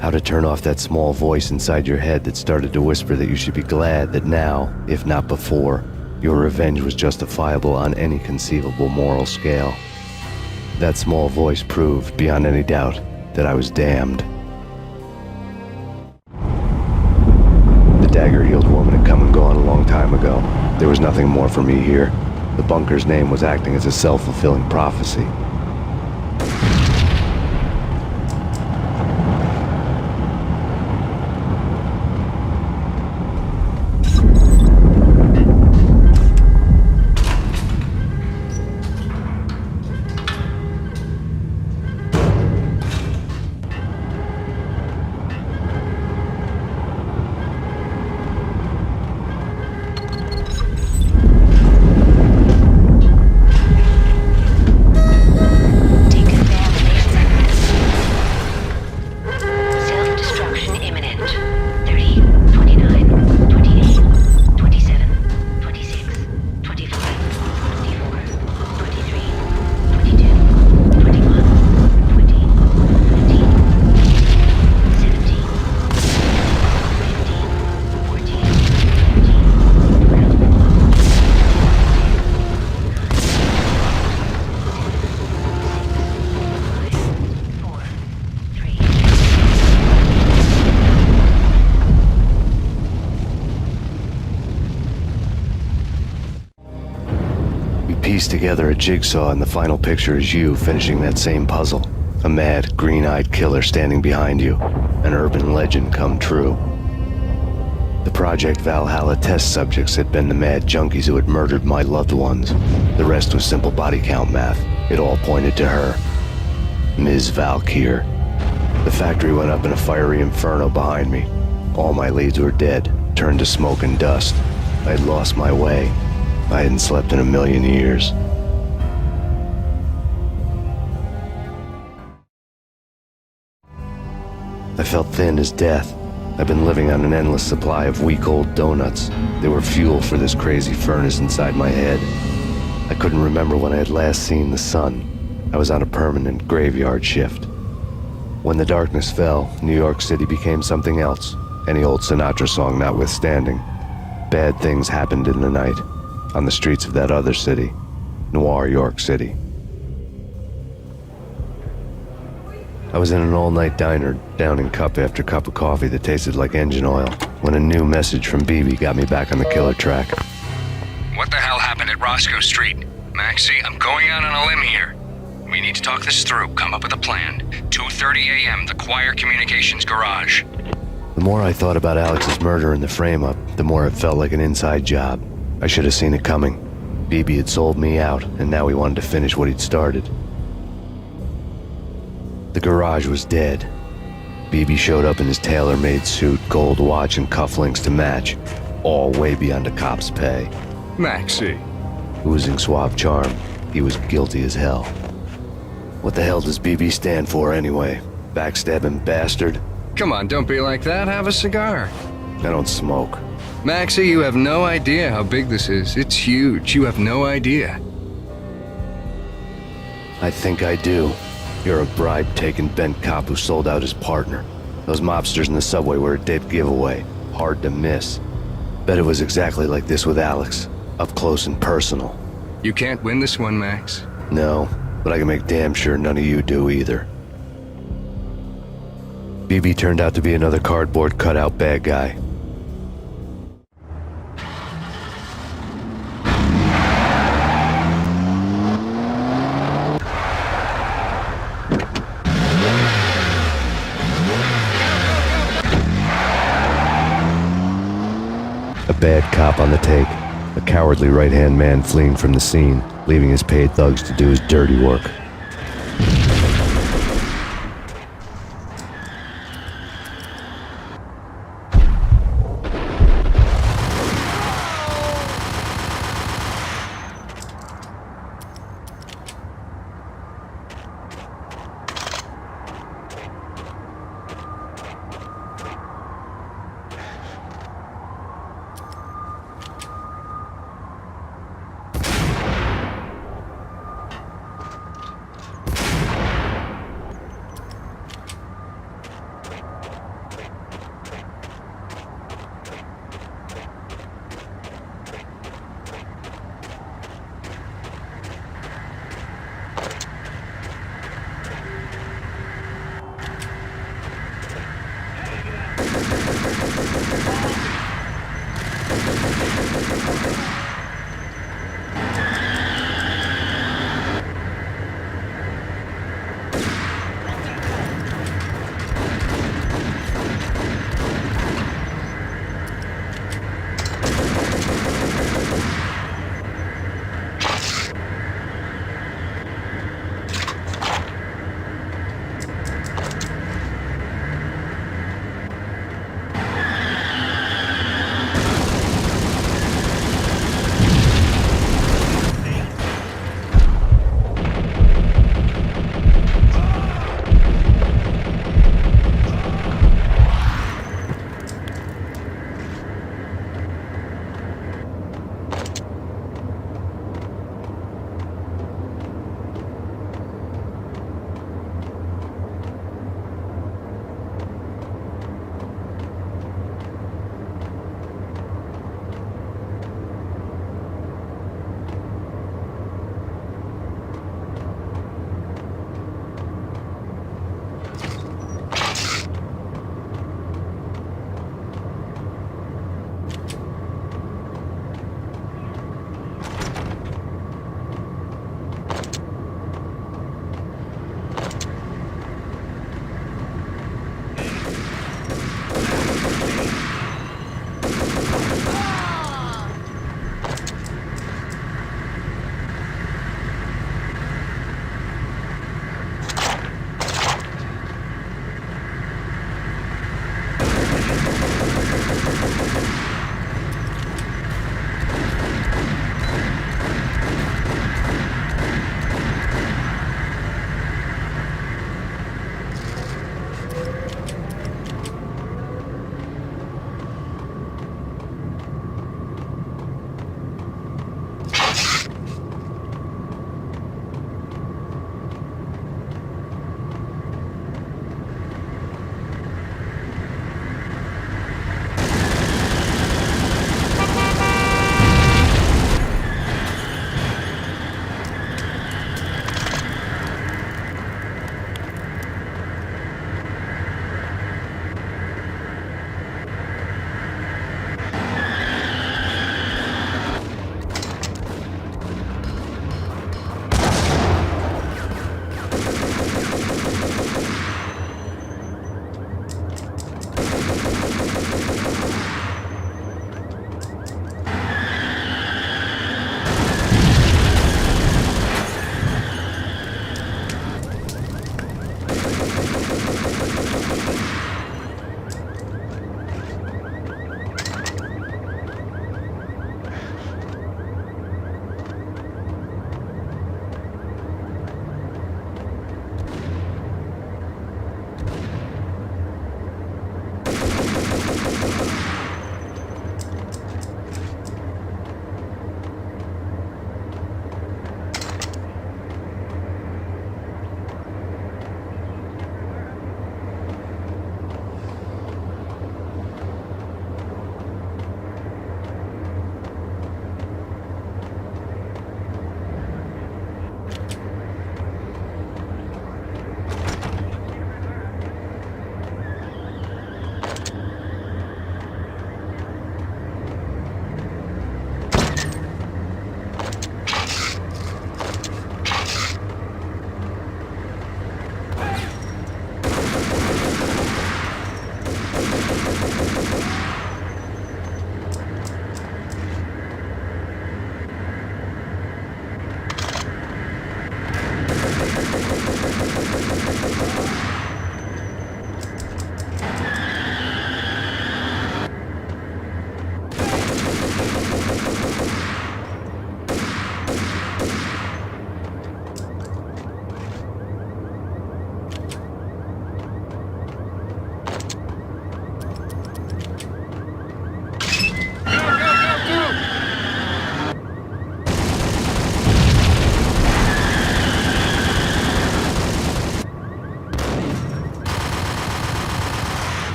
How to turn off that small voice inside your head that started to whisper that you should be glad that now, if not before, your revenge was justifiable on any conceivable moral scale. That small voice proved, beyond any doubt, that I was damned. The dagger-heeled woman had come and gone a long time ago. There was nothing more for me here. The bunker's name was acting as a self-fulfilling prophecy. Piece together a jigsaw, and the final picture is you finishing that same puzzle. A mad, green-eyed killer standing behind you. An urban legend come true. The Project Valhalla test subjects had been the mad junkies who had murdered my loved ones. The rest was simple body count math. It all pointed to her. Ms. Valkyr. The factory went up in a fiery inferno behind me. All my leads were dead, turned to smoke and dust. I had lost my way. I hadn't slept in a million years. I felt thin as death. I've been living on an endless supply of week-old donuts. They were fuel for this crazy furnace inside my head. I couldn't remember when I had last seen the sun. I was on a permanent graveyard shift. When the darkness fell, New York City became something else, any old Sinatra song notwithstanding. Bad things happened in the night. On the streets of that other city, Noir York City. I was in an all-night diner, downing cup after cup of coffee that tasted like engine oil, when a new message from BB got me back on the killer track. What the hell happened at Roscoe Street? Maxie, I'm going out on a limb here. We need to talk this through, come up with a plan. 2:30 a.m., the Choir Communications Garage. The more I thought about Alex's murder and the frame-up, the more it felt like an inside job. I should have seen it coming. BB had sold me out, and now he wanted to finish what he'd started. The garage was dead. BB showed up in his tailor-made suit, gold watch, and cufflinks to match, all way beyond a cop's pay. Maxie. Oozing suave charm, he was guilty as hell. What the hell does BB stand for anyway? Backstabbing bastard? Come on, don't be like that. Have a cigar. I don't smoke. Maxie, you have no idea how big this is. It's huge. You have no idea. I think I do. You're a bribe-taking bent cop who sold out his partner. Those mobsters in the subway were a dead giveaway. Hard to miss. Bet it was exactly like this with Alex. Up close and personal. You can't win this one, Max. No, but I can make damn sure none of you do either. BB turned out to be another cardboard cutout bad guy. A bad cop on the take, a cowardly right-hand man fleeing from the scene, leaving his paid thugs to do his dirty work.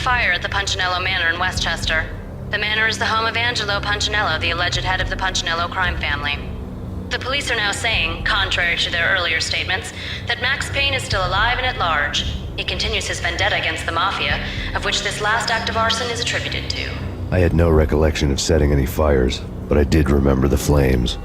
fire at the Punchinello Manor in Westchester. The manor is the home of Angelo Punchinello, the alleged head of the Punchinello crime family. The police are now saying, contrary to their earlier statements, that Max Payne is still alive and at large. He continues his vendetta against the Mafia, of which this last act of arson is attributed to. I had no recollection of setting any fires, but I did remember the flames.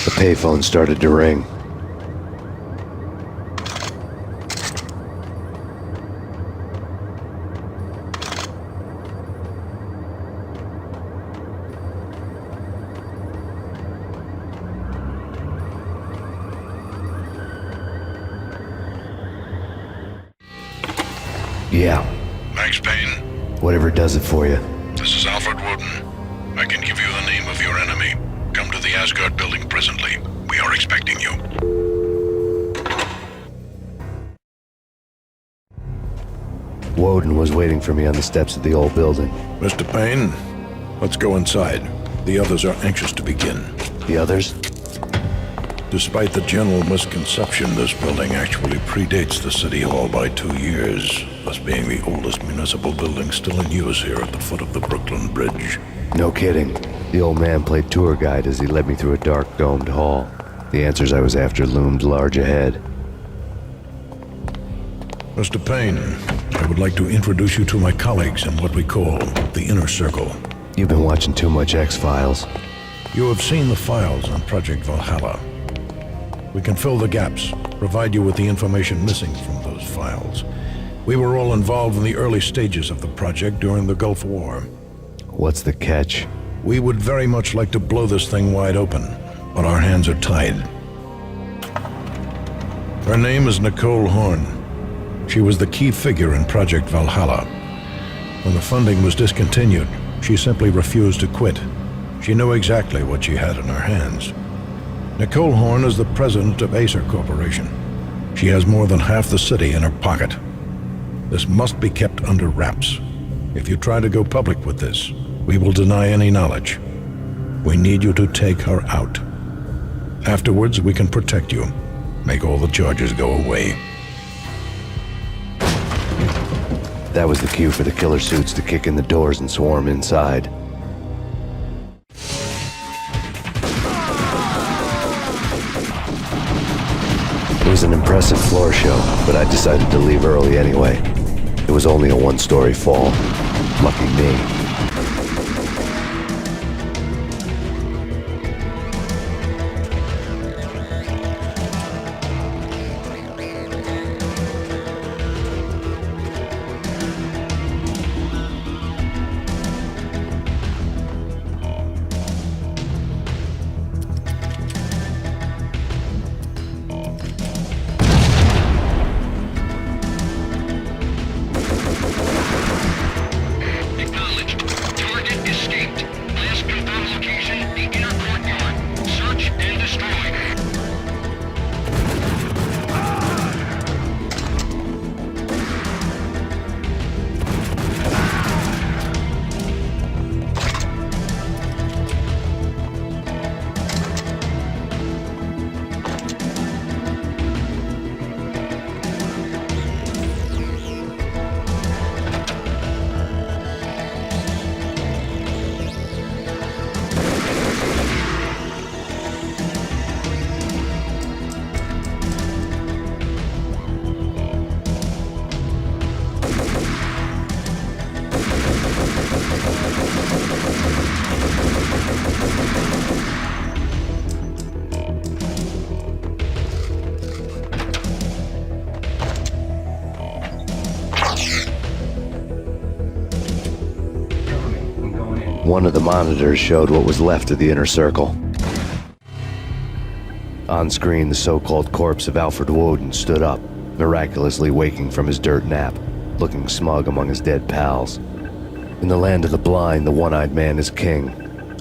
The payphone started to ring. Yeah. Max Payne? Whatever does it for you. This is Alfred Woden. I can give you the name of your enemy. Come to the Asgard building presently. We are expecting you. Woden was waiting for me on the steps of the old building. Mr. Payne, let's go inside. The others are anxious to begin. The others? Despite the general misconception, this building actually predates the City Hall by 2 years, thus being the oldest municipal building still in use here at the foot of the Brooklyn Bridge. No kidding. The old man played tour guide as he led me through a dark, domed hall. The answers I was after loomed large ahead. Mr. Payne, I would like to introduce you to my colleagues in what we call the Inner Circle. You've been watching too much X-Files. You have seen the files on Project Valhalla. We can fill the gaps, provide you with the information missing from those files. We were all involved in the early stages of the project during the Gulf War. What's the catch? We would very much like to blow this thing wide open, but our hands are tied. Her name is Nicole Horn. She was the key figure in Project Valhalla. When the funding was discontinued, she simply refused to quit. She knew exactly what she had in her hands. Nicole Horn is the president of Acer Corporation. She has more than half the city in her pocket. This must be kept under wraps. If you try to go public with this, we will deny any knowledge. We need you to take her out. Afterwards, we can protect you. Make all the charges go away. That was the cue for the killer suits to kick in the doors and swarm inside. It was an impressive floor show, but I decided to leave early anyway. It was only a one-story fall. Lucky me. One of the monitors showed what was left of the Inner Circle. On screen, the so-called corpse of Alfred Woden stood up, miraculously waking from his dirt nap, looking smug among his dead pals. In the land of the blind, the one-eyed man is king.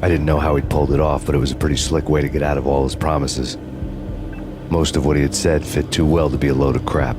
I didn't know how he'd pulled it off, but it was a pretty slick way to get out of all his promises. Most of what he had said fit too well to be a load of crap.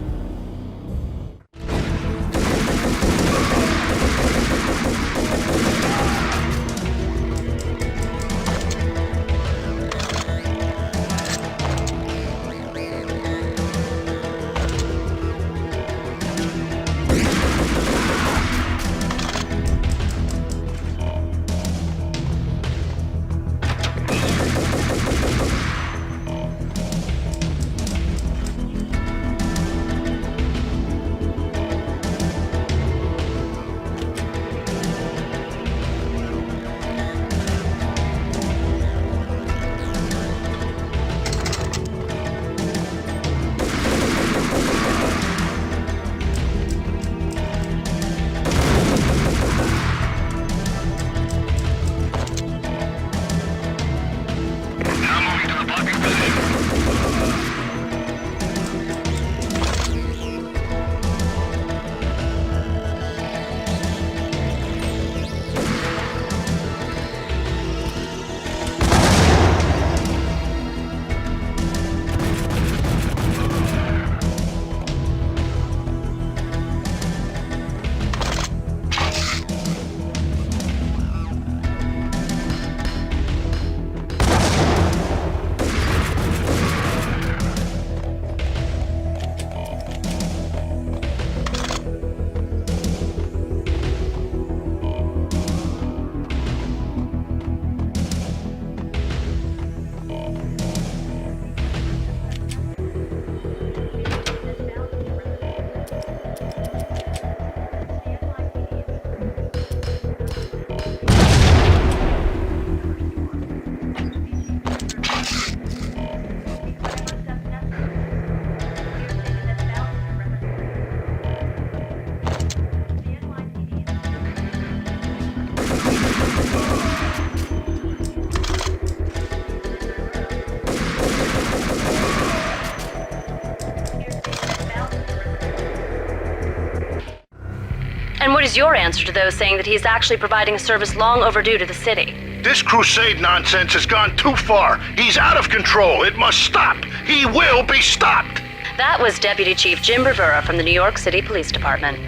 is your answer to those saying that he is actually providing a service long overdue to the city? This crusade nonsense has gone too far. He's out of control. It must stop. He will be stopped. That was Deputy Chief Jim Rivera from the New York City Police Department.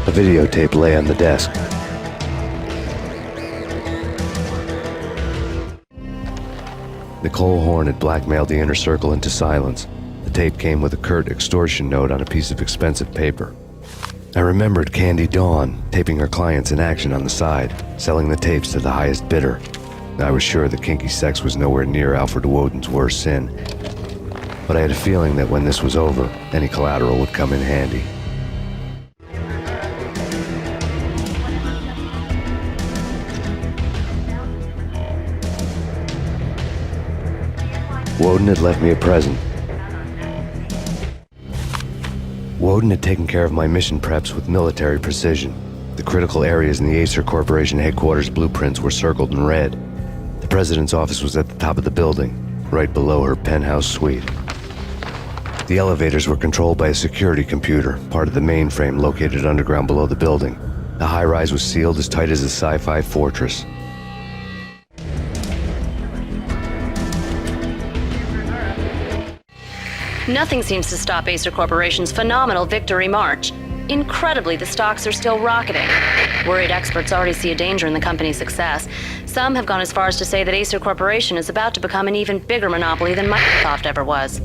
A videotape lay on the desk. Nicole Horn had blackmailed the inner circle into silence. The tape came with a curt extortion note on a piece of expensive paper. I remembered Candy Dawn taping her clients in action on the side, selling the tapes to the highest bidder. I was sure that kinky sex was nowhere near Alfred Woden's worst sin, but I had a feeling that when this was over, any collateral would come in handy. Woden had left me a present. Woden had taken care of my mission preps with military precision. The critical areas in the Acer Corporation headquarters blueprints were circled in red. The president's office was at the top of the building, right below her penthouse suite. The elevators were controlled by a security computer, part of the mainframe located underground below the building. The high-rise was sealed as tight as a sci-fi fortress. Nothing seems to stop Acer Corporation's phenomenal victory march. Incredibly, the stocks are still rocketing. Worried experts already see a danger in the company's success. Some have gone as far as to say that Acer Corporation is about to become an even bigger monopoly than Microsoft ever was.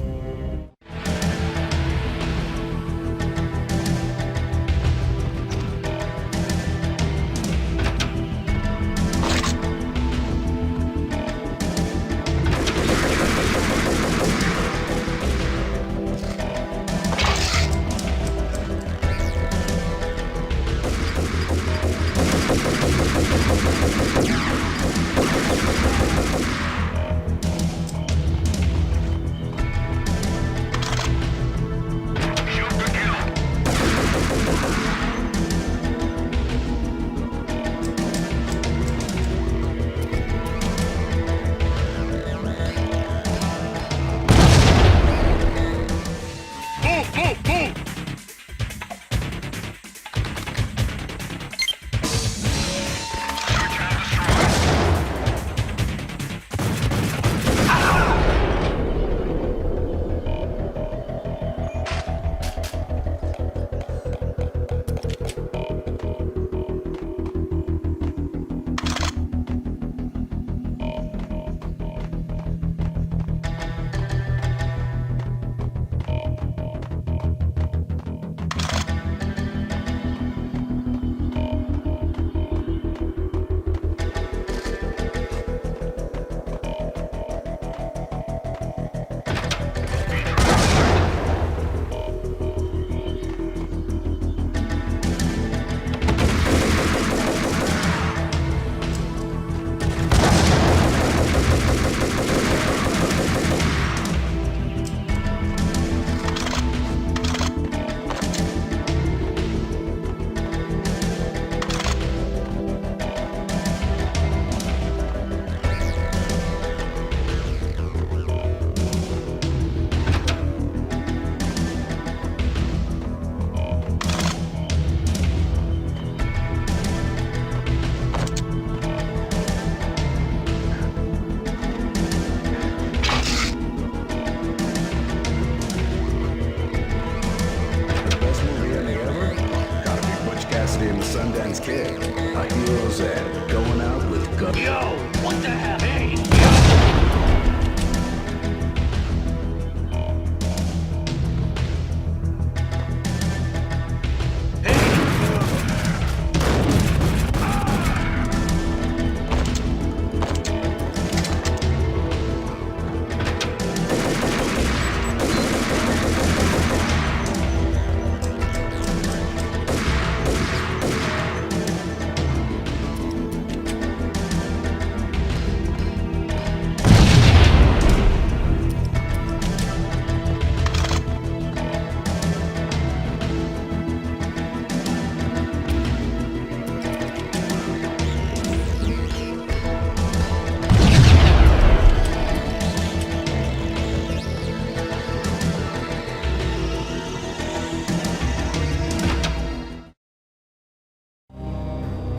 And the Sundance Kid. A hero's ad. Going out with guns. Yo, what the hell? Hey!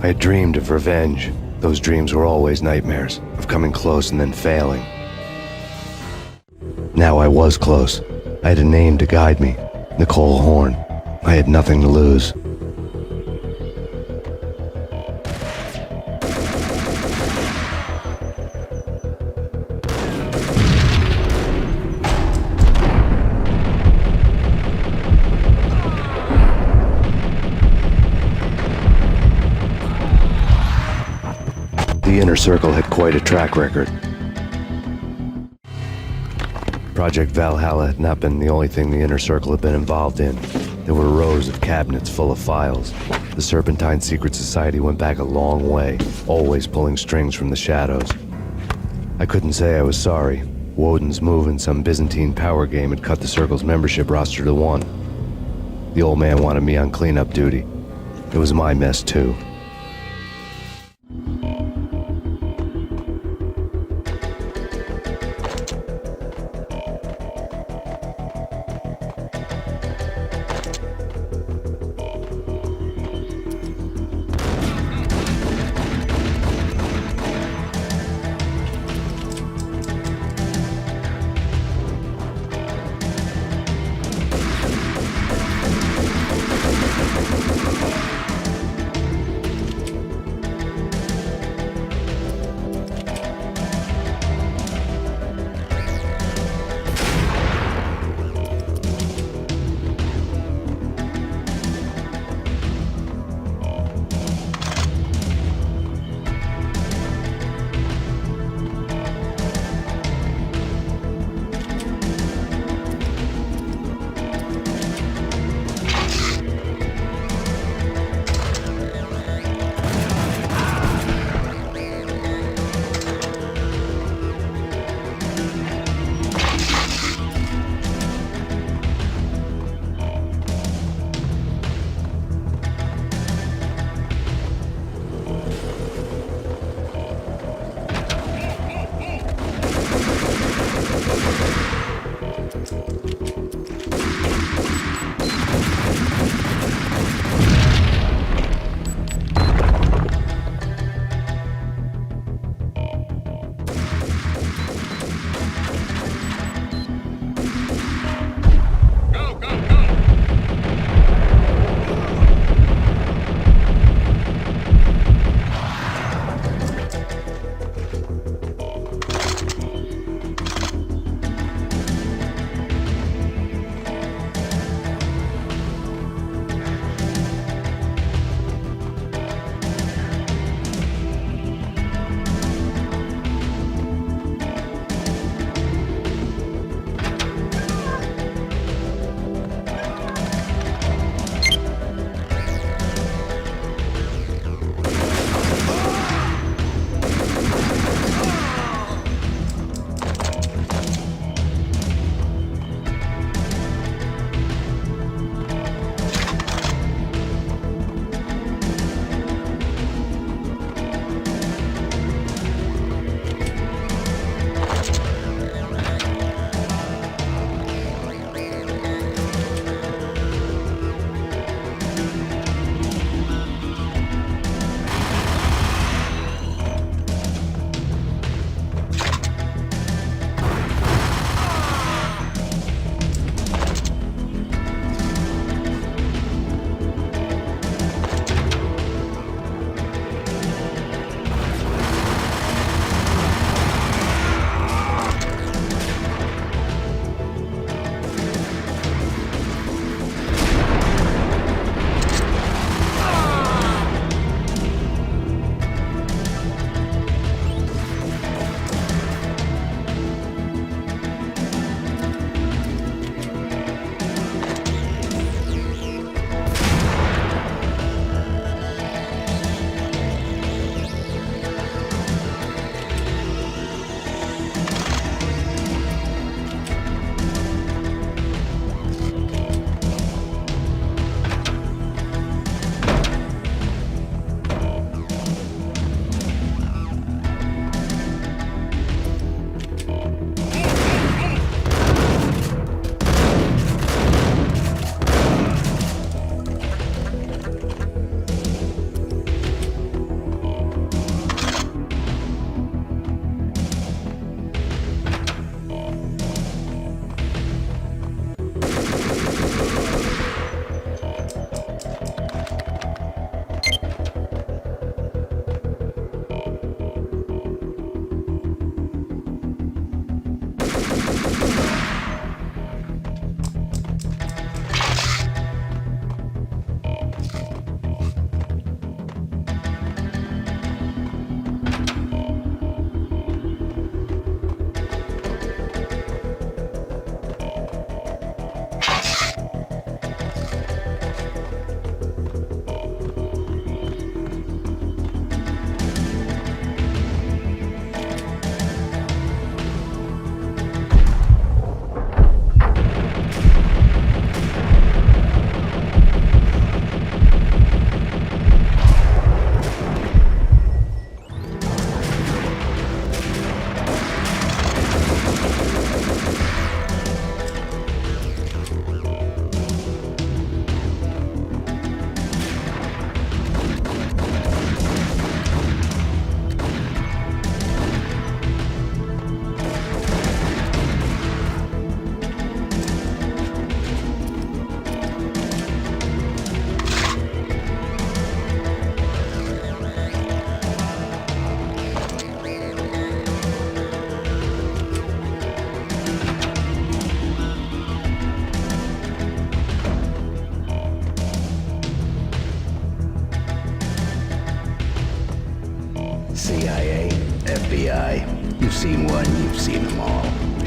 I had dreamed of revenge. Those dreams were always nightmares, of coming close and then failing. Now I was close. I had a name to guide me, Nicole Horn. I had nothing to lose. The Inner Circle had quite a track record. Project Valhalla had not been the only thing the Inner Circle had been involved in. There were rows of cabinets full of files. The Serpentine Secret Society went back a long way, always pulling strings from the shadows. I couldn't say I was sorry. Woden's move in some Byzantine power game had cut the Circle's membership roster to 1. The old man wanted me on cleanup duty. It was my mess too.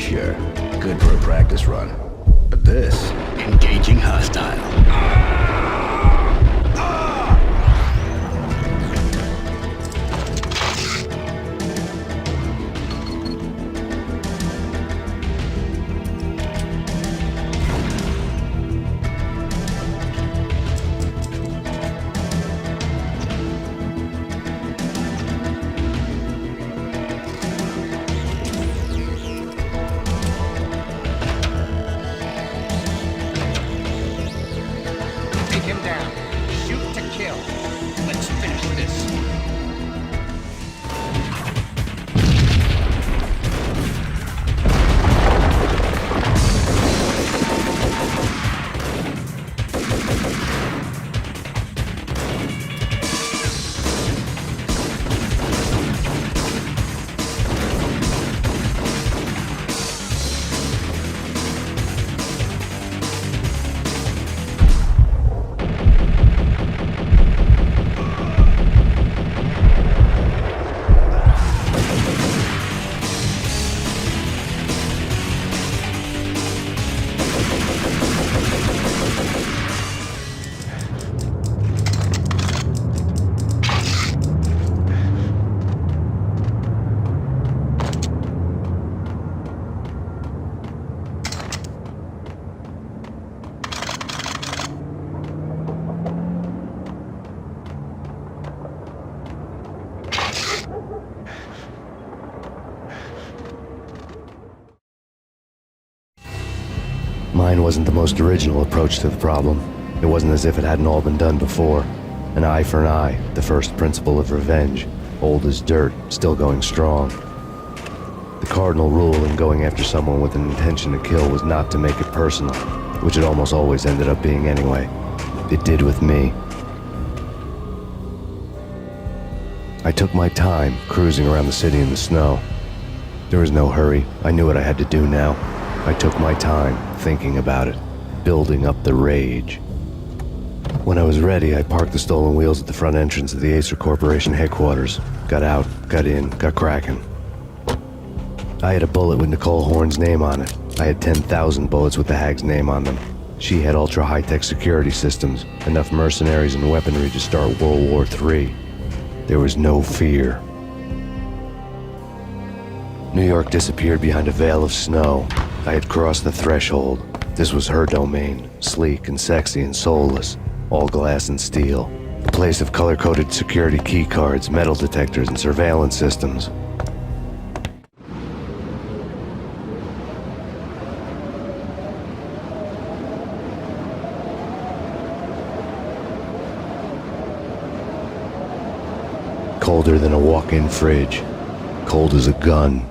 Sure, good for a practice run. But this... Engaging hostile. Take him down. Shoot to kill. Let's finish this. Mine wasn't the most original approach to the problem. It wasn't as if it hadn't all been done before. An eye for an eye, the first principle of revenge. Old as dirt, still going strong. The cardinal rule in going after someone with an intention to kill was not to make it personal, which it almost always ended up being anyway. It did with me. I took my time, cruising around the city in the snow. There was no hurry. I knew what I had to do now. I took my time, thinking about it, building up the rage. When I was ready, I parked the stolen wheels at the front entrance of the Acer Corporation headquarters. Got out, got in, got cracking. I had a bullet with Nicole Horn's name on it. I had 10,000 bullets with the Hag's name on them. She had ultra-high-tech security systems, enough mercenaries and weaponry to start World War III. There was no fear. New York disappeared behind a veil of snow. I had crossed the threshold. This was her domain, sleek and sexy and soulless, all glass and steel. A place of color-coded security key cards, metal detectors, and surveillance systems. Colder than a walk-in fridge. Cold as a gun.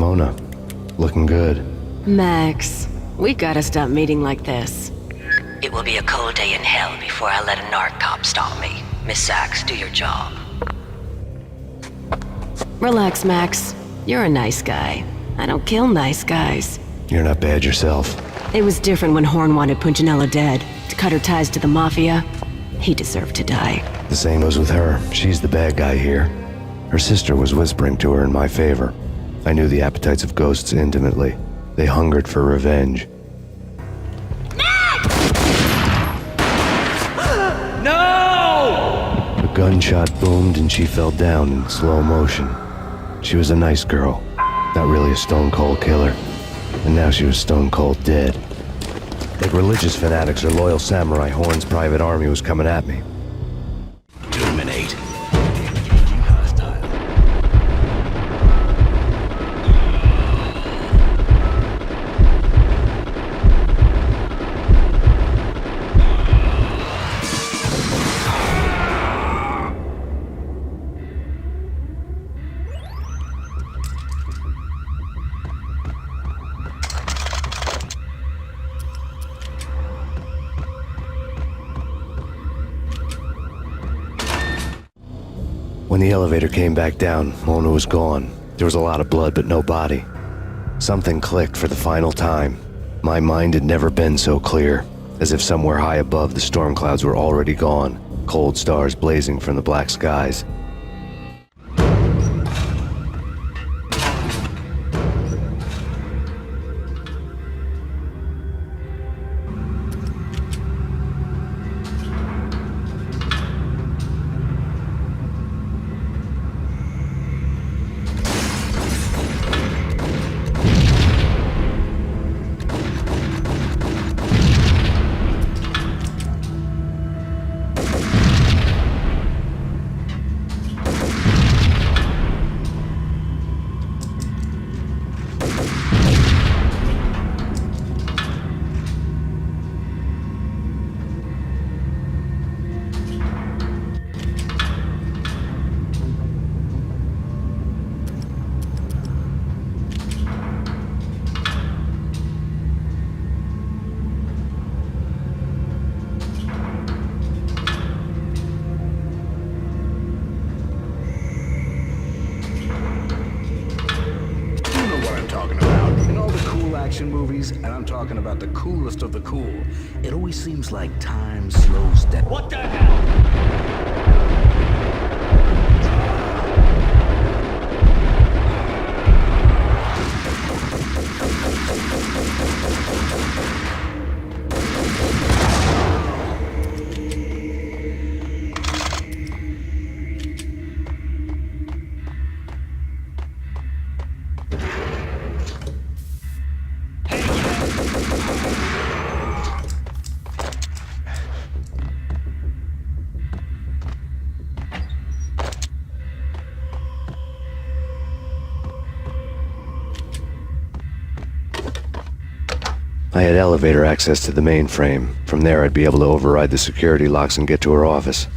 Mona. Looking good. Max, we gotta stop meeting like this. It will be a cold day in hell before I let a narc cop stop me. Miss Sachs, do your job. Relax, Max. You're a nice guy. I don't kill nice guys. You're not bad yourself. It was different when Horn wanted Punchinella dead, to cut her ties to the Mafia. He deserved to die. The same goes with her. She's the bad guy here. Her sister was whispering to her in my favor. I knew the appetites of ghosts intimately. They hungered for revenge. No! A gunshot boomed and she fell down in slow motion. She was a nice girl, not really a stone-cold killer. And now she was stone-cold dead. Like religious fanatics or loyal samurai, Horn's private army was coming at me. Terminate. When the elevator came back down, Mona was gone. There was a lot of blood, but no body. Something clicked for the final time. My mind had never been so clear, as if somewhere high above the storm clouds were already gone, cold stars blazing from the black skies. Movies, and I'm talking about the coolest of the cool. It always seems like time slows down. What the hell? I had elevator access to the mainframe. From there, I'd be able to override the security locks and get to her office.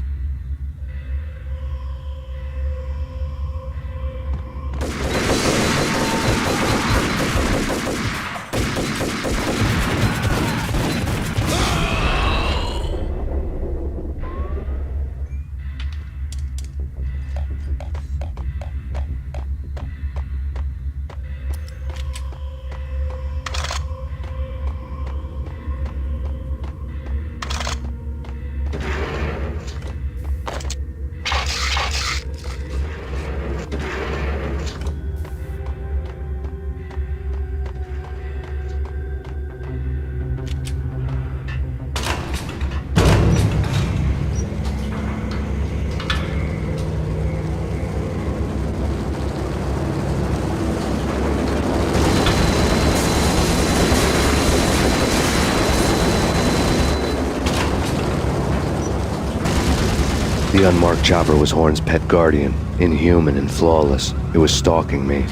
The unmarked chopper was Horn's pet guardian, inhuman and flawless. It was stalking me.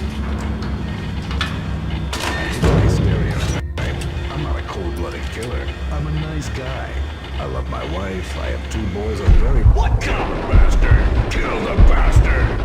I'm not a cold-blooded killer. I'm a nice guy. I love my wife. I have 2 boys. I'm very... What? Kill the bastard! Kill the bastard!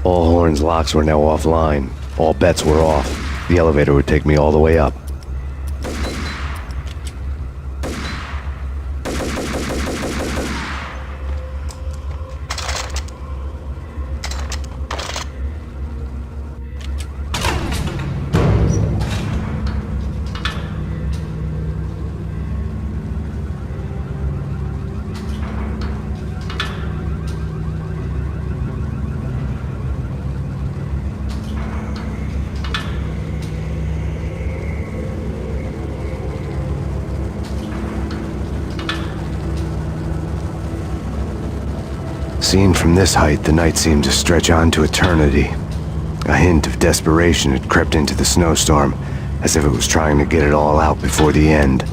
All Horn's locks were now offline. All bets were off. The elevator would take me all the way up. Seen from this height, the night seemed to stretch on to eternity. A hint of desperation had crept into the snowstorm, as if it was trying to get it all out before the end.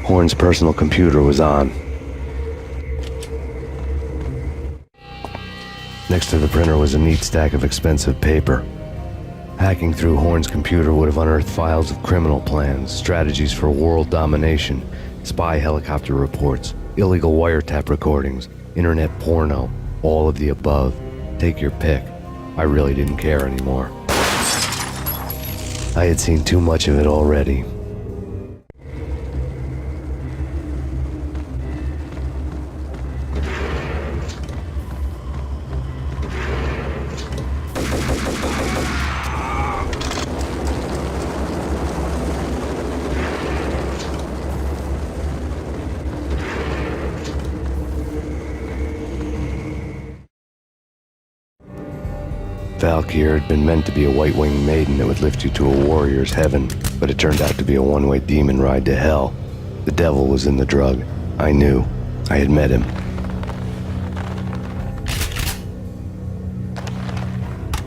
Horn's personal computer was on. Next to the printer was a neat stack of expensive paper. Hacking through Horn's computer would have unearthed files of criminal plans, strategies for world domination, spy helicopter reports, illegal wiretap recordings, internet porno, all of the above. Take your pick. I really didn't care anymore. I had seen too much of it already. Valkyr had been meant to be a white-winged maiden that would lift you to a warrior's heaven, but it turned out to be a one-way demon ride to hell. The devil was in the drug. I knew. I had met him.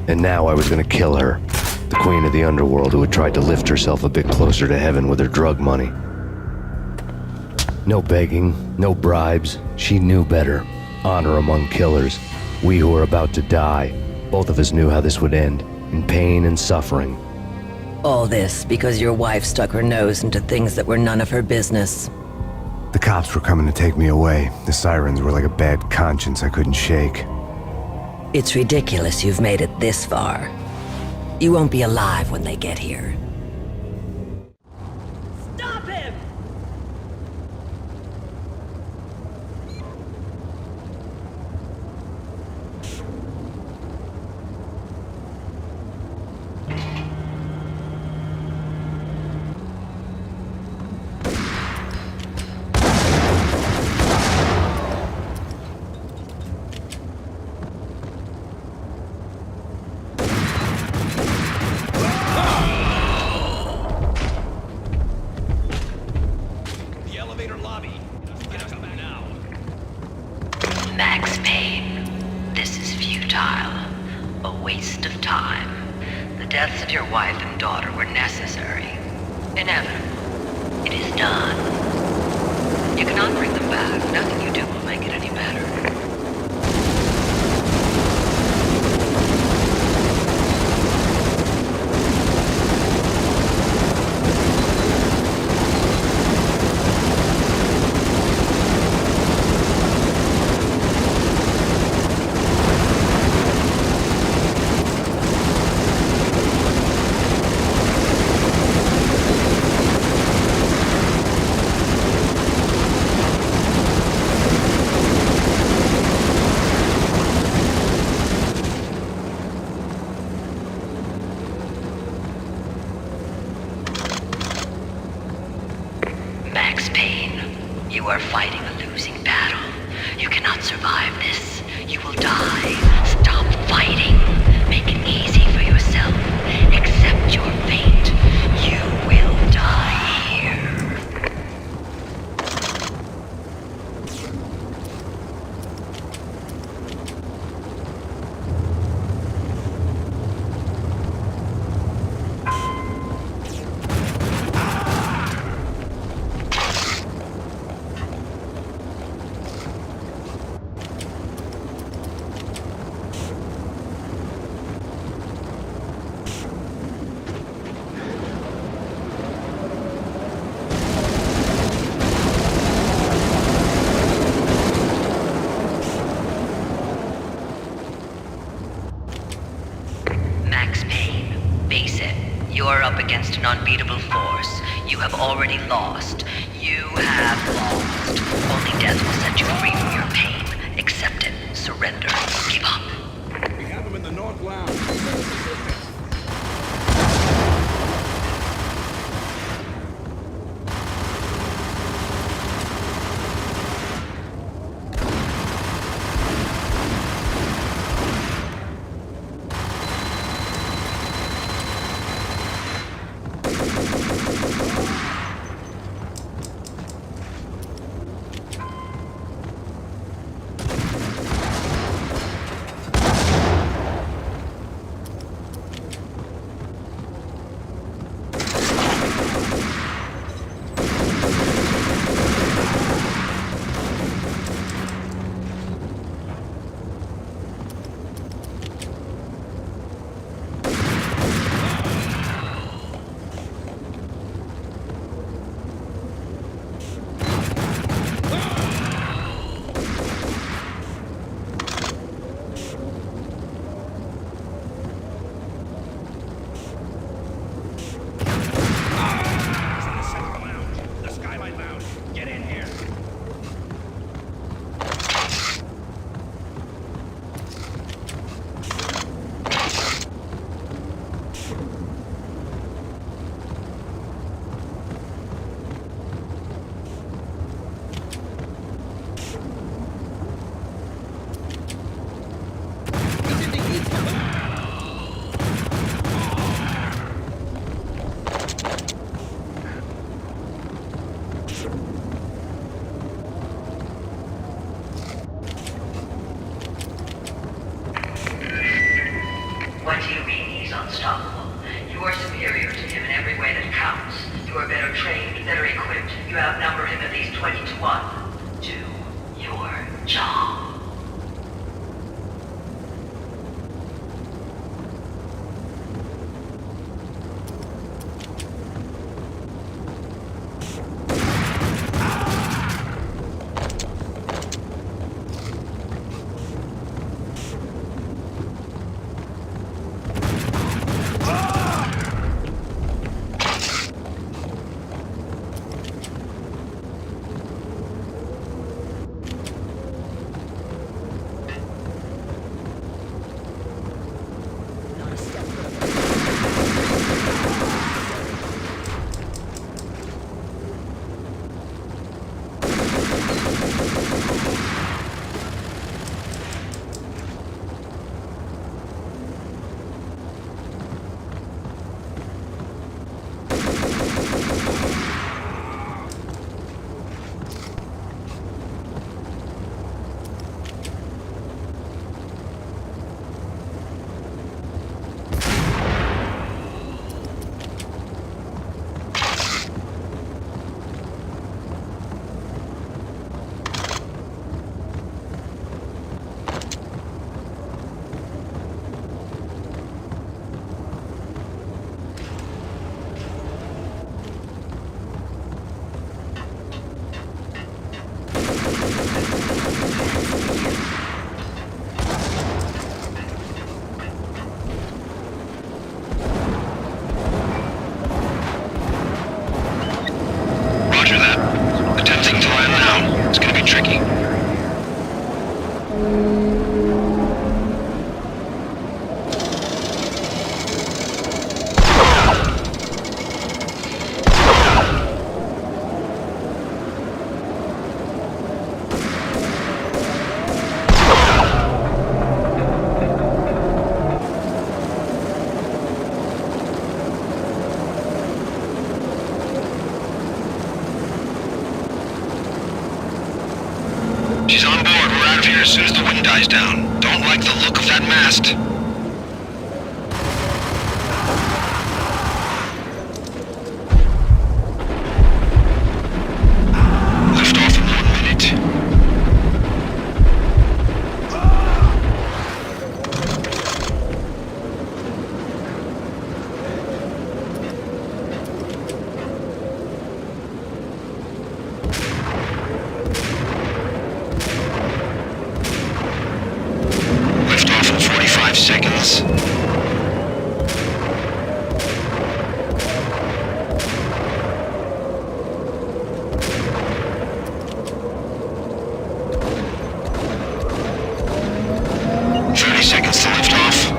And now I was gonna kill her. The queen of the underworld who had tried to lift herself a bit closer to heaven with her drug money. No begging, no bribes. She knew better. Honor among killers. We who were about to die. Both of us knew how this would end, in pain and suffering. All this because your wife stuck her nose into things that were none of her business. The cops were coming to take me away. The sirens were like a bad conscience I couldn't shake. It's ridiculous you've made it this far. You won't be alive when they get here. Stop him! Max Payne, this is futile. A waste of time. The deaths of your wife and daughter were necessary. Inevitable. It is done. You cannot bring them back. Nothing you do will make it any better. are fighting a losing battle. You cannot survive this. You will die. Stop fighting. Make it easy for yourself. Accept your fate. You will die here. Max Payne, face it. You are up against an unbeatable force. You have already lost. You have lost. Only death will set you free from your pain. Accept it. Surrender. Give up. We have him in the North Lounge. What do you mean he's unstoppable? You are superior to him in every way that counts. You are better trained, better equipped. You outnumber him at least 20 to 1. Do your job. like the look of that mast. Lift off in 1 minute. Lift off in 45 seconds. 30 seconds to lift off.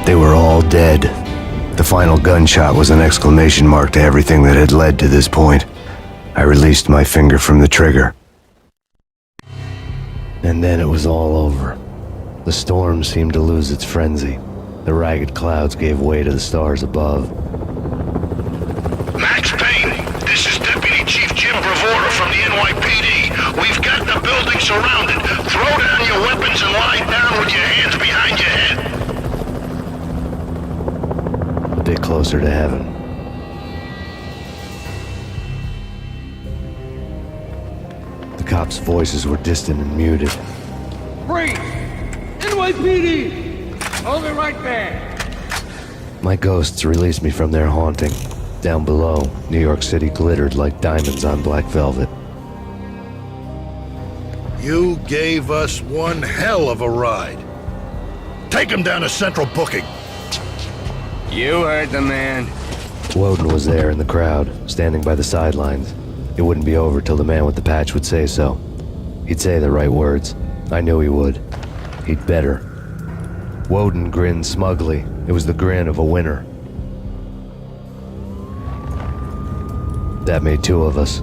They were all dead. The final gunshot was an exclamation mark to everything that had led to this point. I released my finger from the trigger. And then it was all over. The storm seemed to lose its frenzy. The ragged clouds gave way to the stars above. Max Payne, this is Deputy Chief Jim Bravura from the NYPD. We've got the building surrounded. Throw down your weapons and lie down with your hands behind your head. A bit closer to heaven. The cops' voices were distant and muted. Freeze! NYPD! Hold it right there! My ghosts released me from their haunting. Down below, New York City glittered like diamonds on black velvet. You gave us one hell of a ride. Take him down to Central Booking. You heard the man. Woden was there in the crowd, standing by the sidelines. It wouldn't be over till the man with the patch would say so. He'd say the right words. I knew he would. He'd better. Woden grinned smugly. It was the grin of a winner. That made two of us.